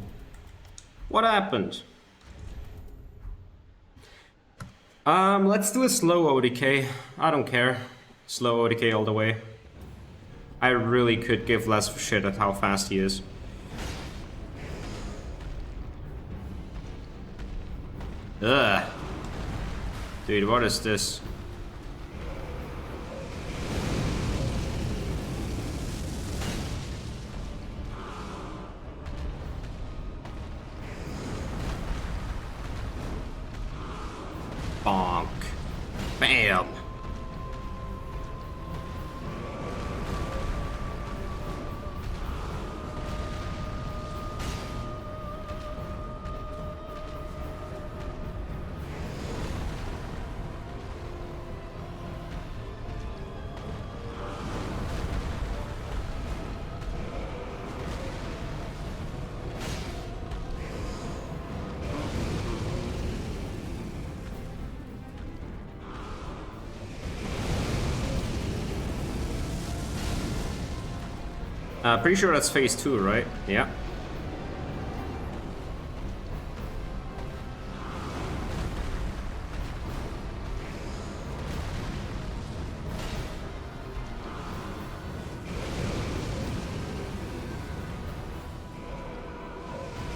What happened? Let's do a slow ODK. I don't care. Slow ODK all the way. I really could give less of a shit at how fast he is. Ugh. Dude, what is this? Bonk. Bam. Pretty sure that's phase 2, right? Yeah.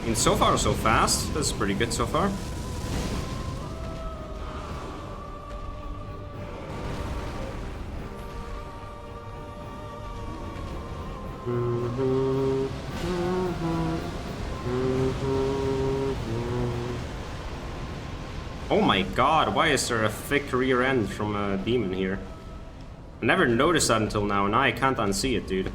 I mean, so far so fast. That's pretty good so far. Oh my god, why is there a thick rear end from a demon here? I never noticed that until now, and now I can't unsee it, dude.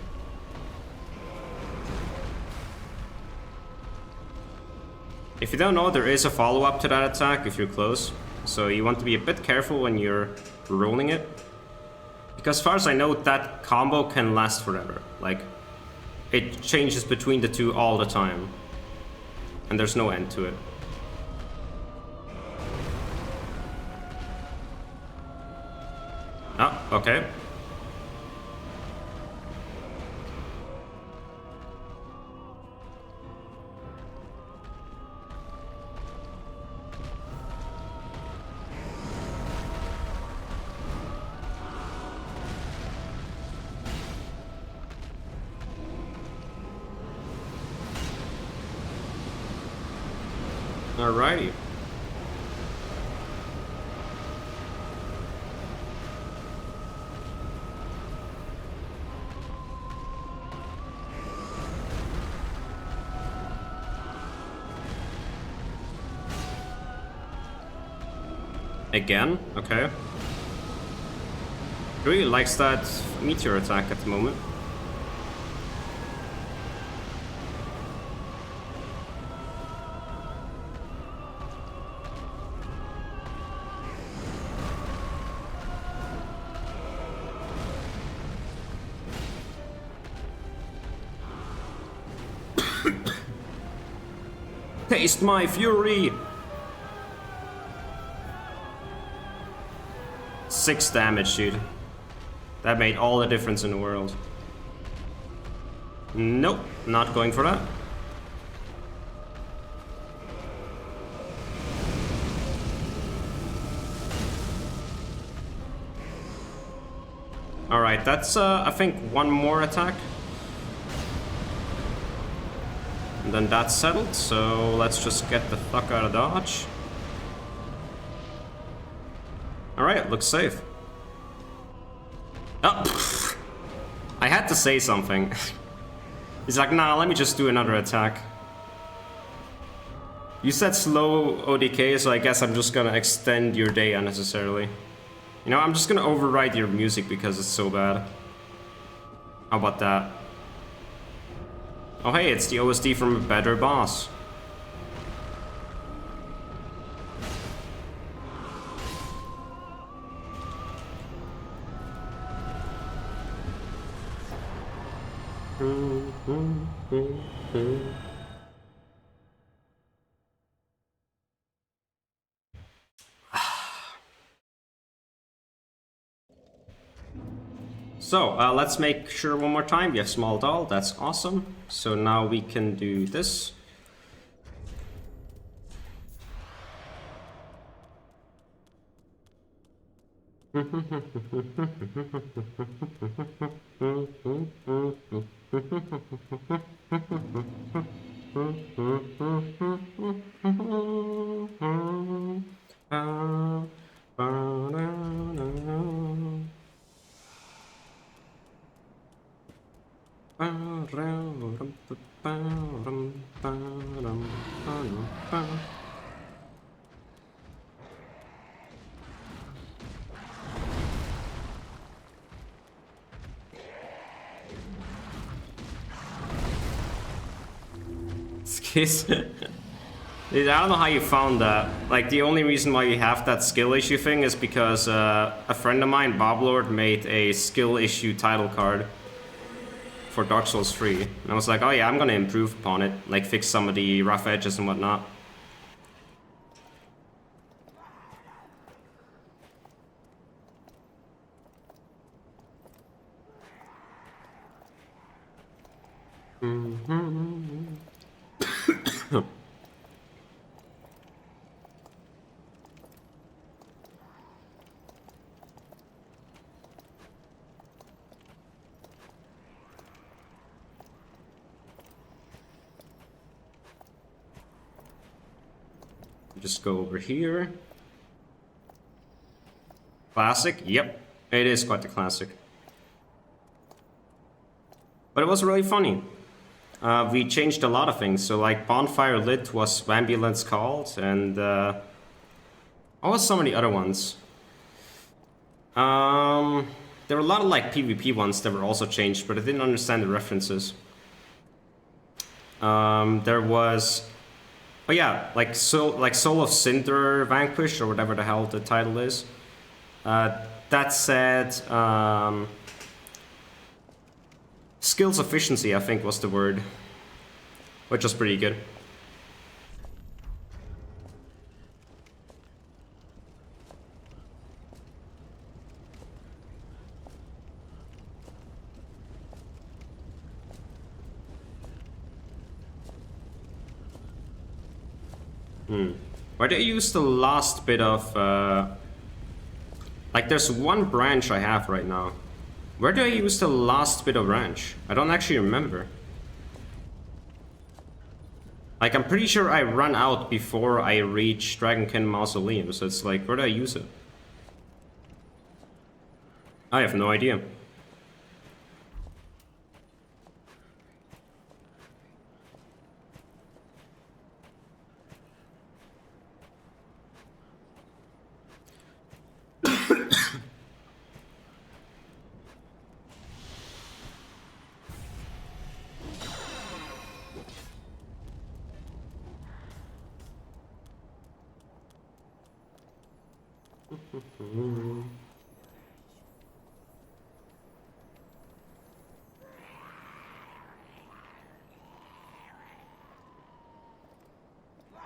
If you don't know, there is a follow-up to that attack if you're close. So you want to be a bit careful when you're rolling it. Because as far as I know, that combo can last forever. Like, it changes between the two all the time. And there's no end to it. Oh, okay. Alrighty. Again? Okay. He really likes that meteor attack at the moment. Taste my fury! 6 damage, dude. That made all the difference in the world. Nope, not going for that. Alright, that's I think one more attack. And then that's settled, so let's just get the fuck out of dodge. Alright, looks safe. Oh, pfft. I had to say something. He's like, nah, let me just do another attack. You said slow ODK, so I guess I'm just gonna extend your day unnecessarily. You know, I'm just gonna override your music because it's so bad. How about that? Oh hey, it's the OSD from a better boss. So, let's make sure one more time. We have small doll, that's awesome. So now we can do this. Dude, I don't know how you found that. Like, the only reason why you have that skill issue thing is because a friend of mine, Boblord, made a skill issue title card for Dark Souls 3. And I was like, oh yeah, I'm gonna improve upon it. Like, fix some of the rough edges and whatnot. Just go over here. Classic? Yep, it is quite the classic. But it was really funny. We changed a lot of things. So like Bonfire Lit was Ambulance called, and what was some of the other ones? There were a lot of like PvP ones that were also changed, but I didn't understand the references. There was, oh yeah, like Soul of Cinder Vanquished, or whatever the hell the title is. That said, skills efficiency, I think was the word, which was pretty good. Where do I use the last bit of, like there's one branch I have right now. Where do I use the last bit of branch? I don't actually remember. Like, I'm pretty sure I run out before I reach Dragonkin Mausoleum, so it's like, where do I use it? I have no idea.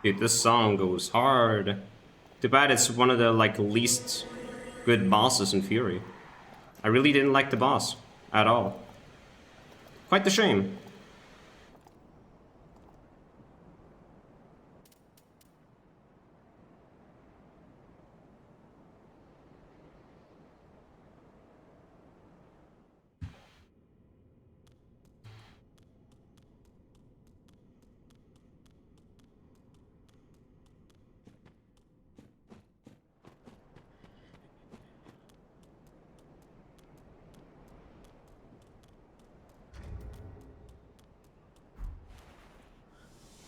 Dude, this song goes hard. Too bad it's one of the like least good bosses in Fury. I really didn't like the boss at all. Quite the shame.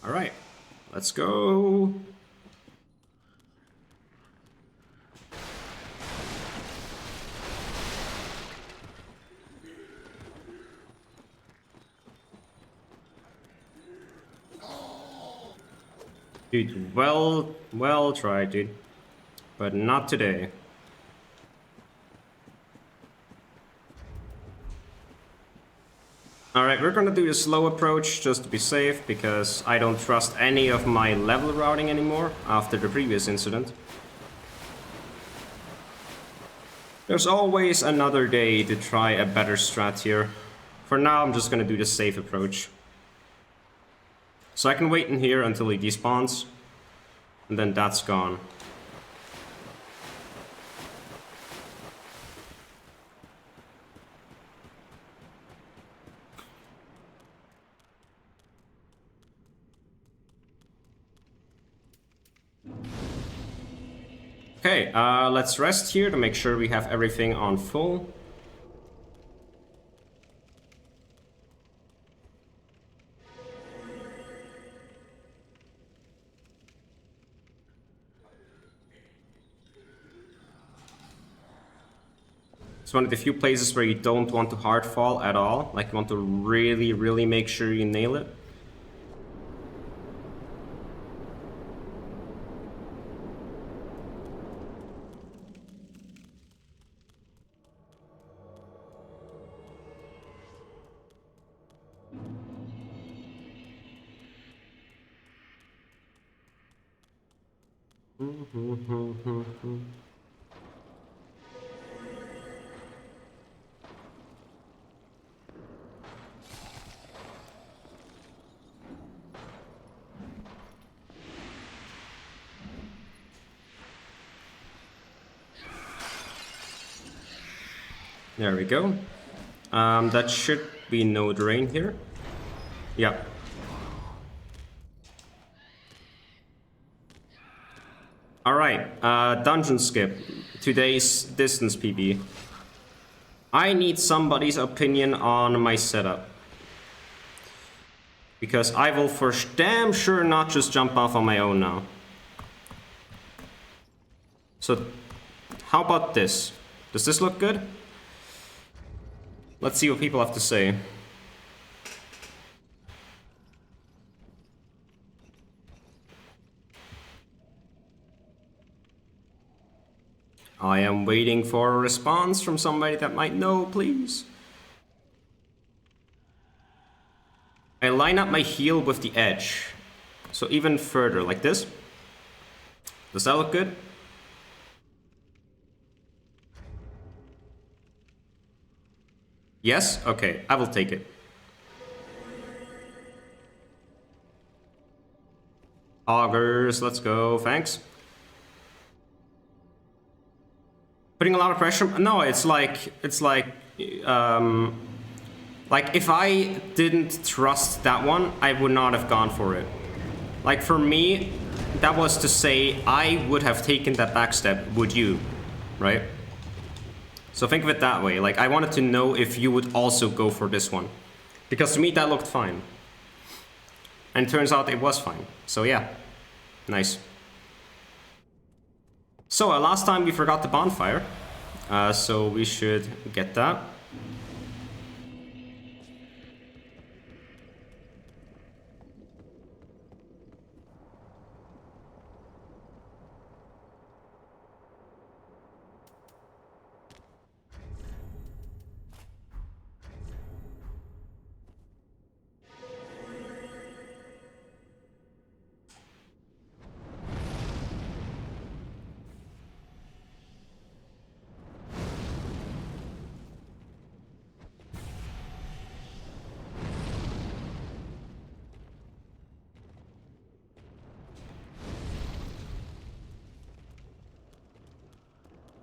Alright, let's go. Dude, well tried, dude. But not today. Alright, we're gonna do the slow approach just to be safe, because I don't trust any of my level routing anymore after the previous incident. There's always another day to try a better strat here. For now, I'm just gonna do the safe approach. So I can wait in here until he despawns, and then that's gone. Okay, let's rest here to make sure we have everything on full. It's one of the few places where you don't want to hard fall at all. Like, you want to really make sure you nail it. There we go. That should be no drain here. Yep. Alright, dungeon skip. Today's distance PB. I need somebody's opinion on my setup. Because I will for damn sure not just jump off on my own now. So, how about this? Does this look good? Let's see what people have to say. I am waiting for a response from somebody that might know, please. I line up my heel with the edge. So even further, like this. Does that look good? Yes? Okay, I will take it. Augers, let's go, thanks. Putting a lot of pressure? No, it's like if I didn't trust that one, I would not have gone for it. Like for me, that was to say I would have taken that backstep, would you? Right? So think of it that way. Like I wanted to know if you would also go for this one. Because to me that looked fine. And it turns out it was fine. So yeah, nice. So last time we forgot the bonfire. So we should get that.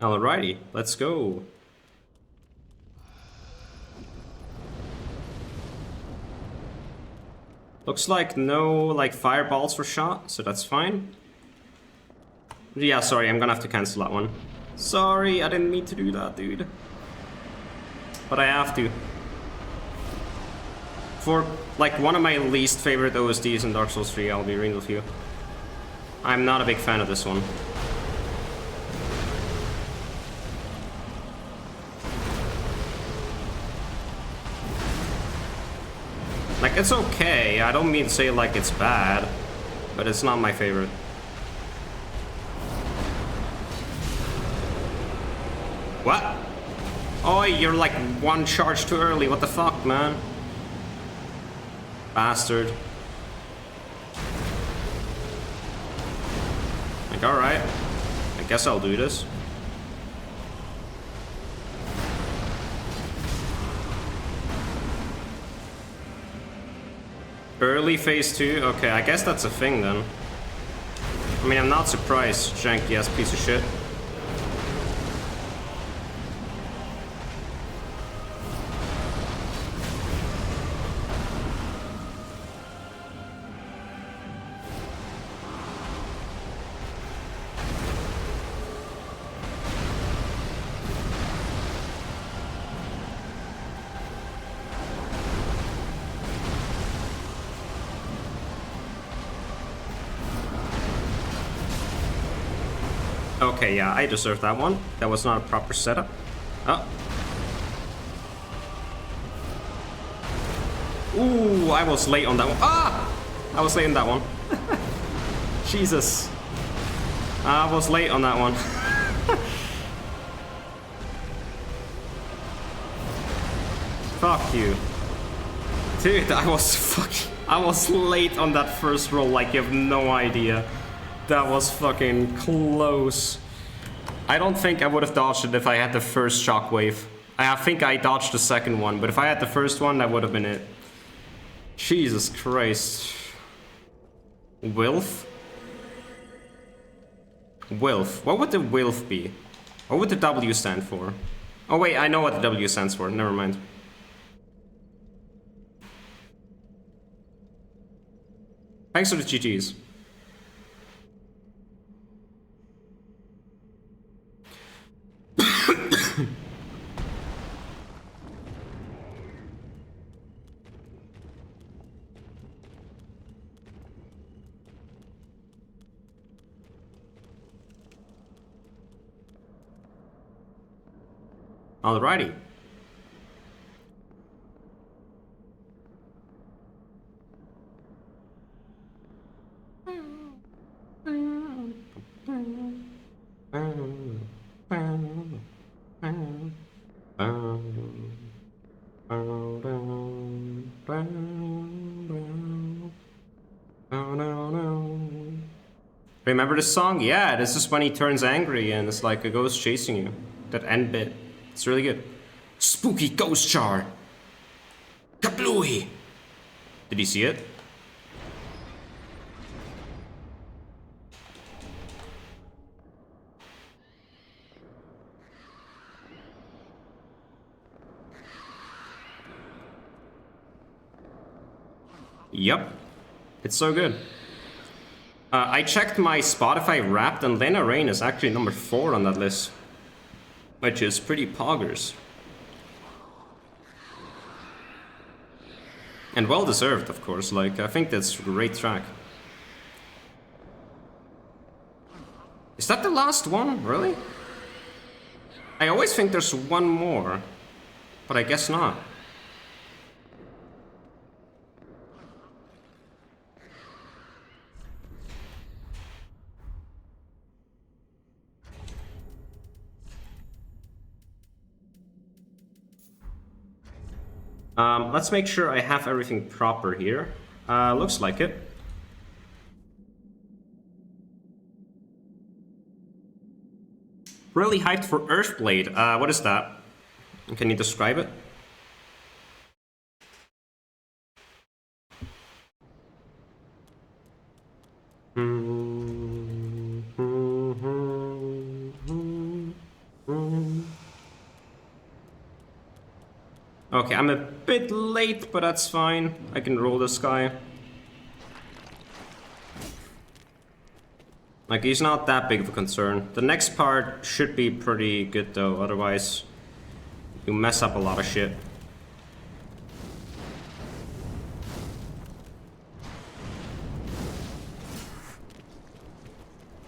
Alrighty, let's go. Looks like no like fireballs were shot, so that's fine. Yeah, sorry, I'm gonna have to cancel that one. Sorry, I didn't mean to do that, dude. But I have to. For like one of my least favorite OSDs in Dark Souls 3, I'll be real with you. I'm not a big fan of this one. Like, it's okay, I don't mean to say like it's bad, but it's not my favorite. What? Oh, you're like one charge too early, what the fuck, man? Bastard. Like, alright. I guess I'll do this. Early phase 2? Okay, I guess that's a thing then. I mean, I'm not surprised, janky ass piece of shit. Okay, yeah, I deserved that one. That was not a proper setup. Oh. Ooh, I was late on that one. Ah! I was late on that one. Jesus. I was late on that one. Fuck you. Dude, I was late on that first roll, like you have no idea. That was fucking close. I don't think I would have dodged it if I had the first shockwave. I think I dodged the second one, but if I had the first one, that would have been it. Jesus Christ. Wilf? Wilf. What would the Wilf be? What would the W stand for? Oh wait, I know what the W stands for. Never mind. Thanks for the GGs. Alrighty. Remember this song? Yeah, this is when he turns angry and it's like a ghost chasing you. That end bit. It's really good. Spooky ghost char. Kablooey. Did you see it? Yep. It's so good. I checked my Spotify Wrapped and Lena Rain is actually number 4 on that list. Which is pretty poggers. And well deserved, of course. Like, I think that's a great track. Is that the last one? Really? I always think there's one more. But I guess not. Let's make sure I have everything proper here. Looks like it. Really hyped for Earthblade. What is that? Can you describe it? Okay, I'm a bit late, but that's fine. I can roll this guy. Like, he's not that big of a concern. The next part should be pretty good, though. Otherwise, you mess up a lot of shit.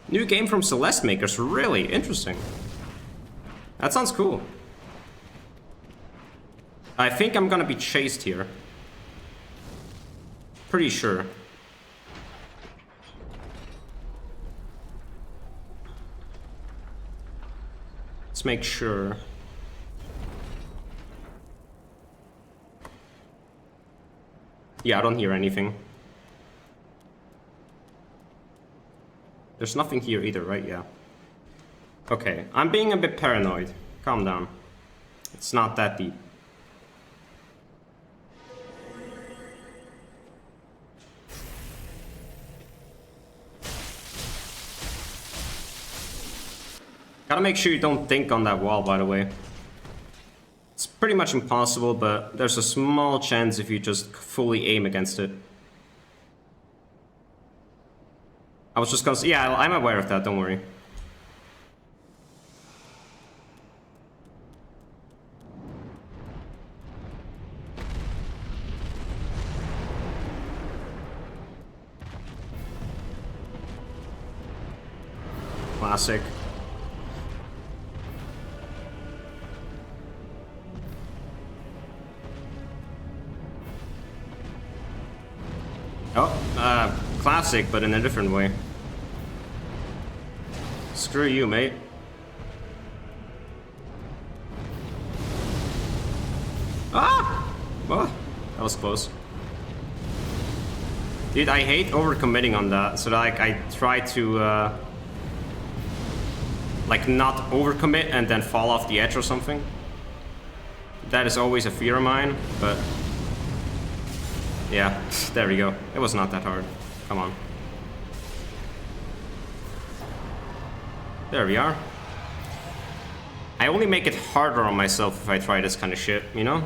New game from Celeste Makers. Really interesting. That sounds cool. I think I'm gonna be chased here. Pretty sure. Let's make sure. Yeah, I don't hear anything. There's nothing here either, right? Yeah. Okay, I'm being a bit paranoid. Calm down. It's not that deep. Gotta make sure you don't think on that wall, by the way. It's pretty much impossible, but there's a small chance if you just fully aim against it. I was just gonna say, yeah, I'm aware of that, don't worry. Classic. Oh, classic, but in a different way. Screw you, mate. Ah! Well, that was close. Dude, I hate overcommitting on that, so like I try to like not overcommit and then fall off the edge or something. That is always a fear of mine, but yeah, there we go. It was not that hard. Come on. There we are. I only make it harder on myself if I try this kind of shit, you know?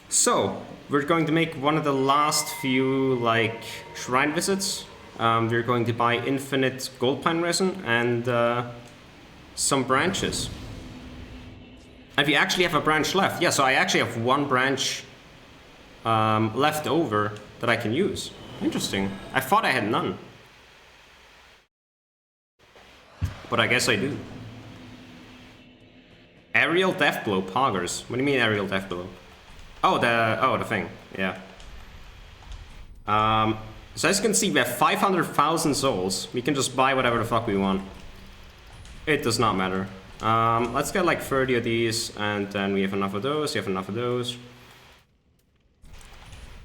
So, we're going to make one of the last few, like, shrine visits. We're going to buy infinite gold pine resin and some branches. And we actually have a branch left. Yeah, so I actually have one branch left over that I can use. Interesting. I thought I had none. But I guess I do. Aerial Deathblow Poggers. What do you mean Aerial Deathblow? Oh, the thing. Yeah. So as you can see, we have 500,000 souls. We can just buy whatever the fuck we want. It does not matter. Let's get like 30 of these, and then we have enough of those, we have enough of those.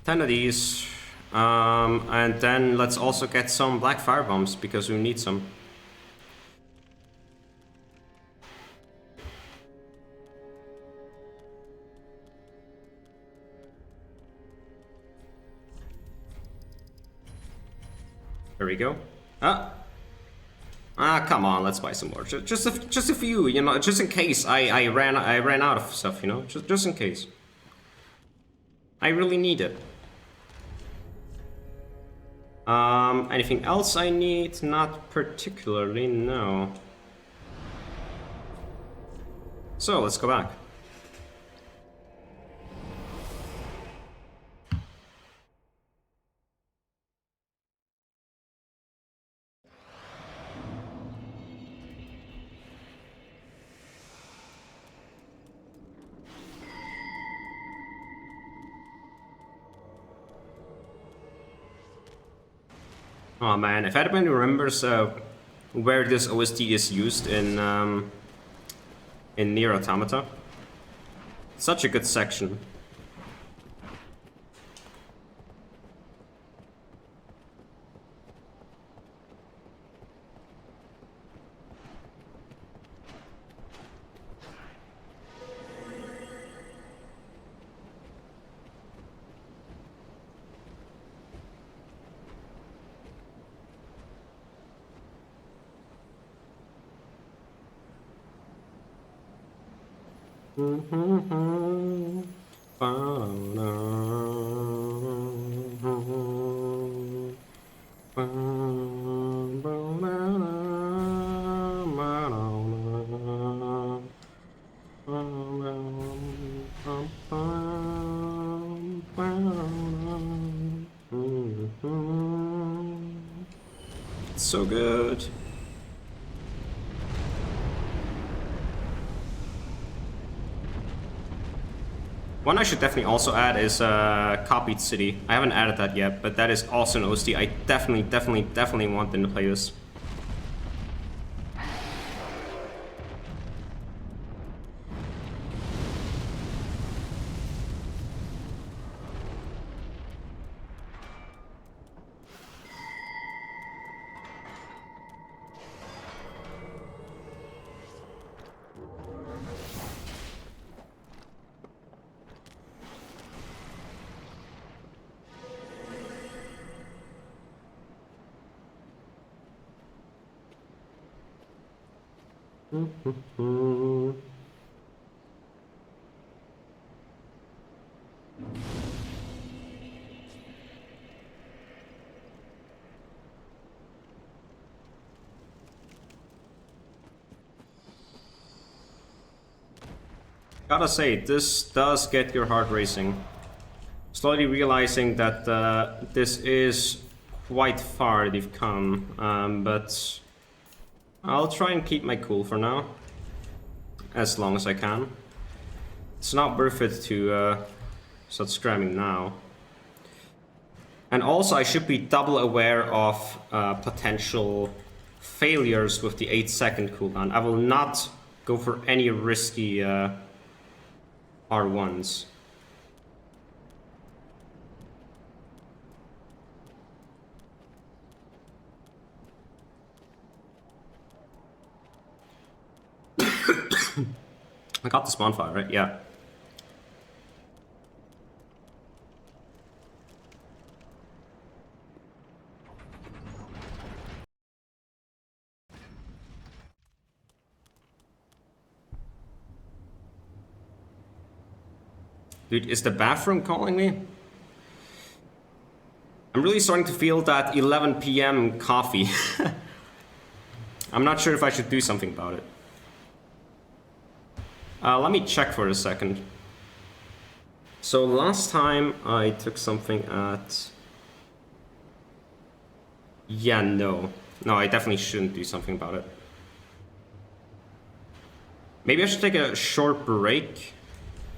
10 of these. And then let's also get some black fire bombs, because we need some. There we go. Come on, let's buy some more. Just a few, you know, just in case I ran out of stuff, you know, just in case. I really need it. Anything else I need? Not particularly, no. So let's go back. Oh man, if anybody remembers where this OST is used in Nier Automata, such a good section. It's so good. One I should definitely also add is Copied City. I haven't added that yet, but that is also an OST I definitely want them to play this. Gotta say, this does get your heart racing. Slowly realizing that this is quite far they've come, but I'll try and keep my cool for now, as long as I can. It's not worth it to start scramming now. And also I should be double aware of potential failures with the 8-second cooldown. I will not go for any risky R1s. I got the bonfire, right? Yeah. Dude, is the bathroom calling me? I'm really starting to feel that 11 PM coffee. I'm not sure if I should do something about it. Let me check for a second. So last time I took something at... Yeah, no. No, I definitely shouldn't do something about it. Maybe I should take a short break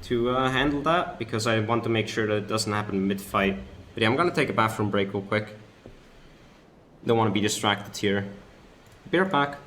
to handle that, because I want to make sure that it doesn't happen mid-fight. But yeah, I'm gonna take a bathroom break real quick. Don't want to be distracted here. Be right back.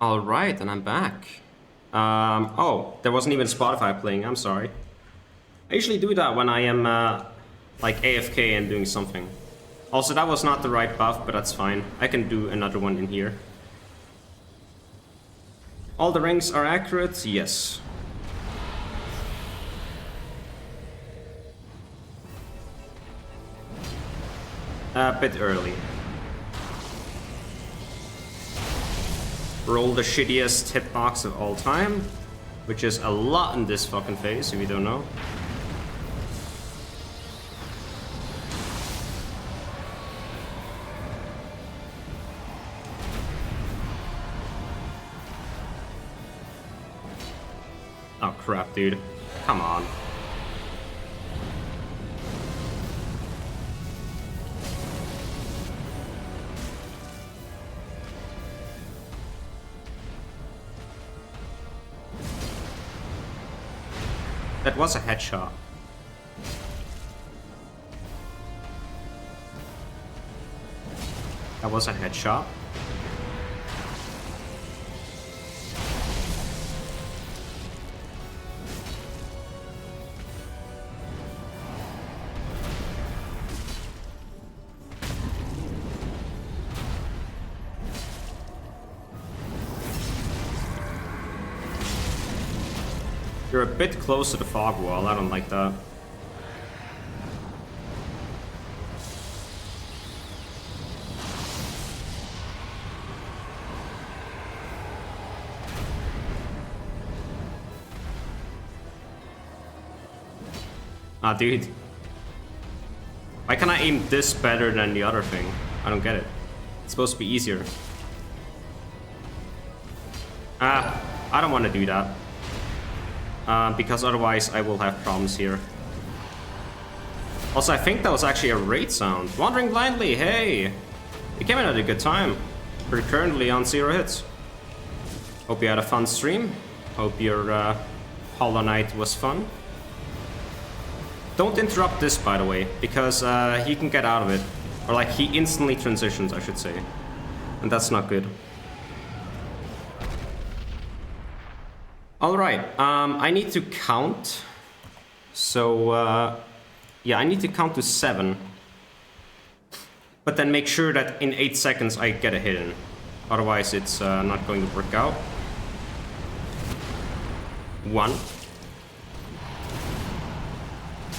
Alright, and I'm back. Oh, there wasn't even Spotify playing, I'm sorry. I usually do that when I am, like, AFK and doing something. Also, that was not the right buff, but that's fine. I can do another one in here. All the rings are accurate? Yes. A bit early. roll the shittiest hitbox of all time, which is a lot in this fucking phase, if you don't know. Oh crap, dude. Come on. That was a headshot. That was a headshot. You're a bit close to the fog wall, I don't like that. Ah, dude. Why can I aim this better than the other thing? I don't get it. It's supposed to be easier. Ah, I don't want to do that. Because otherwise I will have problems here. Also, I think that was actually a raid sound. Wandering blindly, hey! You came in at a good time. We're currently on 0 hits. Hope you had a fun stream. Hope your Hollow Knight was fun. Don't interrupt this, by the way, because he can get out of it. Or like, he instantly transitions, I should say. And that's not good. Alright, I need to count. So, yeah, I need to count to 7. But then make sure that in 8 seconds I get a hit in. Otherwise it's not going to work out. 1.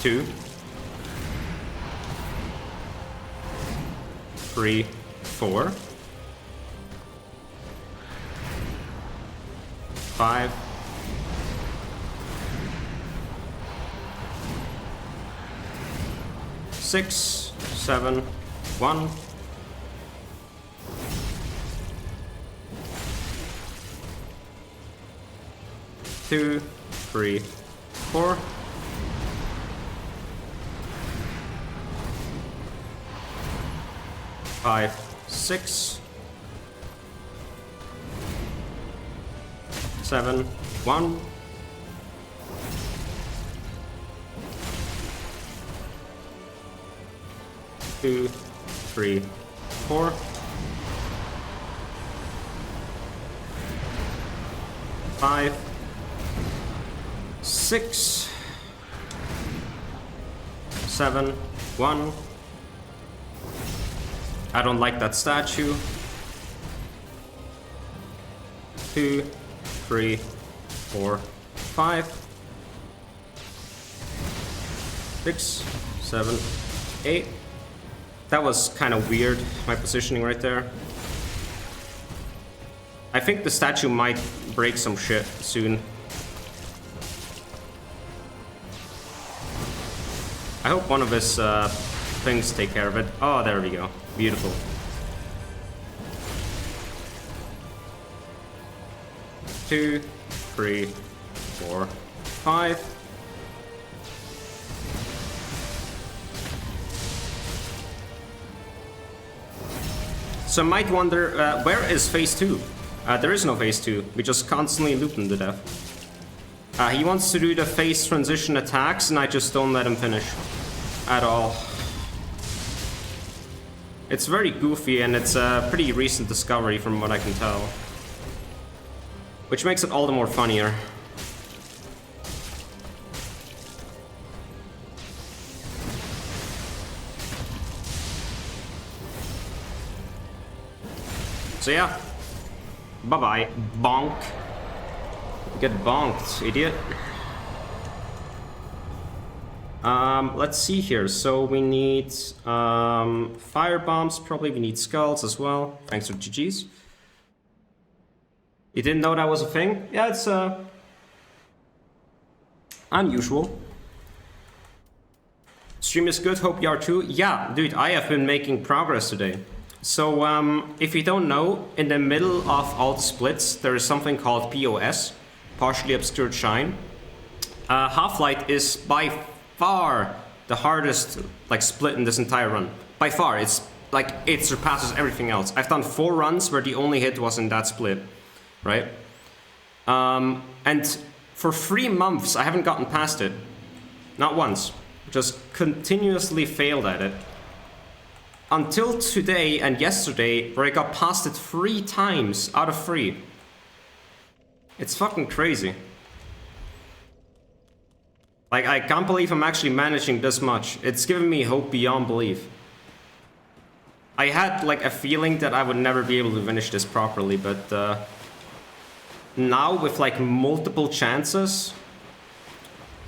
2. 3, 4. 5. 6, 7, 1. 2, 3, 4. 5, 6. 7, 1. 2, 3, 4. 5, 6, 7, 1. I don't like that statue. 2, 3, 4, 5. 6, 7, 8. That was kind of weird, my positioning right there. I think the statue might break some shit soon. I hope one of his things take care of it. Oh, there we go. Beautiful. Two, 3, 4, 5. So I might wonder, where is phase 2? There is no phase 2. We just constantly loop him to death. He wants to do the phase transition attacks, and I just don't let him finish. At all. It's very goofy, and it's a pretty recent discovery from what I can tell. Which makes it all the more funnier. So yeah, bye-bye, bonk. Get bonked, idiot. Let's see here, so we need fire bombs, probably we need skulls as well. Thanks for GG's. You didn't know that was a thing? Yeah, it's unusual. Stream is good, hope you are too. Yeah, dude, I have been making progress today. So, if you don't know, in the middle of all the splits, there is something called POS, Partially Obscured Shine. Halflight is by far the hardest like split in this entire run. By far, it's like it surpasses everything else. I've done 4 runs where the only hit was in that split, right? And for 3 months, I haven't gotten past it. Not once. Just continuously failed at it. Until today and yesterday, where I got past it 3 times out of 3. It's fucking crazy. Like, I can't believe I'm actually managing this much. It's given me hope beyond belief. I had, like, a feeling that I would never be able to finish this properly, but, now with, like, multiple chances...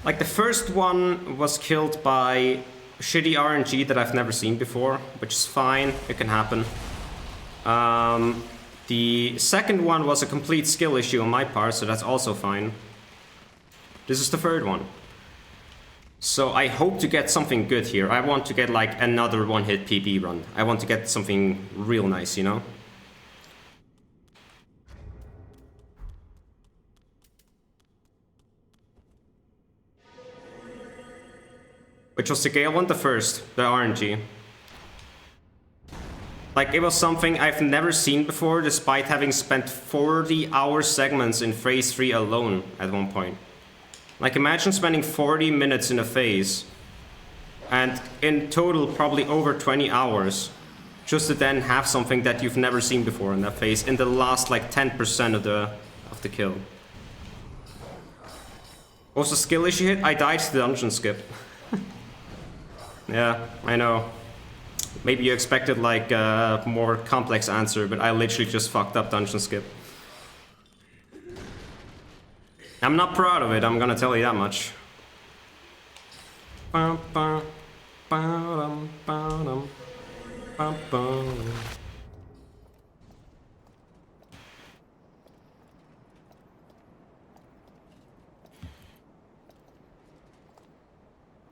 Like, the first one was killed by shitty RNG that I've never seen before, which is fine, it can happen. The second one was a complete skill issue on my part, so that's also fine. This is the third one. So I hope to get something good here. I want to get like another one-hit PB run. I want to get something real nice, you know? Which was the Gael one, the first, the RNG. Like, it was something I've never seen before, despite having spent 40-hour segments in phase 3 alone at one point. Like, imagine spending 40 minutes in a phase, and in total probably over 20 hours, just to then have something that you've never seen before in that phase in the last like 10% of the kill. What was the skill issue hit? I died to the dungeon skip. Yeah, I know. Maybe you expected like a more complex answer, but I literally just fucked up dungeon skip. I'm not proud of it, I'm gonna tell you that much.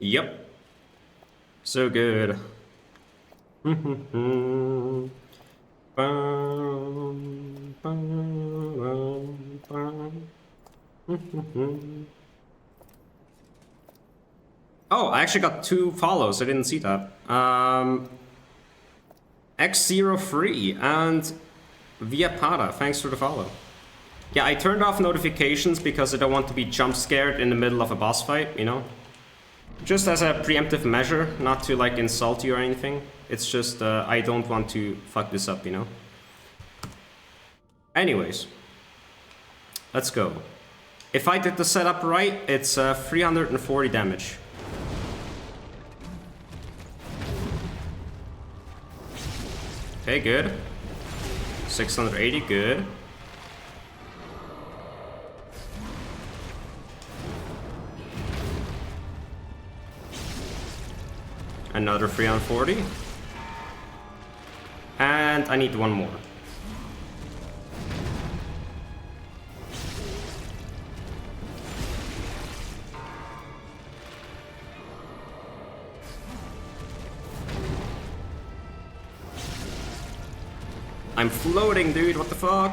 Yep. So good. Oh, I actually got 2 follows. I didn't see that. X03 and Viapada, thanks for the follow. Yeah, I turned off notifications because I don't want to be jump scared in the middle of a boss fight, you know? Just as a preemptive measure, not to like insult you or anything. It's just I don't want to fuck this up, you know? Anyways, let's go. If I did the setup right, it's 340 damage. Okay, good. 680, good. Another 340. And I need 1 more. I'm floating, dude, what the fuck?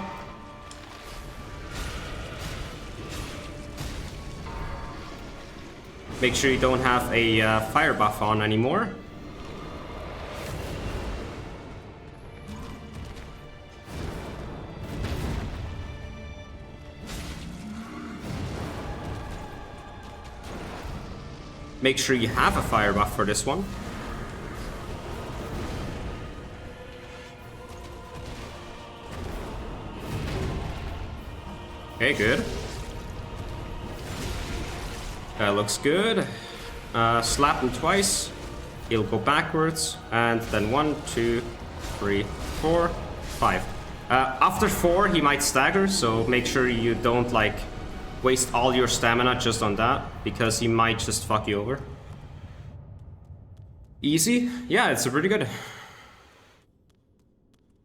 Make sure you don't have a fire buff on anymore. Make sure you have a fire buff for this one. Okay, good. That looks good. Slap him twice. He'll go backwards. And then 1, 2, 3, 4, 5. After 4, he might stagger, so make sure you don't, like, waste all your stamina just on that, because he might just fuck you over. Easy? Yeah, it's pretty good.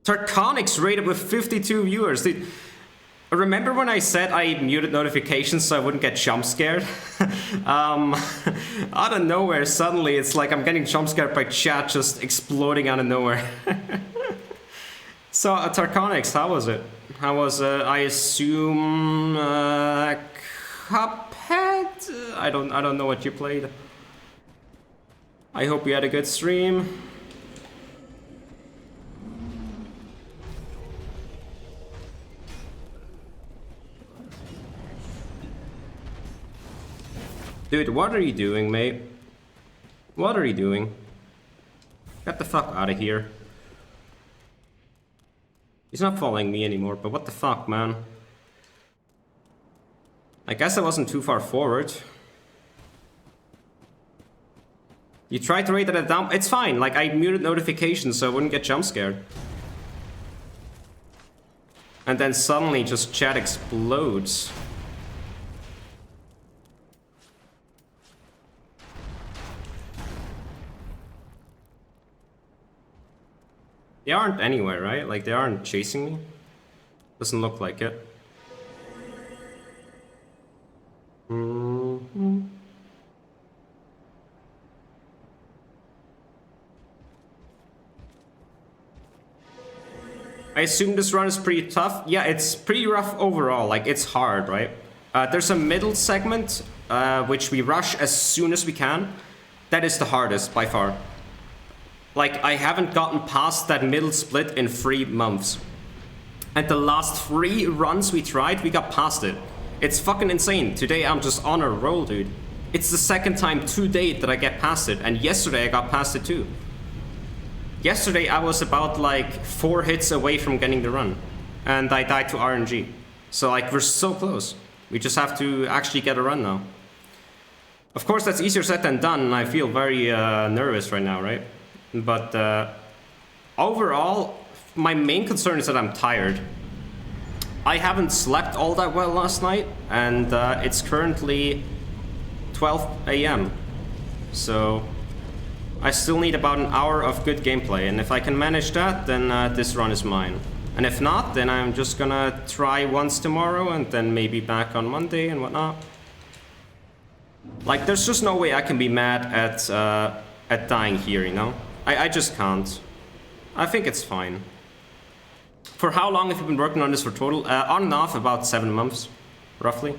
Tarkonix rated with 52 viewers. Remember when I said I muted notifications so I wouldn't get jump scared? Out of nowhere, suddenly it's like I'm getting jump scared by chat just exploding out of nowhere. So, Tarkonix, how was it? How was, I assume, Cuphead? I don't know what you played. I hope you had a good stream. Dude, what are you doing, mate? What are you doing? Get the fuck out of here. He's not following me anymore, but what the fuck, man? I guess I wasn't too far forward. You tried to raid it down. It's fine, like I muted notifications so I wouldn't get jump scared. And then suddenly just chat explodes. They aren't anywhere, right? Like, they aren't chasing me? Doesn't look like it. Mm-hmm. I assume this run is pretty tough. Yeah, it's pretty rough overall. Like, it's hard, right? There's a middle segment, which we rush as soon as we can. That is the hardest, by far. Like, I haven't gotten past that middle split in 3 months. And the last 3 runs we tried, we got past it. It's fucking insane. Today I'm just on a roll, dude. It's the 2nd time to date that I get past it. And yesterday I got past it too. Yesterday I was about like 4 hits away from getting the run. And I died to RNG. So like, we're so close. We just have to actually get a run now. Of course that's easier said than done. And I feel very nervous right now, right? But overall, my main concern is that I'm tired. I haven't slept all that well last night, and it's currently 12 AM. So I still need about an hour of good gameplay, and if I can manage that, then this run is mine. And if not, then I'm just gonna try once tomorrow, and then maybe back on Monday and whatnot. Like, there's just no way I can be mad at dying here, you know? I just can't. I think it's fine. For how long have you been working on this for total? On and off, about 7 months, roughly.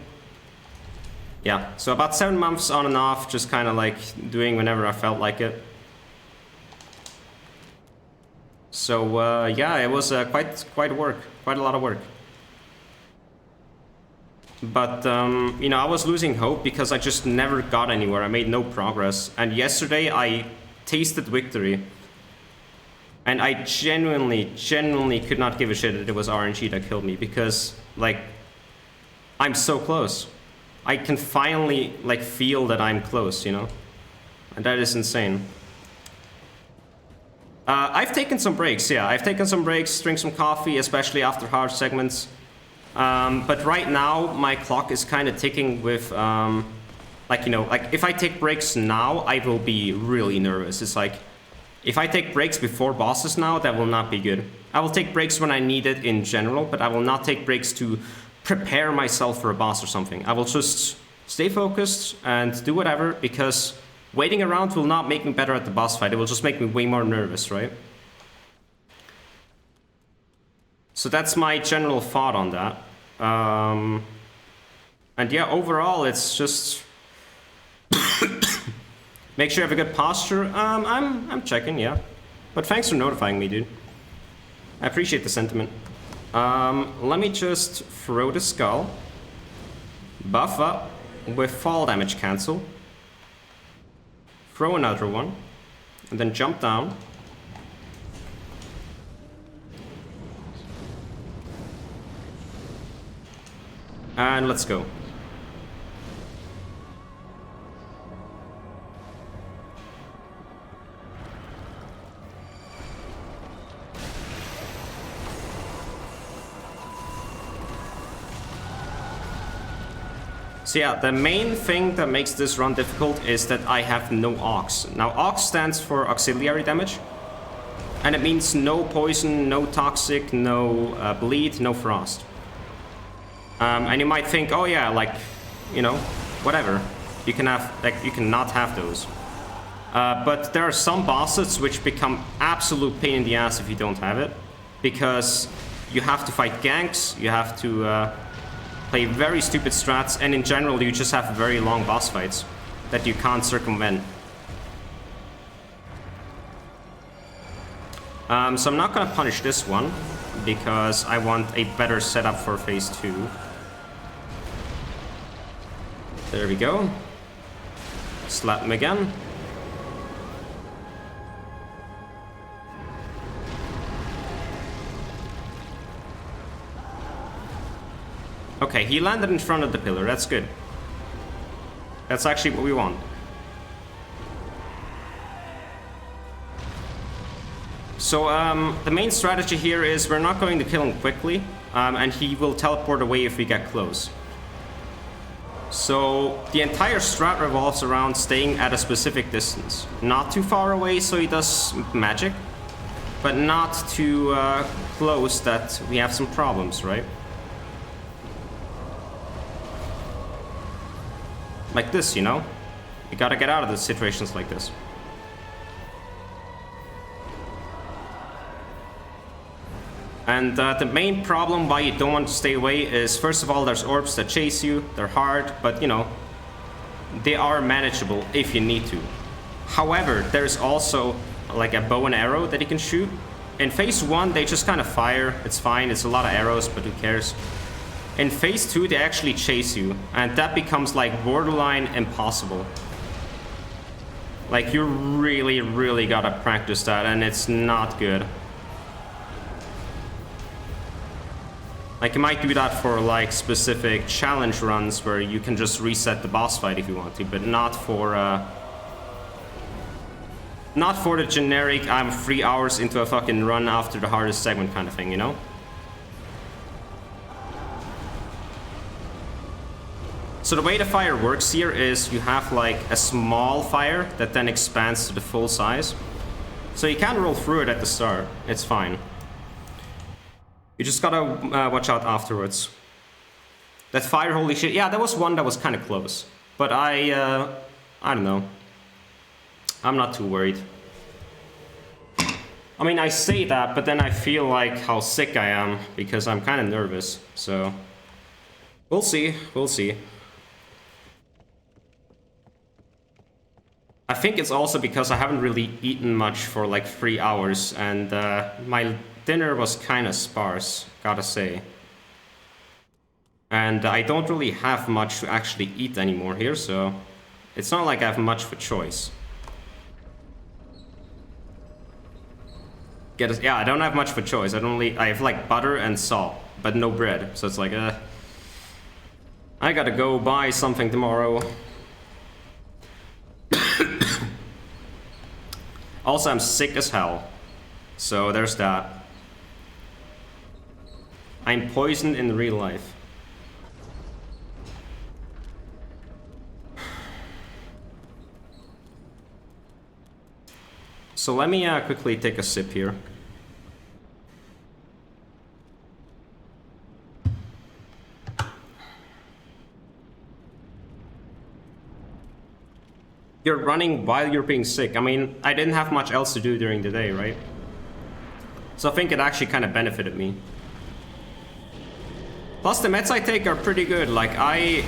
Yeah, so about 7 months on and off, just kind of like doing whenever I felt like it. So yeah, it was quite work, quite a lot of work. But you know, I was losing hope because I just never got anywhere. I made no progress. And yesterday I tasted victory. And I genuinely could not give a shit that it was RNG that killed me because, like, I'm so close. I can finally, like, feel that I'm close, you know? And that is insane. I've taken some breaks, yeah. I've taken some breaks, drink some coffee, especially after hard segments. But right now, my clock is kind of ticking with, like, you know, like, if I take breaks now, I will be really nervous. It's like, if I take breaks before bosses now, that will not be good. I will take breaks when I need it in general, but I will not take breaks to prepare myself for a boss or something. I will just stay focused and do whatever, because waiting around will not make me better at the boss fight. It will just make me way more nervous, right? So that's my general thought on that. And yeah, overall, it's just... Make sure you have a good posture. I'm checking, yeah. But thanks for notifying me, dude. I appreciate the sentiment. Let me just throw the skull. Buff up with fall damage cancel. Throw another one. And then jump down. And let's go. So yeah, the main thing that makes this run difficult is that I have no Aux. Now Aux stands for auxiliary damage. And it means no poison, no toxic, no bleed, no frost. And you might think, oh yeah, like, you know, whatever. You can have, like, you cannot have those. But there are some bosses which become absolute pain in the ass if you don't have it. Because you have to fight ganks, you have to play very stupid strats, and in general you just have very long boss fights that you can't circumvent. So I'm not gonna punish this one, because I want a better setup for phase 2. There we go. Slap him again. Okay, he landed in front of the pillar, that's good. That's actually what we want. So, the main strategy here is we're not going to kill him quickly, and he will teleport away if we get close. So, the entire strat revolves around staying at a specific distance. Not too far away so he does magic, but not too close that we have some problems, right? Like this, you know? You gotta get out of the situations like this. And the main problem why you don't want to stay away is, first of all, there's orbs that chase you. They're hard, but, you know, they are manageable if you need to. However, there's also, like, a bow and arrow that you can shoot. In phase 1, they just kind of fire. It's fine. It's a lot of arrows, but who cares? In phase 2, they actually chase you, and that becomes, like, borderline impossible. Like, you really, really gotta practice that, and it's not good. Like, you might do that for, like, specific challenge runs where you can just reset the boss fight if you want to, but not for the generic, I'm 3 hours into a fucking run after the hardest segment kind of thing, you know? So the way the fire works here is you have, like, a small fire that then expands to the full size. So you can roll through it at the start, it's fine. You just gotta watch out afterwards. That fire, holy shit. Yeah, there was one that was kind of close. But I don't know. I'm not too worried. I mean, I say that, but then I feel like how sick I am because I'm kind of nervous. So, we'll see. We'll see. I think it's also because I haven't really eaten much for like 3 hours, and my dinner was kind of sparse, gotta say. And I don't really have much to actually eat anymore here, so it's not like I have much of a choice. Yeah, I don't have much of a choice. I have like butter and salt, but no bread. So it's like, I gotta go buy something tomorrow. Also, I'm sick as hell. So there's that. I'm poisoned in real life. So let me quickly take a sip here. You're running while you're being sick. I mean, I didn't have much else to do during the day, right? So I think it actually kind of benefited me. Plus, the meds I take are pretty good. Like, I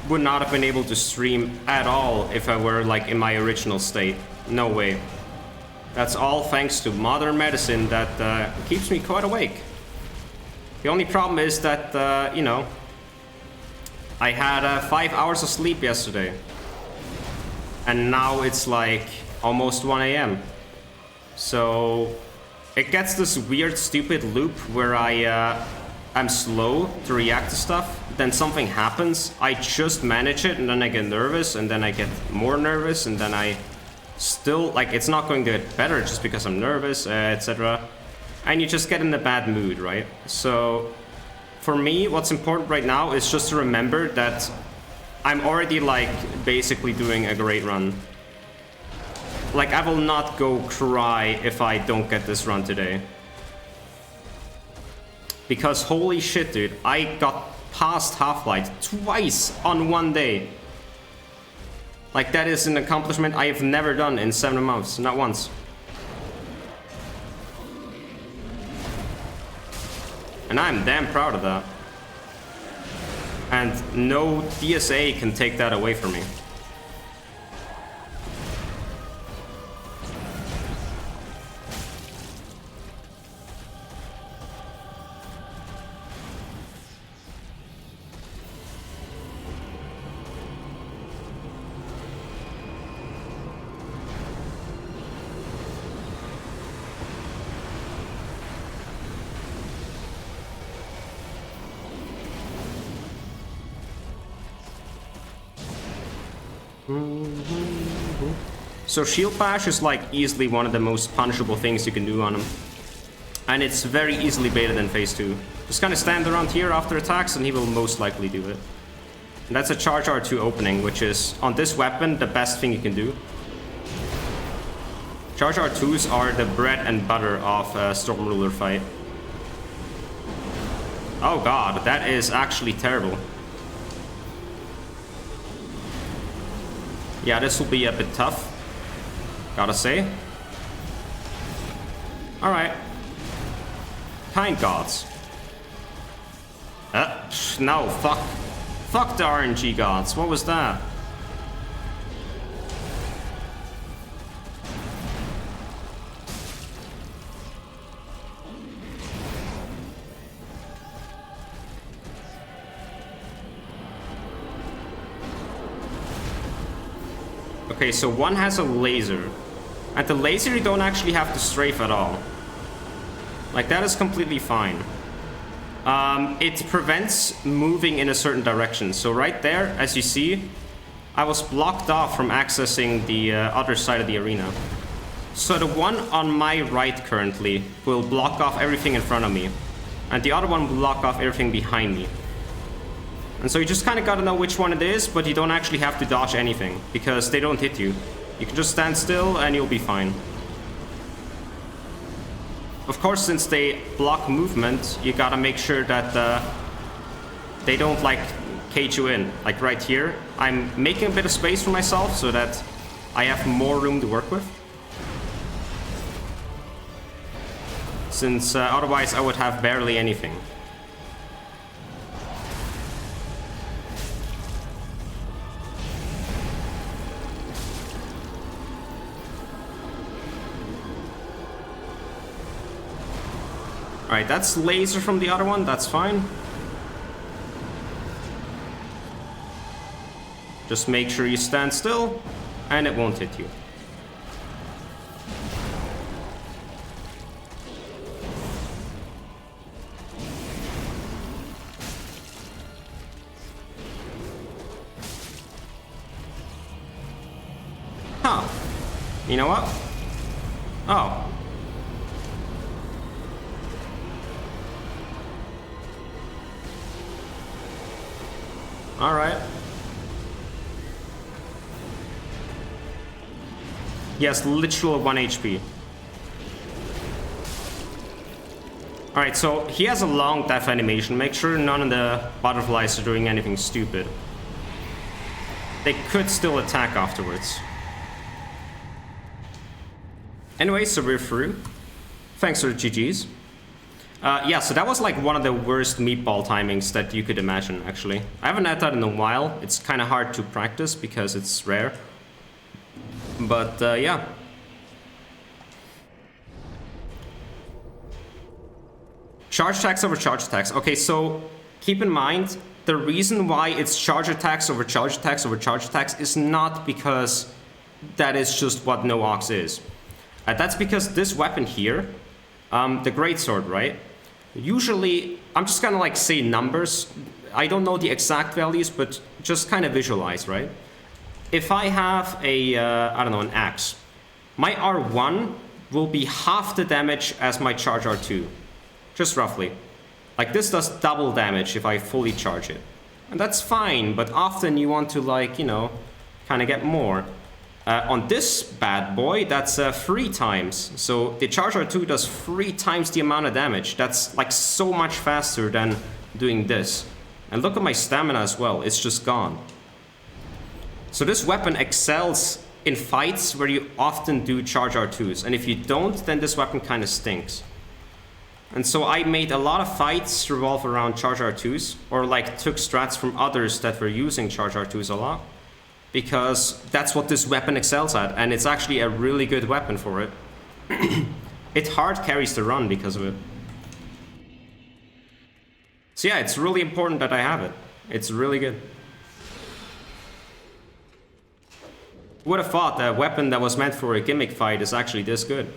would not have been able to stream at all if I were, like, in my original state. No way. That's all thanks to modern medicine that keeps me quite awake. The only problem is that, you know, I had 5 hours of sleep yesterday. And now it's like almost 1 AM. So it gets this weird, stupid loop where I'm slow to react to stuff. Then something happens, I just manage it, and then I get nervous, and then I get more nervous, and then I still, like, it's not going to get better just because I'm nervous, etc. And you just get in a bad mood, right? So for me, what's important right now is just to remember that I'm already, like, basically doing a great run. Like, I will not go cry if I don't get this run today. Because holy shit, dude, I got past Halflight twice on one day. Like, that is an accomplishment I have never done in 7 months, not once. And I'm damn proud of that. And no DSA can take that away from me. So Shield Bash is like easily one of the most punishable things you can do on him. And it's very easily baited in phase 2. Just kind of stand around here after attacks and he will most likely do it. And that's a charge R2 opening, which is, on this weapon, the best thing you can do. Charge R2s are the bread and butter of a Storm Ruler fight. Oh god, that is actually terrible. Yeah, this will be a bit tough, gotta say. Alright. Kind gods. No, fuck. Fuck the RNG gods. What was that? Okay, so one has a laser. And the laser you don't actually have to strafe at all. Like, that is completely fine. It prevents moving in a certain direction. So right there, as you see, I was blocked off from accessing the other side of the arena. So the one on my right currently will block off everything in front of me. And the other one will block off everything behind me. And so you just kind of gotta know which one it is, but you don't actually have to dodge anything, because they don't hit you. You can just stand still and you'll be fine. Of course, since they block movement, you gotta make sure that they don't, like, cage you in. Like right here, I'm making a bit of space for myself so that I have more room to work with. Since otherwise I would have barely anything. Alright, that's laser from the other one, that's fine. Just make sure you stand still, and it won't hit you. Huh. You know what? Oh. Alright. Yes, literal 1 HP. Alright, so he has a long death animation. Make sure none of the butterflies are doing anything stupid. They could still attack afterwards. Anyway, so we're through. Thanks for the GGs. Yeah, so that was like one of the worst meatball timings that you could imagine, actually. I haven't had that in a while. It's kind of hard to practice because it's rare. But, yeah. Charge attacks over charge attacks. Okay, so keep in mind, the reason why it's charge attacks over charge attacks over charge attacks is not because that is just what no Ox is. That's because this weapon here, the Greatsword, right? Usually, I'm just gonna like say numbers. I don't know the exact values, but just kind of visualize, right? If I have a, I don't know, an axe, my R1 will be half the damage as my charge R2. Just roughly. Like, this does double damage if I fully charge it. And that's fine, but often you want to, like, you know, kind of get more. On this bad boy, that's 3 times. So the charge R2 does 3 times the amount of damage. That's like so much faster than doing this. And look at my stamina as well, it's just gone. So this weapon excels in fights where you often do charge R2s, and if you don't, then this weapon kind of stinks. And so I made a lot of fights revolve around charge R2s, or like took strats from others that were using charge R2s a lot, because that's what this weapon excels at, and it's actually a really good weapon for it. It hard carries the run because of it. So yeah, it's really important that I have it. It's really good. Who would have thought that a weapon that was meant for a gimmick fight is actually this good?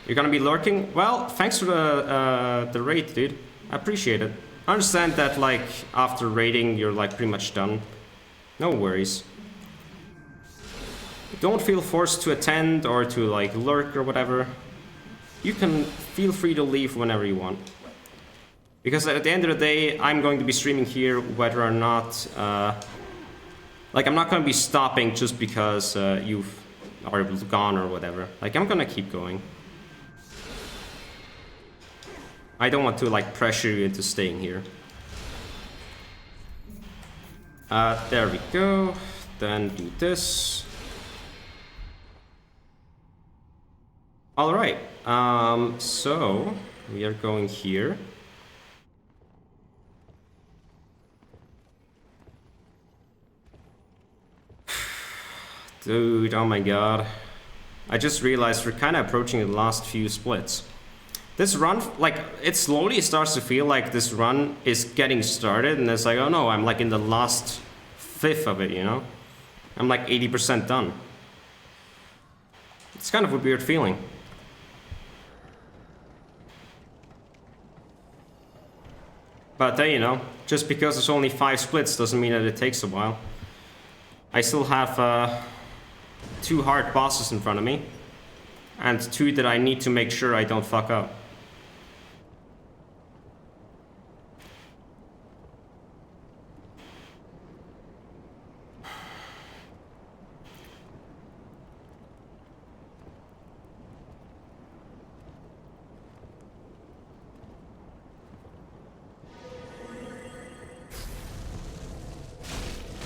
You're gonna be lurking? Well, thanks for the raid, dude. I appreciate it. I understand that, like, after raiding, you're, like, pretty much done. No worries. Don't feel forced to attend or to, like, lurk or whatever. You can feel free to leave whenever you want. Because at the end of the day, I'm going to be streaming here whether or not... like, I'm not going to be stopping just because you are gone or whatever. Like, I'm gonna keep going. I don't want to, like, pressure you into staying here. There we go. Then do this. Alright. So, we are going here. Dude, oh my god. I just realized we're kind of approaching the last few splits. This run, like, it slowly starts to feel like this run is getting started, and it's like, oh no, I'm like in the last fifth of it, you know? I'm like 80% done. It's kind of a weird feeling. But you know, just because there's only 5 splits doesn't mean that it takes a while. I still have 2 hard bosses in front of me, and 2 that I need to make sure I don't fuck up.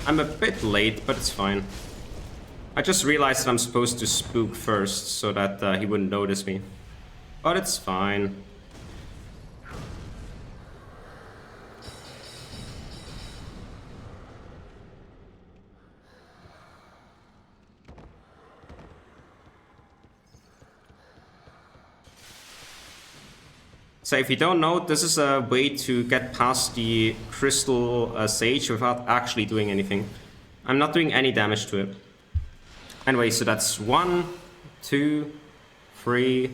I'm a bit late, but it's fine. I just realized that I'm supposed to spook first, so that he wouldn't notice me. But it's fine. So if you don't know, this is a way to get past the Crystal Sage without actually doing anything. I'm not doing any damage to it. Anyway, so that's 1, 2, 3,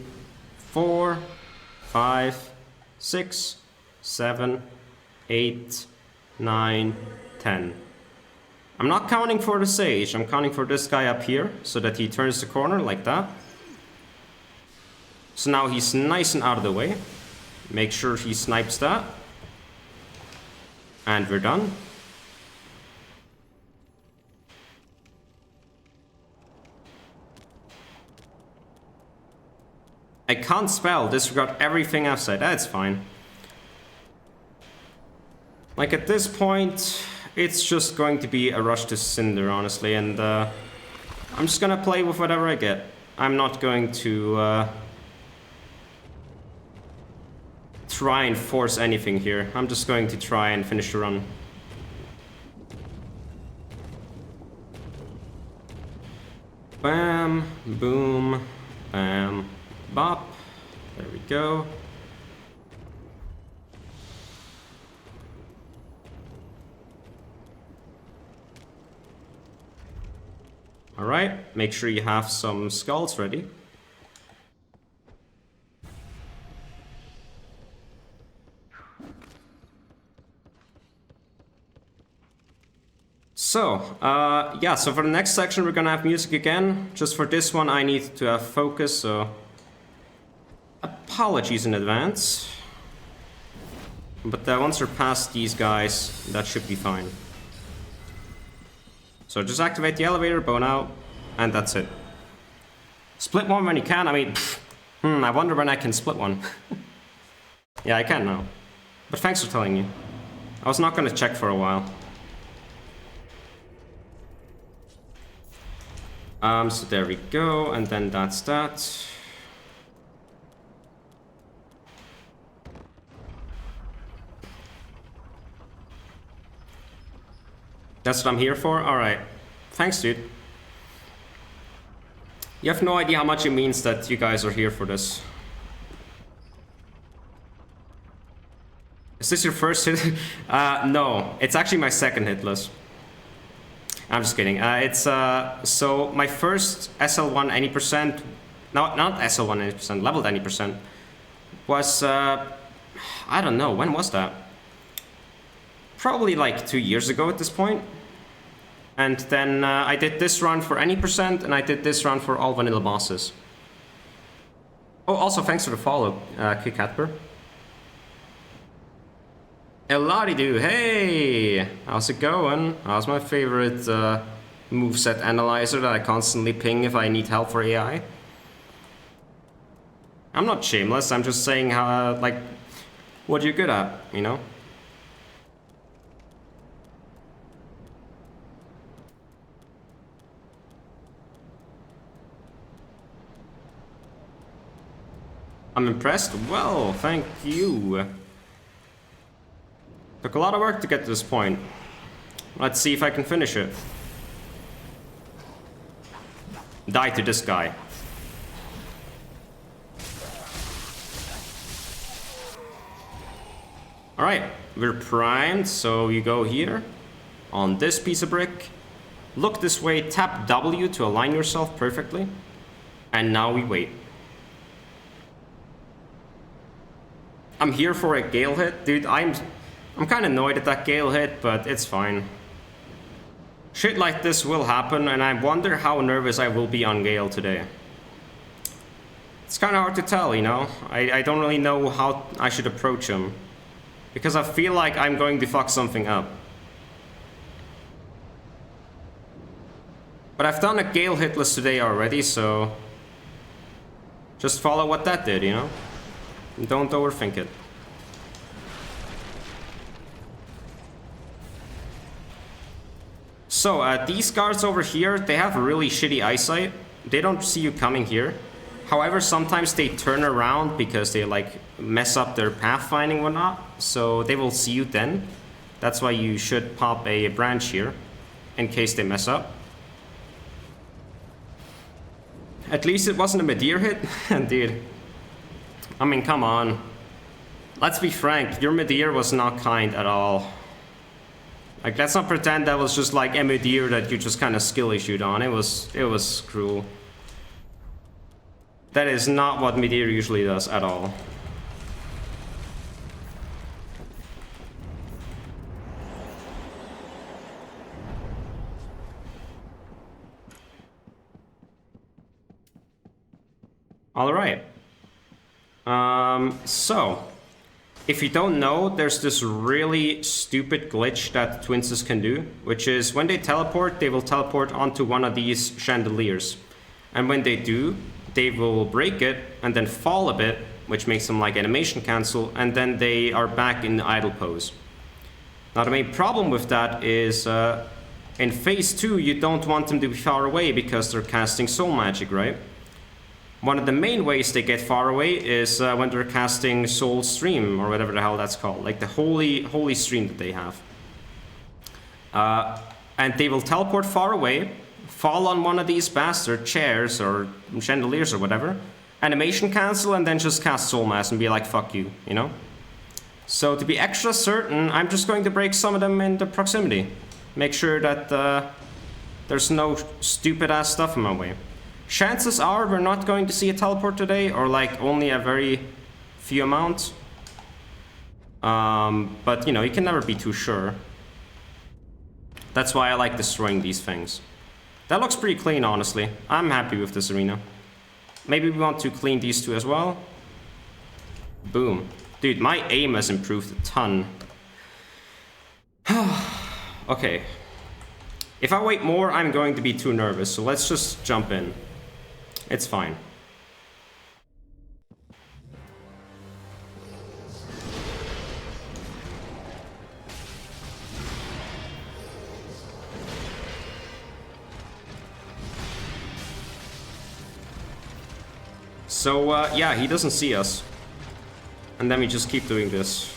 4, 5, 6, 7, 8, 9, 10. I'm not counting for the Sage, I'm counting for this guy up here, so that he turns the corner like that. So now he's nice and out of the way. Make sure he snipes that. And we're done. I can't spell, disregard everything I've said. That's fine. Like at this point, it's just going to be a rush to Cinder, honestly, and I'm just gonna play with whatever I get. I'm not going to try and force anything here. I'm just going to try and finish the run. Bam, boom, bam, bop. There we go. Alright, make sure you have some skulls ready. So, yeah, so for the next section we're gonna have music again. Just for this one I need to have focus, so apologies in advance. But once we're past these guys, that should be fine. So just activate the elevator, bone out, and that's it. Split one when you can, I mean, I wonder when I can split one. Yeah, I can now. But thanks for telling me. I was not gonna check for a while. So there we go, and then that's that. That's what I'm here for? Alright. Thanks, dude. You have no idea how much it means that you guys are here for this. Is this your first hit? No. It's actually my second hitless. I'm just kidding. So my first SL1 any percent, no, not SL1 any percent, leveled any percent, was, I don't know, when was that? Probably like 2 years ago at this point. And then I did this run for any percent, and I did this run for all vanilla bosses. Oh, also thanks for the follow, Kickatper. Eladi-doo, hey! How's it going? How's my favorite moveset analyzer that I constantly ping if I need help for AI? I'm not shameless, I'm just saying how, like, what you're good at, you know? I'm impressed? Well, thank you. Took a lot of work to get to this point. Let's see if I can finish it. Die to this guy. Alright, we're primed, so you go here. On this piece of brick. Look this way, tap W to align yourself perfectly. And now we wait. I'm here for a Gael hit. Dude, I'm kind of annoyed at that Gael hit, but it's fine. Shit like this will happen, and I wonder how nervous I will be on Gael today. It's kind of hard to tell, you know? I don't really know how I should approach him. Because I feel like I'm going to fuck something up. But I've done a Gael hitless today already, so... just follow what that did, you know? Don't overthink it. So, these guards over here, they have really shitty eyesight. They don't see you coming here. However, sometimes they turn around because they, like, mess up their pathfinding and whatnot. So, they will see you then. That's why you should pop a branch here, in case they mess up. At least it wasn't a Midir hit. Dude. I mean, come on. Let's be frank, your Midir was not kind at all. Like, let's not pretend that was just like a Midir that you just kind of skill issued on. It was cruel. That is not what Midir usually does at all. All right. So, if you don't know, there's this really stupid glitch that Twinses can do, which is when they will teleport onto one of these chandeliers. And when they do, they will break it and then fall a bit, which makes them like animation cancel, and then they are back in the idle pose. Now the main problem with that is, in phase 2, you don't want them to be far away because they're casting soul magic, right? One of the main ways they get far away is when they're casting Soul Stream, or whatever the hell that's called, like the holy stream that they have. And they will teleport far away, fall on one of these bastard chairs or chandeliers or whatever, animation cancel, and then just cast Soul Mass and be like, fuck you, you know? So to be extra certain, I'm just going to break some of them in the proximity. Make sure that there's no stupid ass stuff in my way. Chances are we're not going to see a teleport today, or like only a very few amount. But you know, you can never be too sure. That's why I like destroying these things. That looks pretty clean, honestly. I'm happy with this arena. Maybe we want to clean these two as well. Boom. Dude, my aim has improved a ton. Okay. If I wait more, I'm going to be too nervous, so let's just jump in. It's fine. So, yeah, he doesn't see us. And then we just keep doing this.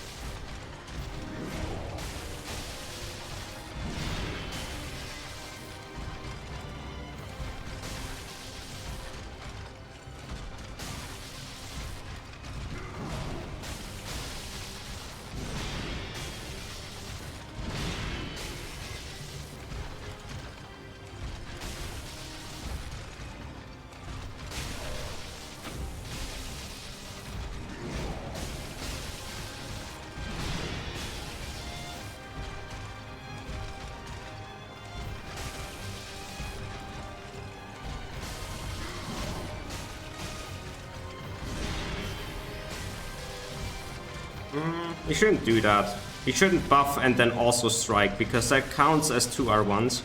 He shouldn't do that. He shouldn't buff and then also strike, because that counts as 2 R1s.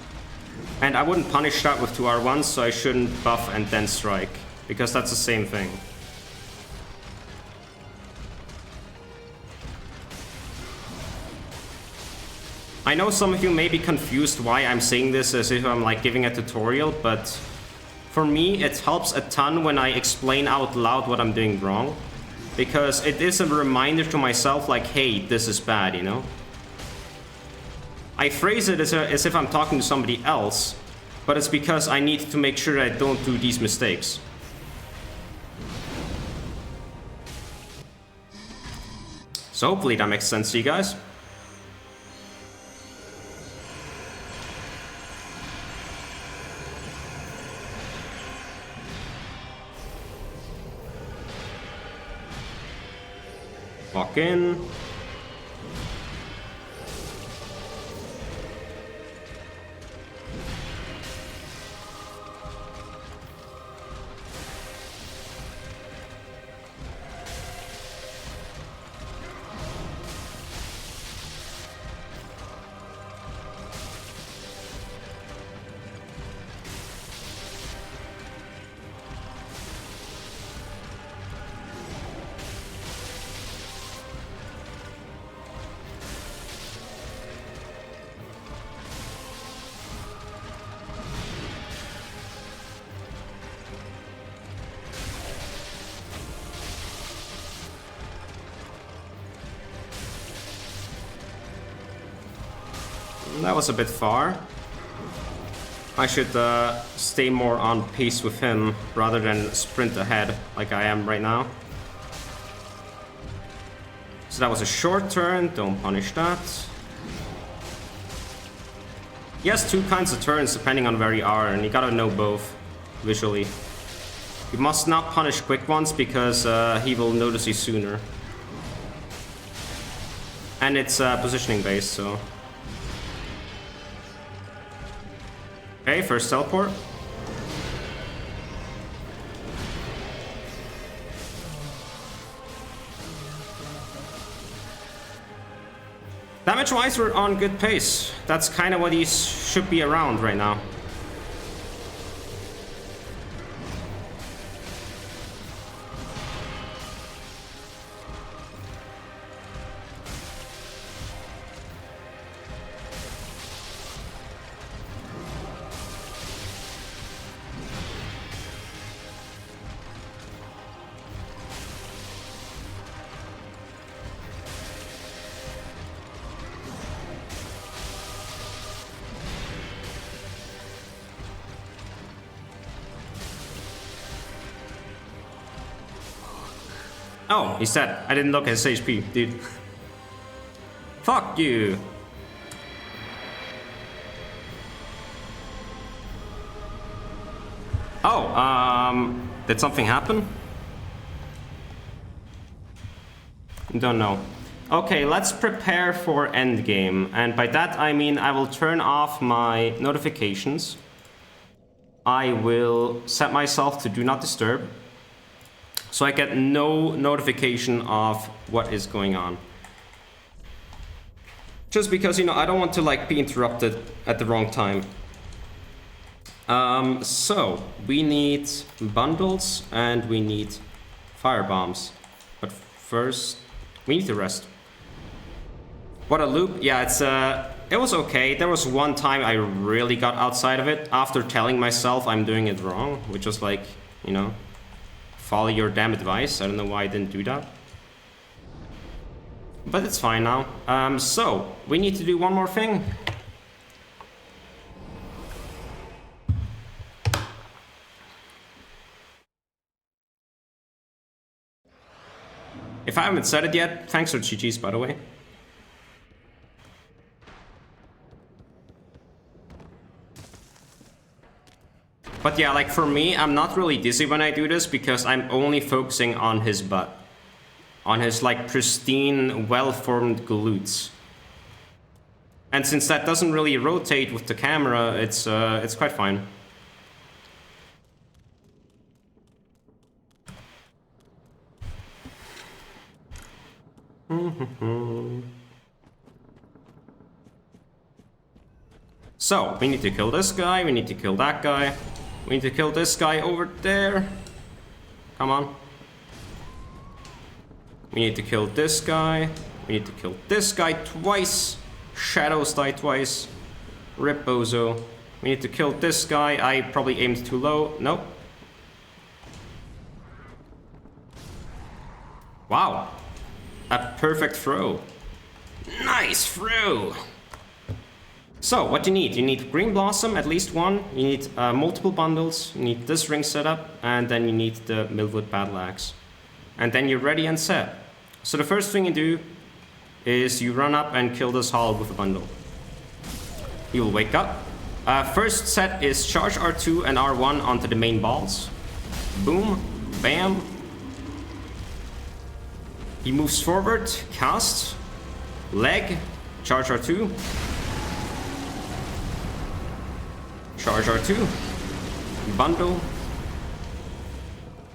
And I wouldn't punish that with 2 R1s, so I shouldn't buff and then strike, because that's the same thing. I know some of you may be confused why I'm saying this as if I'm like giving a tutorial, but for me it helps a ton when I explain out loud what I'm doing wrong. Because it is a reminder to myself, like, hey, this is bad, you know? I phrase it as if I'm talking to somebody else, but it's because I need to make sure I don't do these mistakes. So hopefully that makes sense to you guys. Walk in. That was a bit far. I should stay more on pace with him rather than sprint ahead like I am right now. So that was a short turn, don't punish that. He has 2 kinds of turns depending on where you are, and you gotta know both visually. You must not punish quick ones because he will notice you sooner. And it's positioning based, so... Okay, first teleport. Damage-wise, we're on good pace. That's kind of what he should be around right now. Oh, he's dead. I didn't look at his HP, dude. Fuck you. Oh, did something happen? Don't know. Okay, let's prepare for endgame. And by that I mean I will turn off my notifications. I will set myself to do not disturb, so I get no notification of what is going on. Just because, you know, I don't want to like be interrupted at the wrong time. So we need bundles and we need fire bombs. But first, we need to rest. What a loop. Yeah, it was okay. There was one time I really got outside of it after telling myself I'm doing it wrong, which was like, you know, follow your damn advice. I don't know why I didn't do that. But it's fine now. So, we need to do one more thing. If I haven't said it yet, thanks for GG's, by the way. But yeah, like for me, I'm not really dizzy when I do this because I'm only focusing on his butt. On his like pristine, well-formed glutes. And since that doesn't really rotate with the camera, it's quite fine. So, we need to kill this guy, we need to kill that guy, we need to kill this guy over there. Come on. We need to kill this guy, we need to kill this guy twice. Shadows die twice. Rip Bozo. We need to kill this guy. I probably aimed too low. Nope. Wow. A perfect throw. Nice throw. So, what you need? You need Green Blossom, at least one. You need multiple bundles. You need this ring setup. And then you need the Millwood Battle Axe. And then you're ready and set. So the first thing you do is you run up and kill this Hall with a bundle. He will wake up. First set is charge R2 and R1 onto the main balls. Boom. Bam. He moves forward, cast, leg, charge R2. Charge R2. Bundle.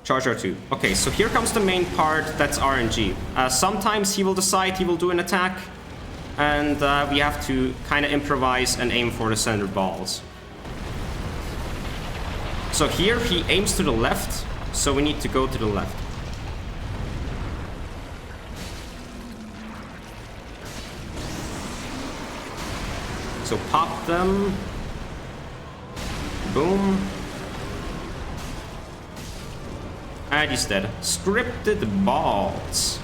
Charge R2. Okay, so here comes the main part, that's RNG. Sometimes he will decide he will do an attack, and we have to kind of improvise and aim for the center balls. So here he aims to the left, so we need to go to the left. So pop them. Boom. And he's dead. Scripted balls.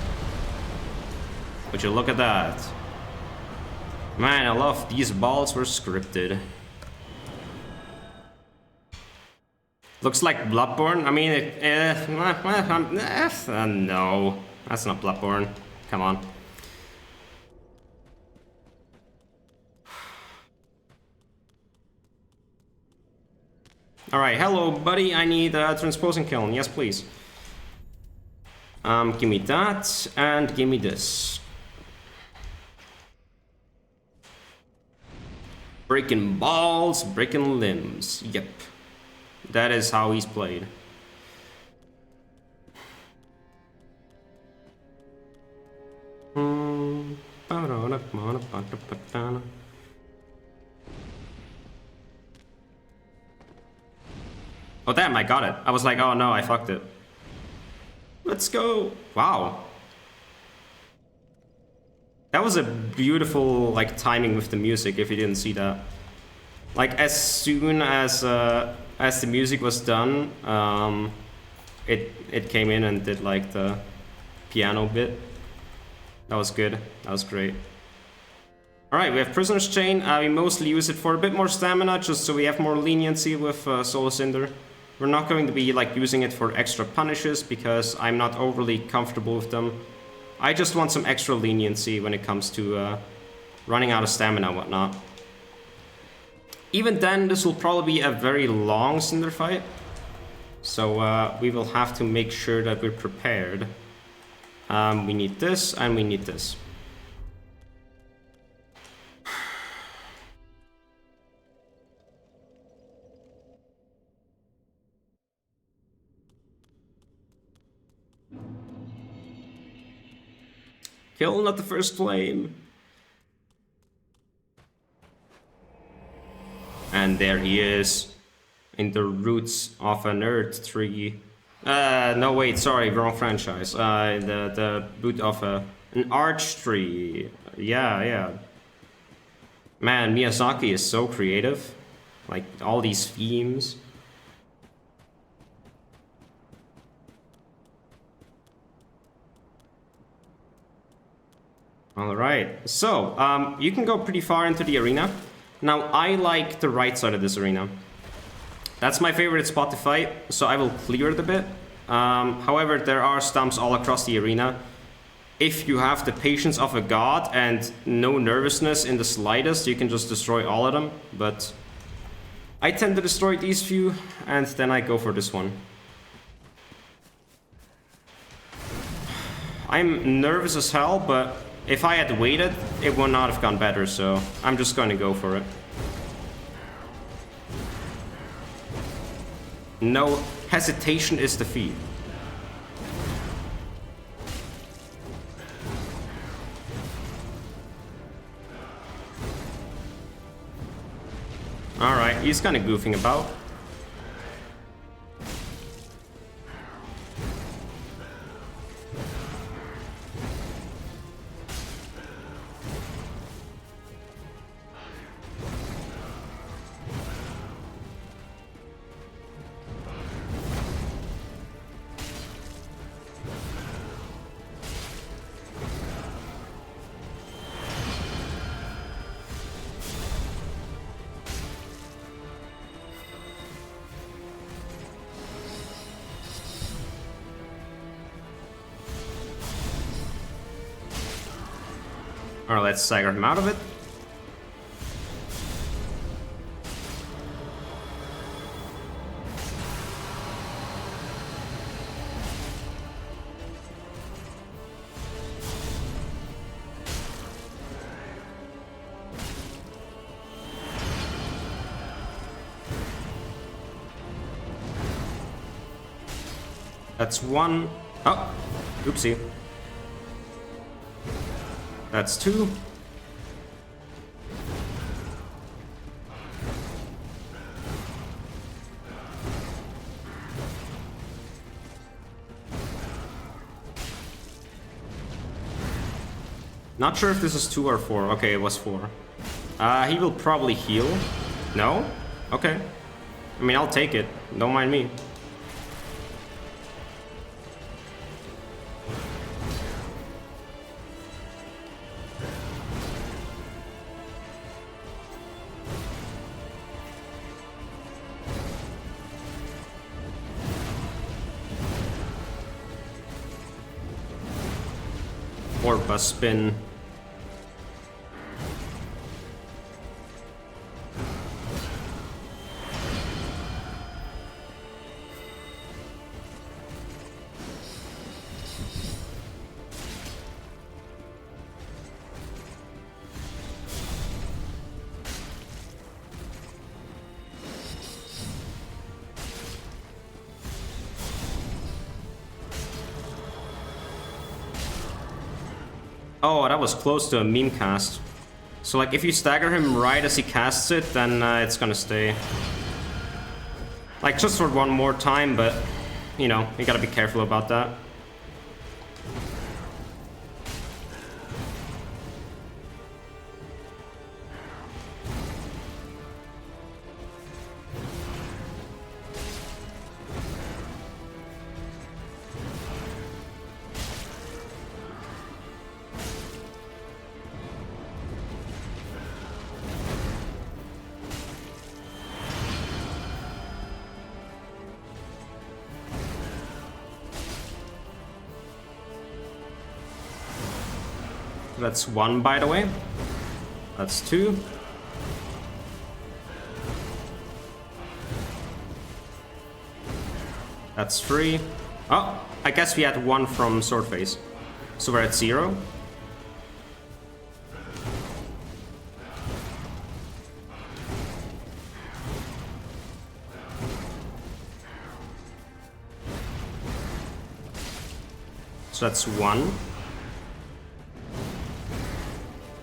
Would you look at that? Man, I love these balls were scripted. Looks like Bloodborne. I mean, no, that's not Bloodborne. Come on. Alright, hello buddy, I need a transposing kiln. Yes, please. Give me that, and give me this. Breaking balls, breaking limbs. Yep. That is how he's played. Oh damn, I got it. I was like, oh no, I fucked it. Let's go. Wow. That was a beautiful like timing with the music, if you didn't see that. Like as soon as the music was done, it came in and did like the piano bit. That was good. That was great. Alright, we have Prisoner's Chain. We mostly use it for a bit more stamina, just so we have more leniency with Soul Cinder. We're not going to be like using it for extra punishes because I'm not overly comfortable with them. I just want some extra leniency when it comes to running out of stamina and whatnot. Even then, this will probably be a very long Cinder fight. So we will have to make sure that we're prepared. We need this and we need this. Kill not the first flame. And there he is. In the roots of an earth tree. No wait, sorry, wrong franchise. The root of an arch tree. Yeah. Man, Miyazaki is so creative. Like, all these themes. Alright, so you can go pretty far into the arena. Now, I like the right side of this arena. That's my favorite spot to fight, so I will clear it a bit. However, there are stumps all across the arena. If you have the patience of a god and no nervousness in the slightest, you can just destroy all of them. But I tend to destroy these few, and then I go for this one. I'm nervous as hell, but if I had waited, it would not have gone better, so I'm just going to go for it. No hesitation is defeat. Alright, he's kind of goofing about. Alright, let's stagger him out of it. That's one. Oh, oopsie. That's two. Not sure if this is 2 or 4. Okay, it was 4. He will probably heal. No? Okay. I mean, I'll take it. Don't mind me. Or bus spin. Oh, that was close to a meme cast. So, like, if you stagger him right as he casts it, then it's gonna stay. Like, just for one more time, but, you know, you gotta be careful about that. That's 1, by the way. That's 2. That's 3. Oh, I guess we had 1 from Swordface. So we're at 0. So that's 1.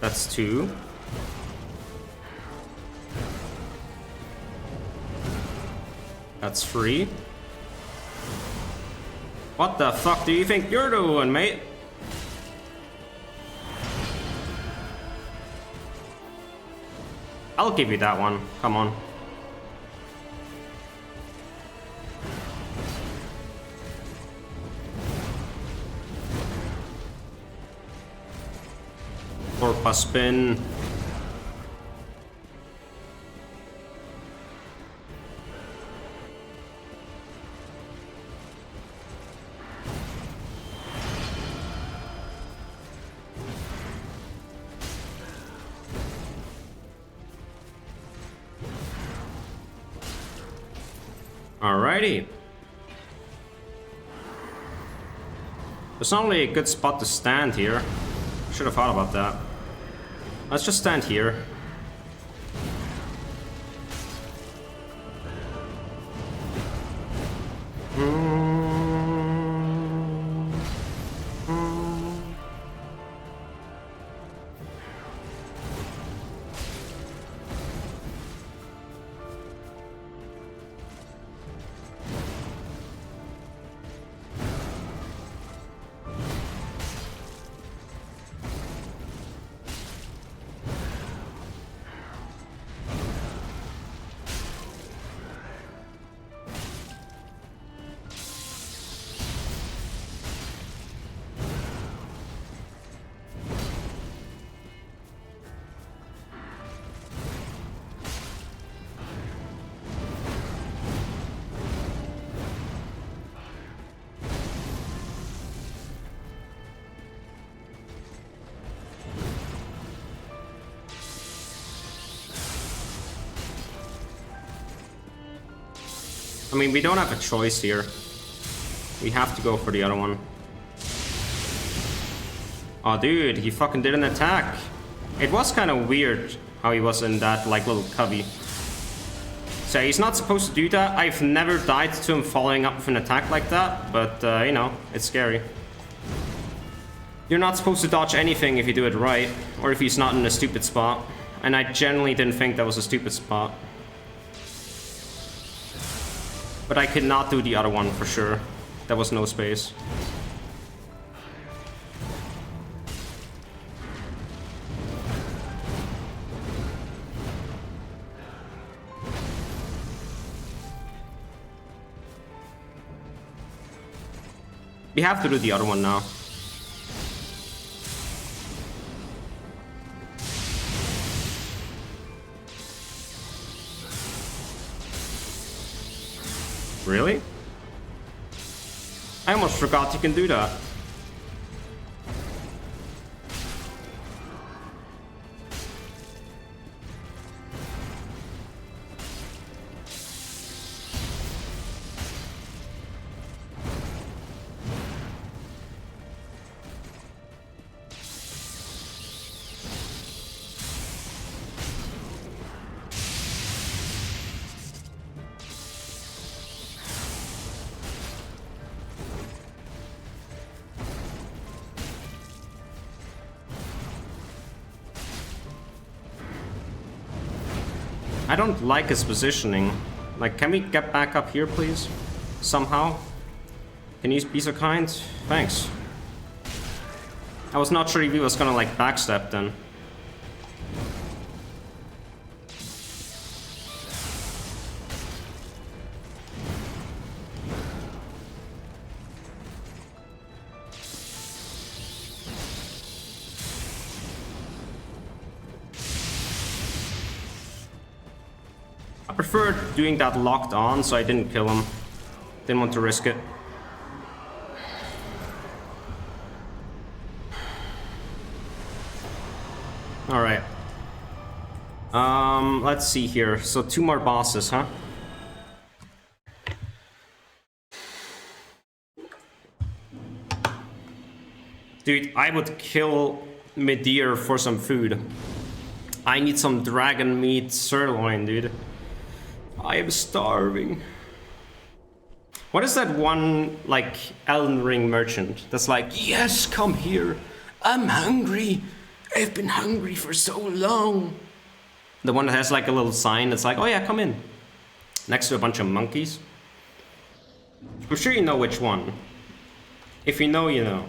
That's 2. That's 3. What the fuck do you think you're doing, mate? I'll give you that one. Come on. Or Paspin. Alrighty. There's not really a good spot to stand here. Should have thought about that. Let's just stand here. I mean, we don't have a choice here. We have to go for the other one. Oh, dude, he fucking did an attack. It was kind of weird how he was in that, like, little cubby. So he's not supposed to do that. I've never died to him following up with an attack like that, but, you know, it's scary. You're not supposed to dodge anything if you do it right, or if he's not in a stupid spot. And I generally didn't think that was a stupid spot. But I could not do the other one for sure. There was no space. We have to do the other one now. Really? I almost forgot you can do that. I don't like his positioning. Like, can we get back up here, please? Somehow? Can you be so kind? Thanks. I was not sure if he was gonna, like, backstep then. I preferred doing that locked on, so I didn't kill him. Didn't want to risk it. Alright. Let's see here. So 2 more bosses, huh? Dude, I would kill Midir for some food. I need some dragon meat sirloin, dude. I am starving. What is that one, like, Elden Ring merchant that's like, yes, come here. I'm hungry. I've been hungry for so long. The one that has, like, a little sign that's like, oh yeah, come in. Next to a bunch of monkeys. I'm sure you know which one. If you know, you know.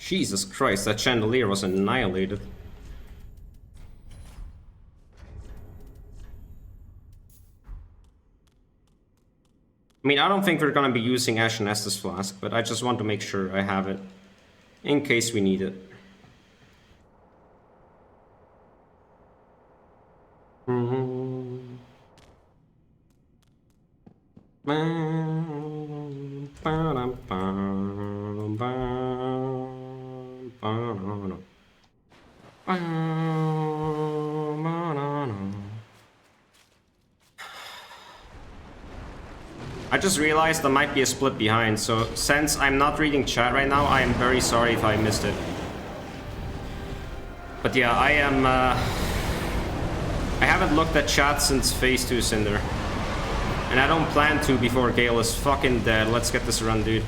Jesus Christ, that chandelier was annihilated. I mean, I don't think we're gonna be using Ashen Estus Flask, but I just want to make sure I have it. In case we need it. I just realized there might be a split behind, so since I'm not reading chat right now, I am very sorry if I missed it. But yeah, I haven't looked at chat since phase 2 Cinder. And I don't plan to before Gael is fucking dead. Let's get this run, dude.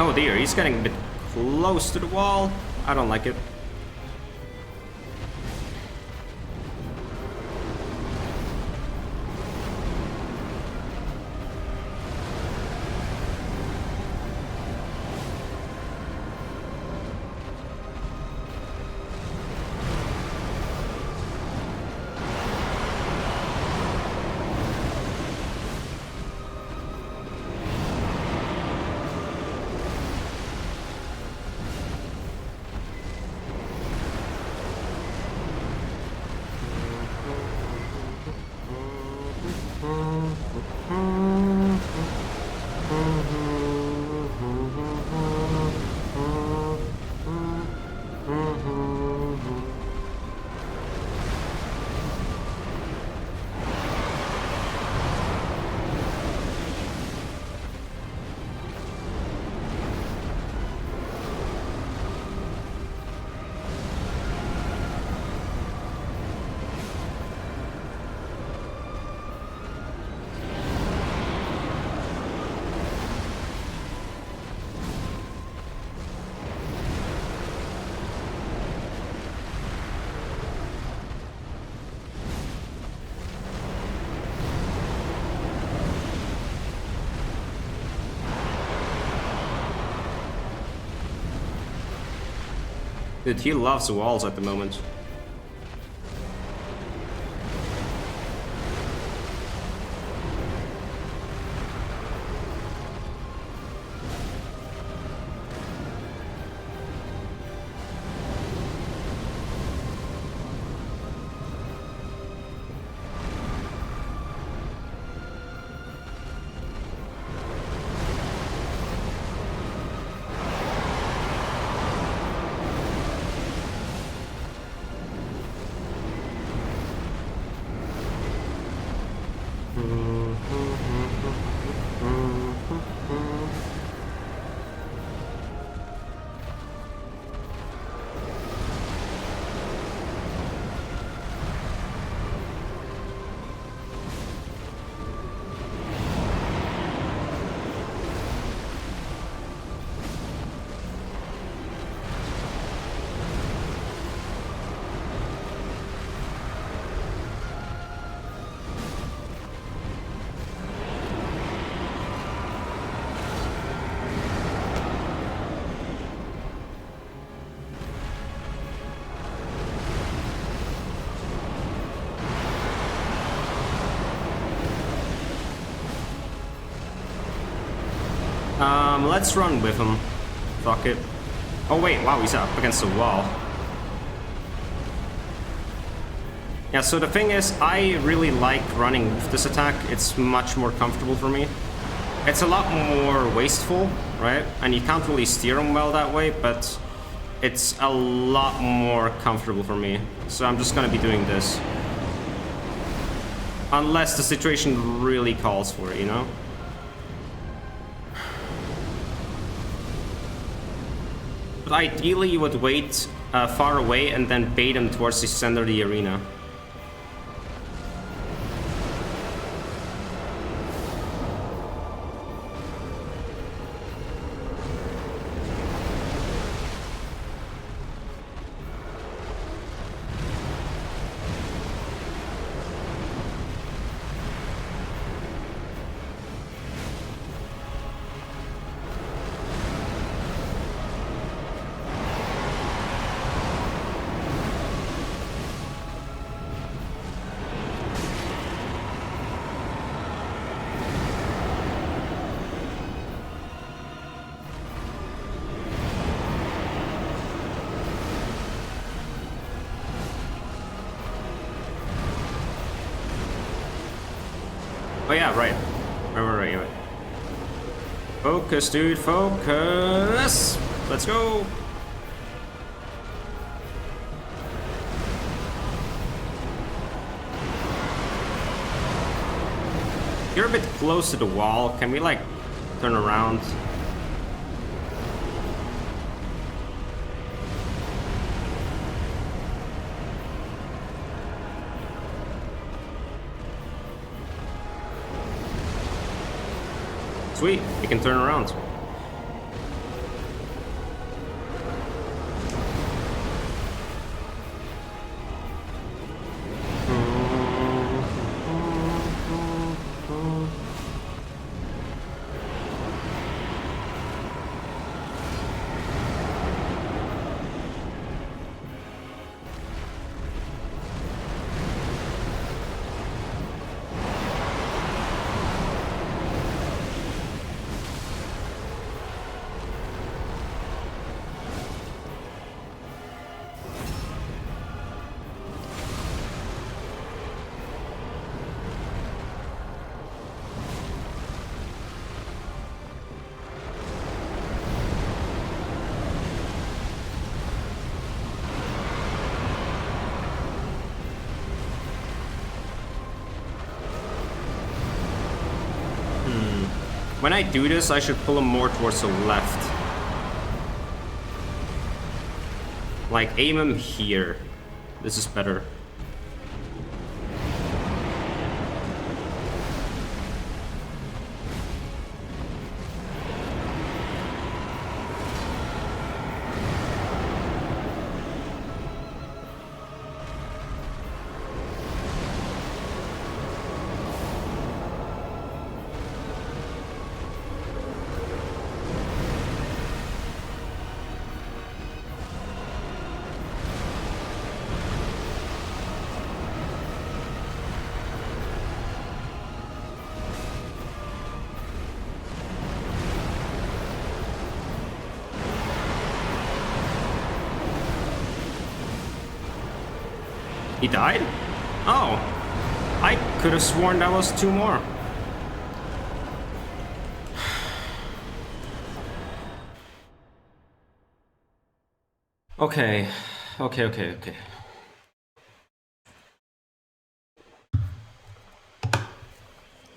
Oh dear, he's getting a bit close to the wall. I don't like it. Dude, he loves walls at the moment. Let's run with him. Fuck it. Oh wait, wow, he's up against the wall. Yeah, so the thing is, I really like running with this attack. It's much more comfortable for me. It's a lot more wasteful, right? And you can't really steer them well that way, but it's a lot more comfortable for me. So I'm just gonna be doing this. Unless the situation really calls for it, you know? But ideally you would wait far away and then bait him towards the center of the arena. Oh yeah, right. Right. Focus, dude, focus! Let's go! You're a bit close to the wall. Can we, like, turn around? Sweet, we can turn around. When I do this, I should pull him more towards the left. Like, aim him here. This is better. He died? Oh. I could have sworn that was two more. Okay.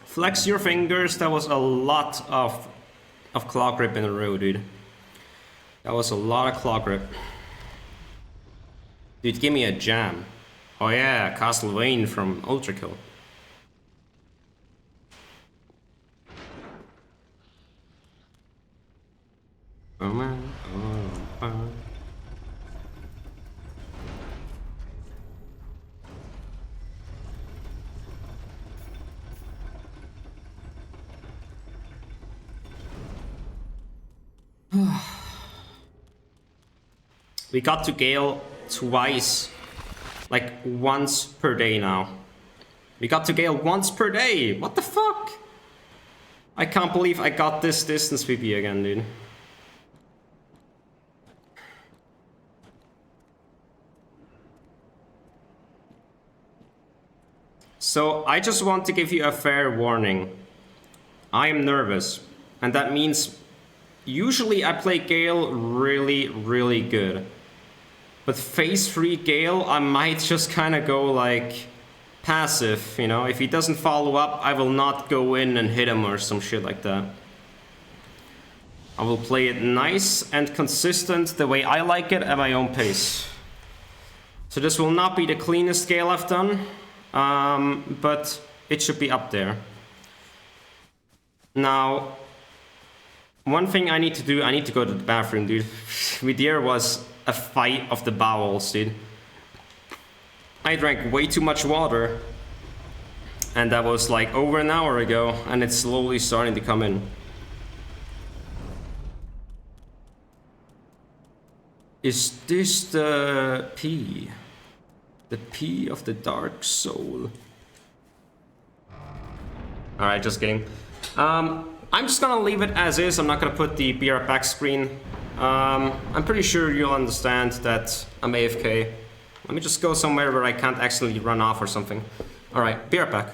Flex your fingers. That was a lot of claw grip in a row, dude. That was a lot of claw grip. Dude, give me a jam. Oh yeah, Castlevania from Ultrakill. Oh man, oh man. We got to Gael twice. Like, once per day now. We got to Gael once per day! What the fuck? I can't believe I got this distance VP again, dude. So I just want to give you a fair warning. I am nervous, and that means usually I play Gael really, really good. But phase 3 Gael, I might just kind of go like passive, you know? If he doesn't follow up, I will not go in and hit him or some shit like that. I will play it nice and consistent the way I like it at my own pace. So this will not be the cleanest Gael I've done, but it should be up there. Now, one thing I need to do, I need to go to the bathroom, dude. Midir was a fight of the bowels, dude. I drank way too much water, and that was like over an hour ago, and it's slowly starting to come in. Is this the P? The P of the dark soul? Alright, just kidding. I'm just gonna leave it as is. I'm not gonna put the be right back screen. I'm pretty sure you'll understand that I'm AFK. Let me just go somewhere where I can't accidentally run off or something. Alright, be right back.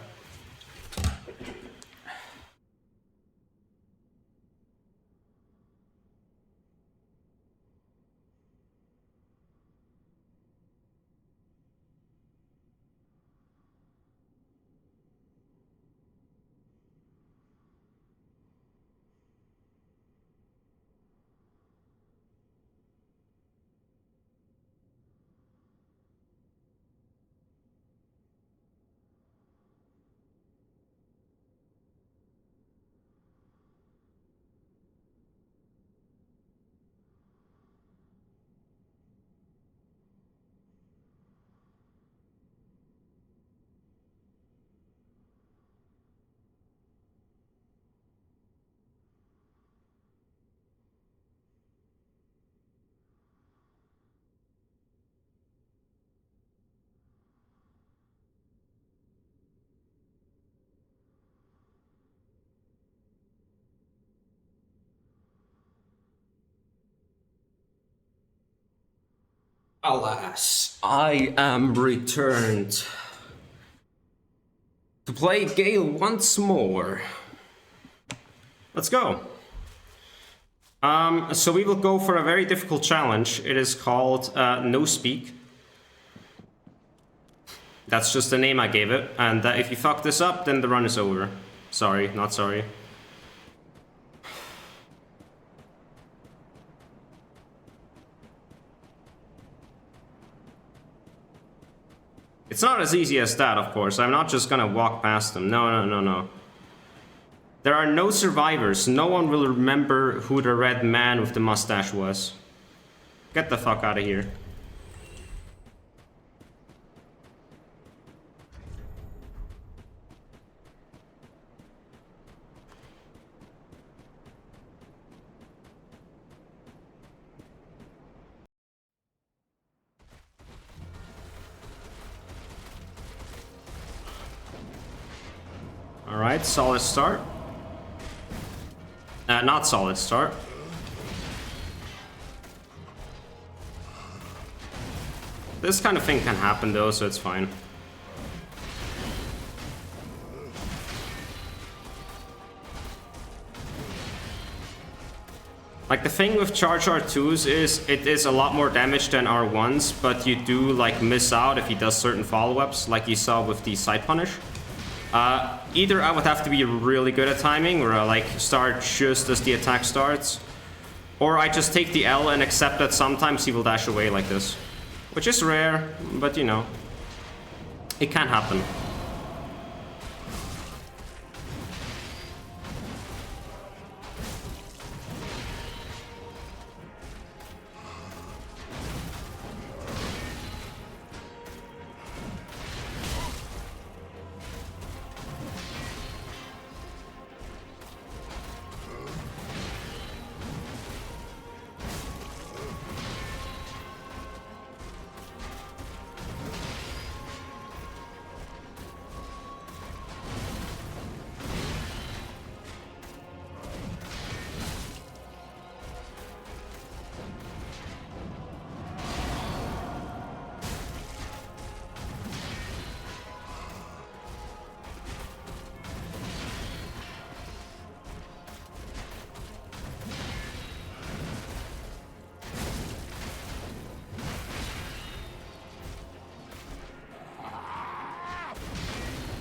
Alas, I am returned to play Gael once more. Let's go. So we will go for a very difficult challenge. It is called No Speak. That's just the name I gave it, and if you fuck this up, then the run is over. Sorry, not sorry. It's not as easy as that, of course. I'm not just gonna walk past them. No. There are no survivors. No one will remember who the red man with the mustache was. Get the fuck out of here. Alright, solid start. Not solid start. This kind of thing can happen though, so it's fine. Like the thing with charge R2s is it is a lot more damage than R1s, but you do like miss out if he does certain follow-ups, like you saw with the side punish. Either I would have to be really good at timing, where I like start just as the attack starts, or I just take the L and accept that sometimes he will dash away like this. Which is rare, but you know, it can happen.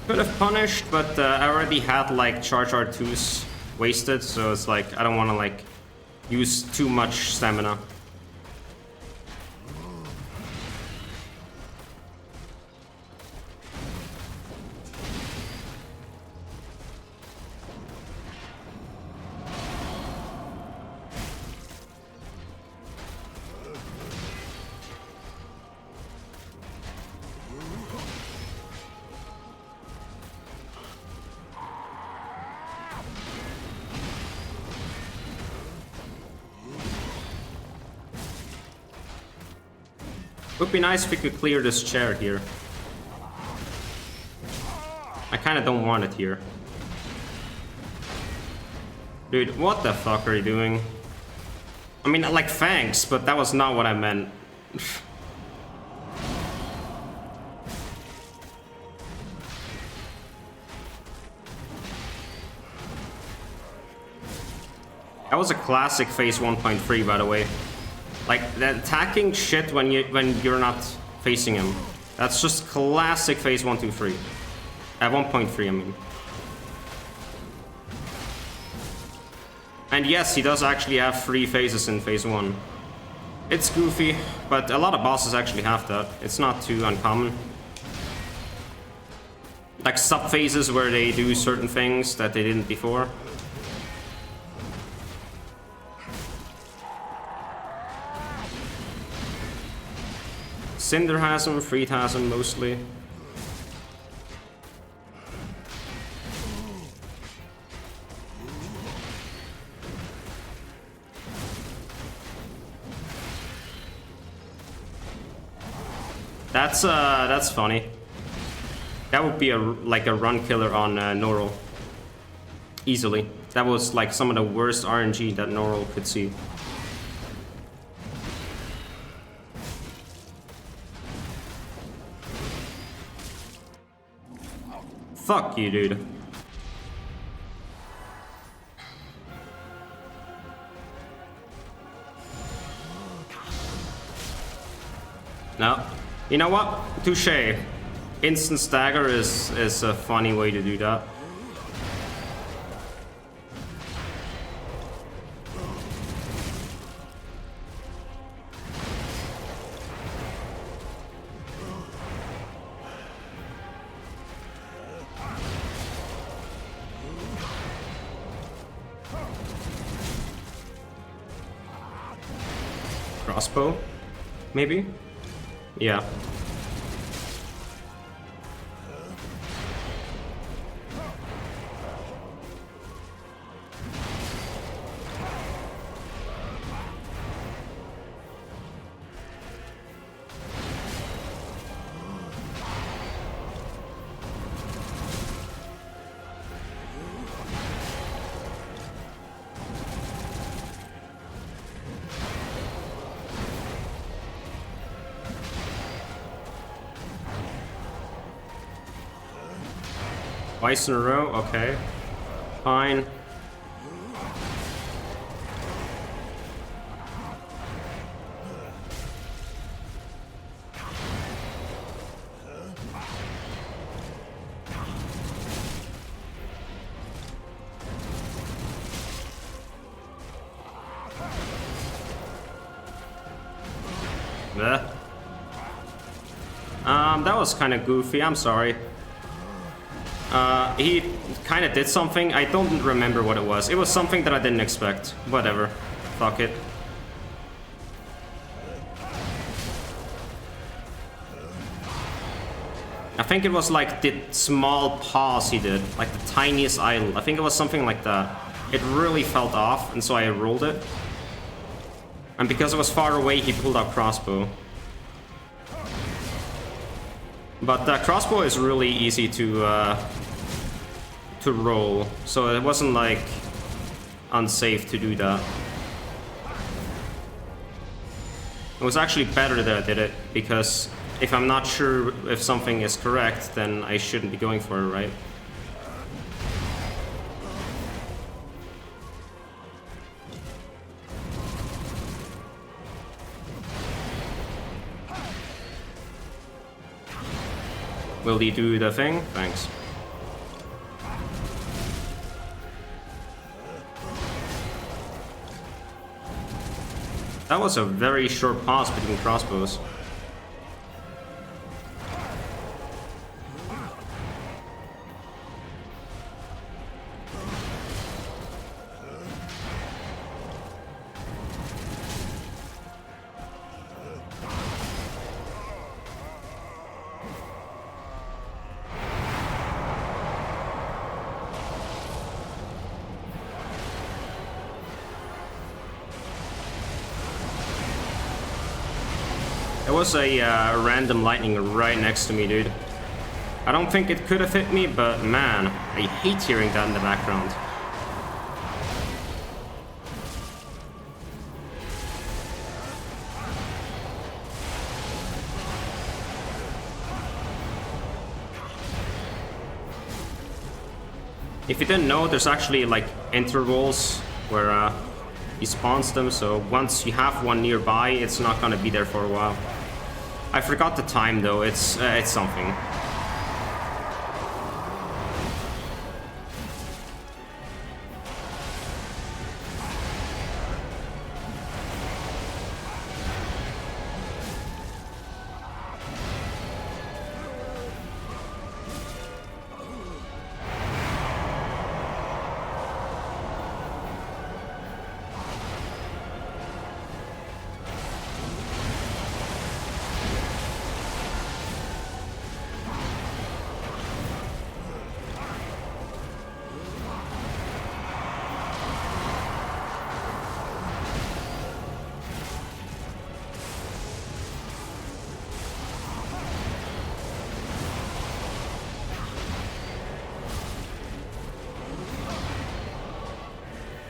Could have punished, but I already had like charge R2s wasted, so it's like I don't want to like use too much stamina. Would be nice if we could clear this chair here. I kinda don't want it here. Dude, what the fuck are you doing? I mean, like, thanks, but that was not what I meant. That was a classic phase 1.3, by the way. Like, the attacking shit when you're not facing him. That's just classic phase 1, 2, 3. At 1.3, I mean. And yes, he does actually have 3 phases in phase 1. It's goofy, but a lot of bosses actually have that. It's not too uncommon. Like sub-phases where they do certain things that they didn't before. Cinder has him, Friede has him mostly. That's funny. That would be like a run killer on Noral. Easily. That was like some of the worst RNG that Noral could see. Fuck you, dude. No. You know what? Touche. Instant stagger is a funny way to do that. Crossbow? Maybe? Yeah. Twice in a row, okay. Fine. Bleh. That was kind of goofy, I'm sorry. He kind of did something. I don't remember what it was. It was something that I didn't expect. Whatever. Fuck it. I think it was like the small pause he did. Like the tiniest idle. I think it was something like that. It really felt off, and so I rolled it. And because it was far away, he pulled out crossbow. But crossbow is really easy to roll, so it wasn't like unsafe to do that. It was actually better that I did it, because if I'm not sure if something is correct, then I shouldn't be going for it, right? Will he do the thing? Thanks. That was a very short pause between crossbows. There was a random lightning right next to me, dude. I don't think it could have hit me, but man, I hate hearing that in the background. If you didn't know, there's actually like intervals where he spawns them, so once you have one nearby, it's not gonna be there for a while. I forgot the time though, it's something.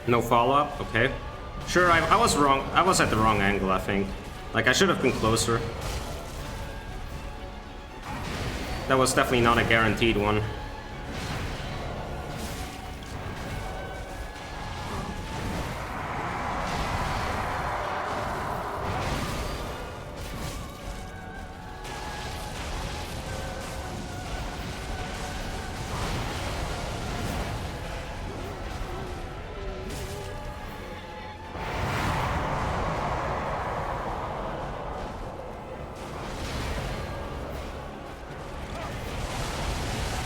No follow-up? Okay. Sure, I was wrong. I was at the wrong angle, I think. Like, I should have been closer. That was definitely not a guaranteed one.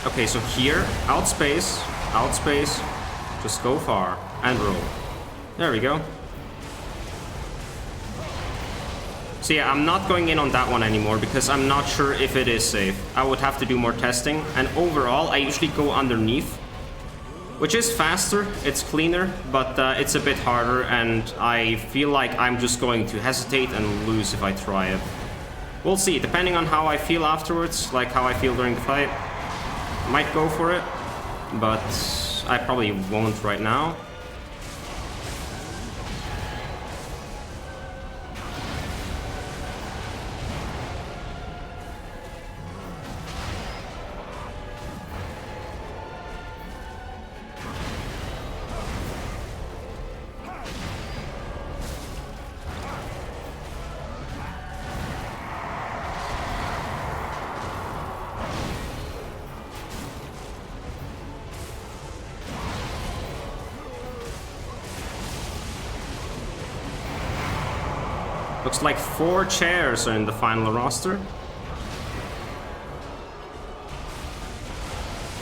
Okay, so here, outspace, just go far, and roll. There we go. So yeah, I'm not going in on that one anymore because I'm not sure if it is safe. I would have to do more testing, and overall, I usually go underneath, which is faster, it's cleaner, but it's a bit harder, and I feel like I'm just going to hesitate and lose if I try it. We'll see, depending on how I feel afterwards, like how I feel during the fight. Might go for it, but I probably won't right now. Looks like 4 chairs are in the final roster.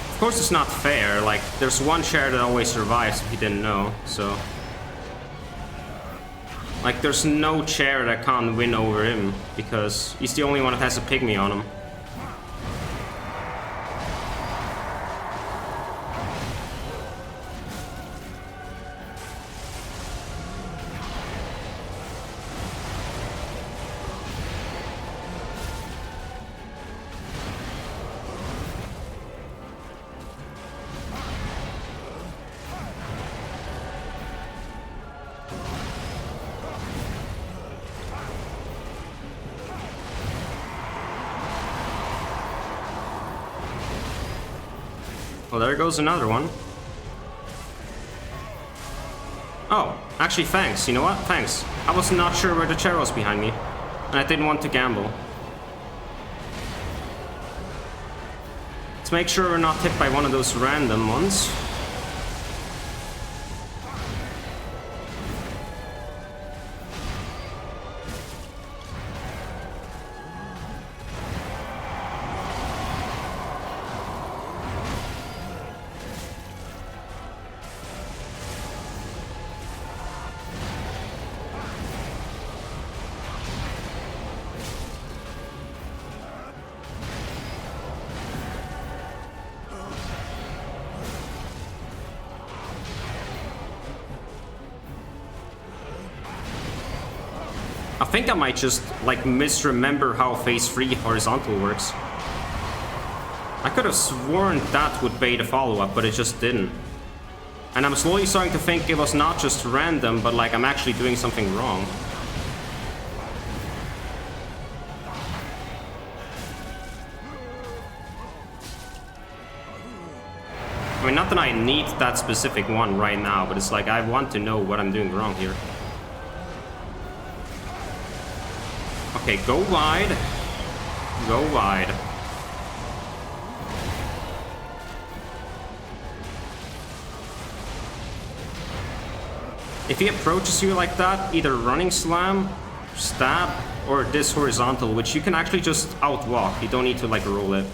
Of course it's not fair, like there's one chair that always survives if you didn't know, so... Like there's no chair that can't win over him, because he's the only one that has a pygmy on him. Well, there goes another one. Oh, actually, thanks. You know what? Thanks. I was not sure where the chair was behind me, and I didn't want to gamble. Let's make sure we're not hit by one of those random ones. think I might just, like, misremember how phase 3 horizontal works. I could have sworn that would bait a follow-up, but it just didn't. And I'm slowly starting to think it was not just random, but like I'm actually doing something wrong. I mean, not that I need that specific one right now, but it's like I want to know what I'm doing wrong here. Okay, go wide. Go wide. If he approaches you like that, either running slam, stab, or this horizontal, which you can actually just outwalk. You don't need to like roll it.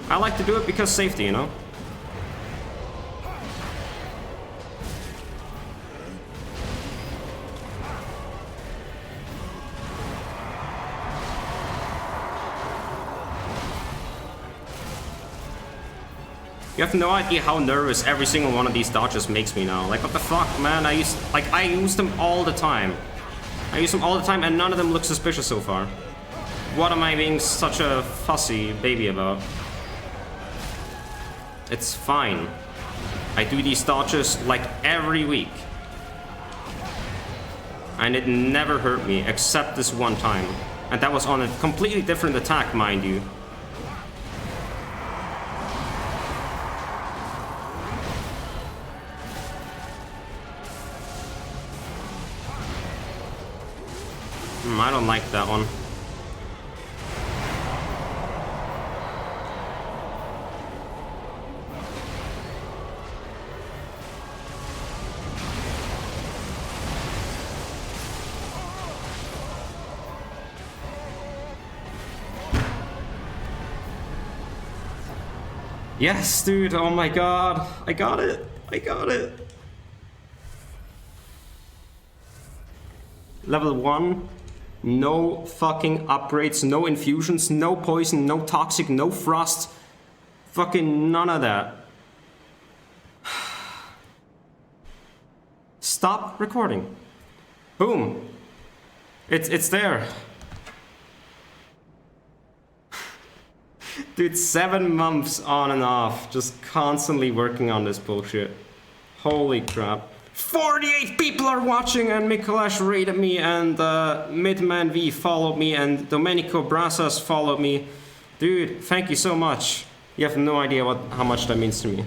I like to do it because safety, you know? You have no idea how nervous every single one of these dodges makes me now. Like, what the fuck, man? I use them all the time. I use them all the time and none of them look suspicious so far. What am I being such a fussy baby about? It's fine. I do these dodges like every week. And it never hurt me, except this one time. And that was on a completely different attack, mind you. I don't like that one. Yes, dude, oh my god. I got it. I got it. Level 1. No fucking upgrades, no infusions, no poison, no toxic, no frost. Fucking none of that. Stop recording. Boom. It's there. Dude, 7 months on and off, just constantly working on this bullshit. Holy crap. 48 people are watching, and Mikolash rated me, and Midman V followed me, and Domenico Brasas followed me. Dude, thank you so much. You have no idea how much that means to me.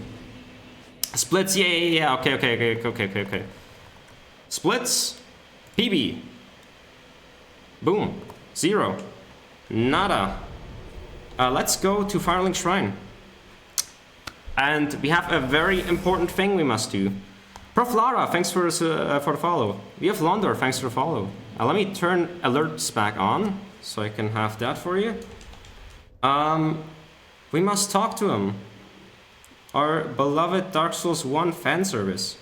Splits, yeah. Okay. Splits, PB. Boom. 0. Nada. Let's go to Firelink Shrine. And we have a very important thing we must do. Prof Lara, thanks for the follow. We have Londor, thanks for the follow. Let me turn alerts back on, so I can have that for you. We must talk to him. Our beloved Dark Souls 1 fan service.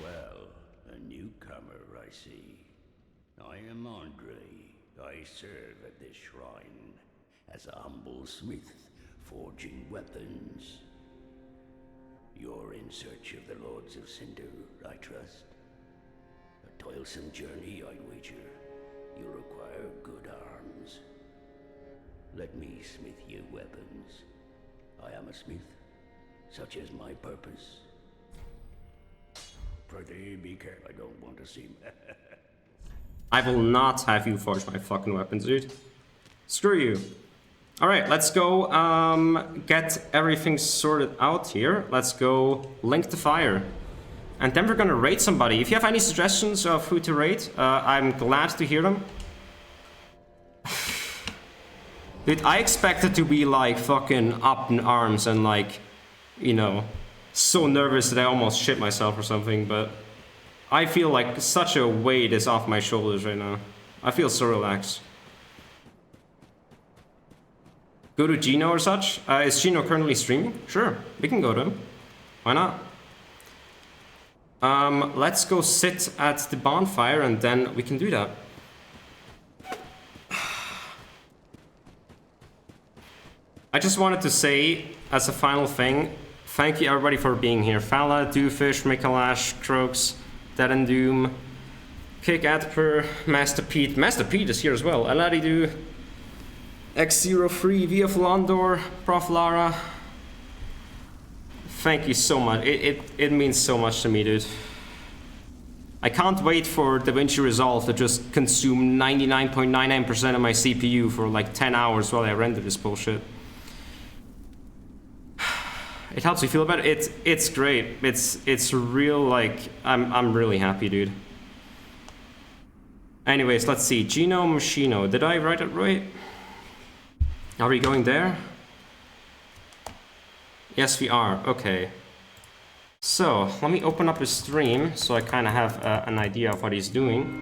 Well, a newcomer, I see. I am Andre. I serve at this shrine as a humble smith, forging weapons. You're in search of the Lords of Cinder, I trust. A toilsome journey, I'd wager. You require good arms. Let me smith you weapons. I am a smith, such is my purpose. Pretty be careful, I don't want to seem... I will not have you forge my fucking weapons, dude. Screw you. Alright, let's go get everything sorted out here. Let's go link the fire. And then we're gonna raid somebody. If you have any suggestions of who to raid, I'm glad to hear them. Dude, I expected to be like fucking up in arms and like, you know, so nervous that I almost shit myself or something, but I feel like such a weight is off my shoulders right now. I feel so relaxed. Go to Gino or such? Is Gino currently streaming? Sure, we can go to him. Why not? Let's go sit at the bonfire and then we can do that. I just wanted to say, as a final thing, thank you everybody for being here. Fala, Doofus, Mikalash, Croaks, Dead and Doom, Kick Adper, Master Pete. Master Pete is here as well. Aladidu, X03, V of Londor, Prof. Lara. Thank you so much. It means so much to me, dude. I can't wait for DaVinci Resolve to just consume 99.99% of my CPU for like 10 hours while I render this bullshit. It helps me feel better. It's great. It's real, like, I'm really happy, dude. Anyways, let's see. Gino Machino. Did I write it right? Are we going there? Yes, we are. Okay. So, let me open up his stream so I kind of have an idea of what he's doing.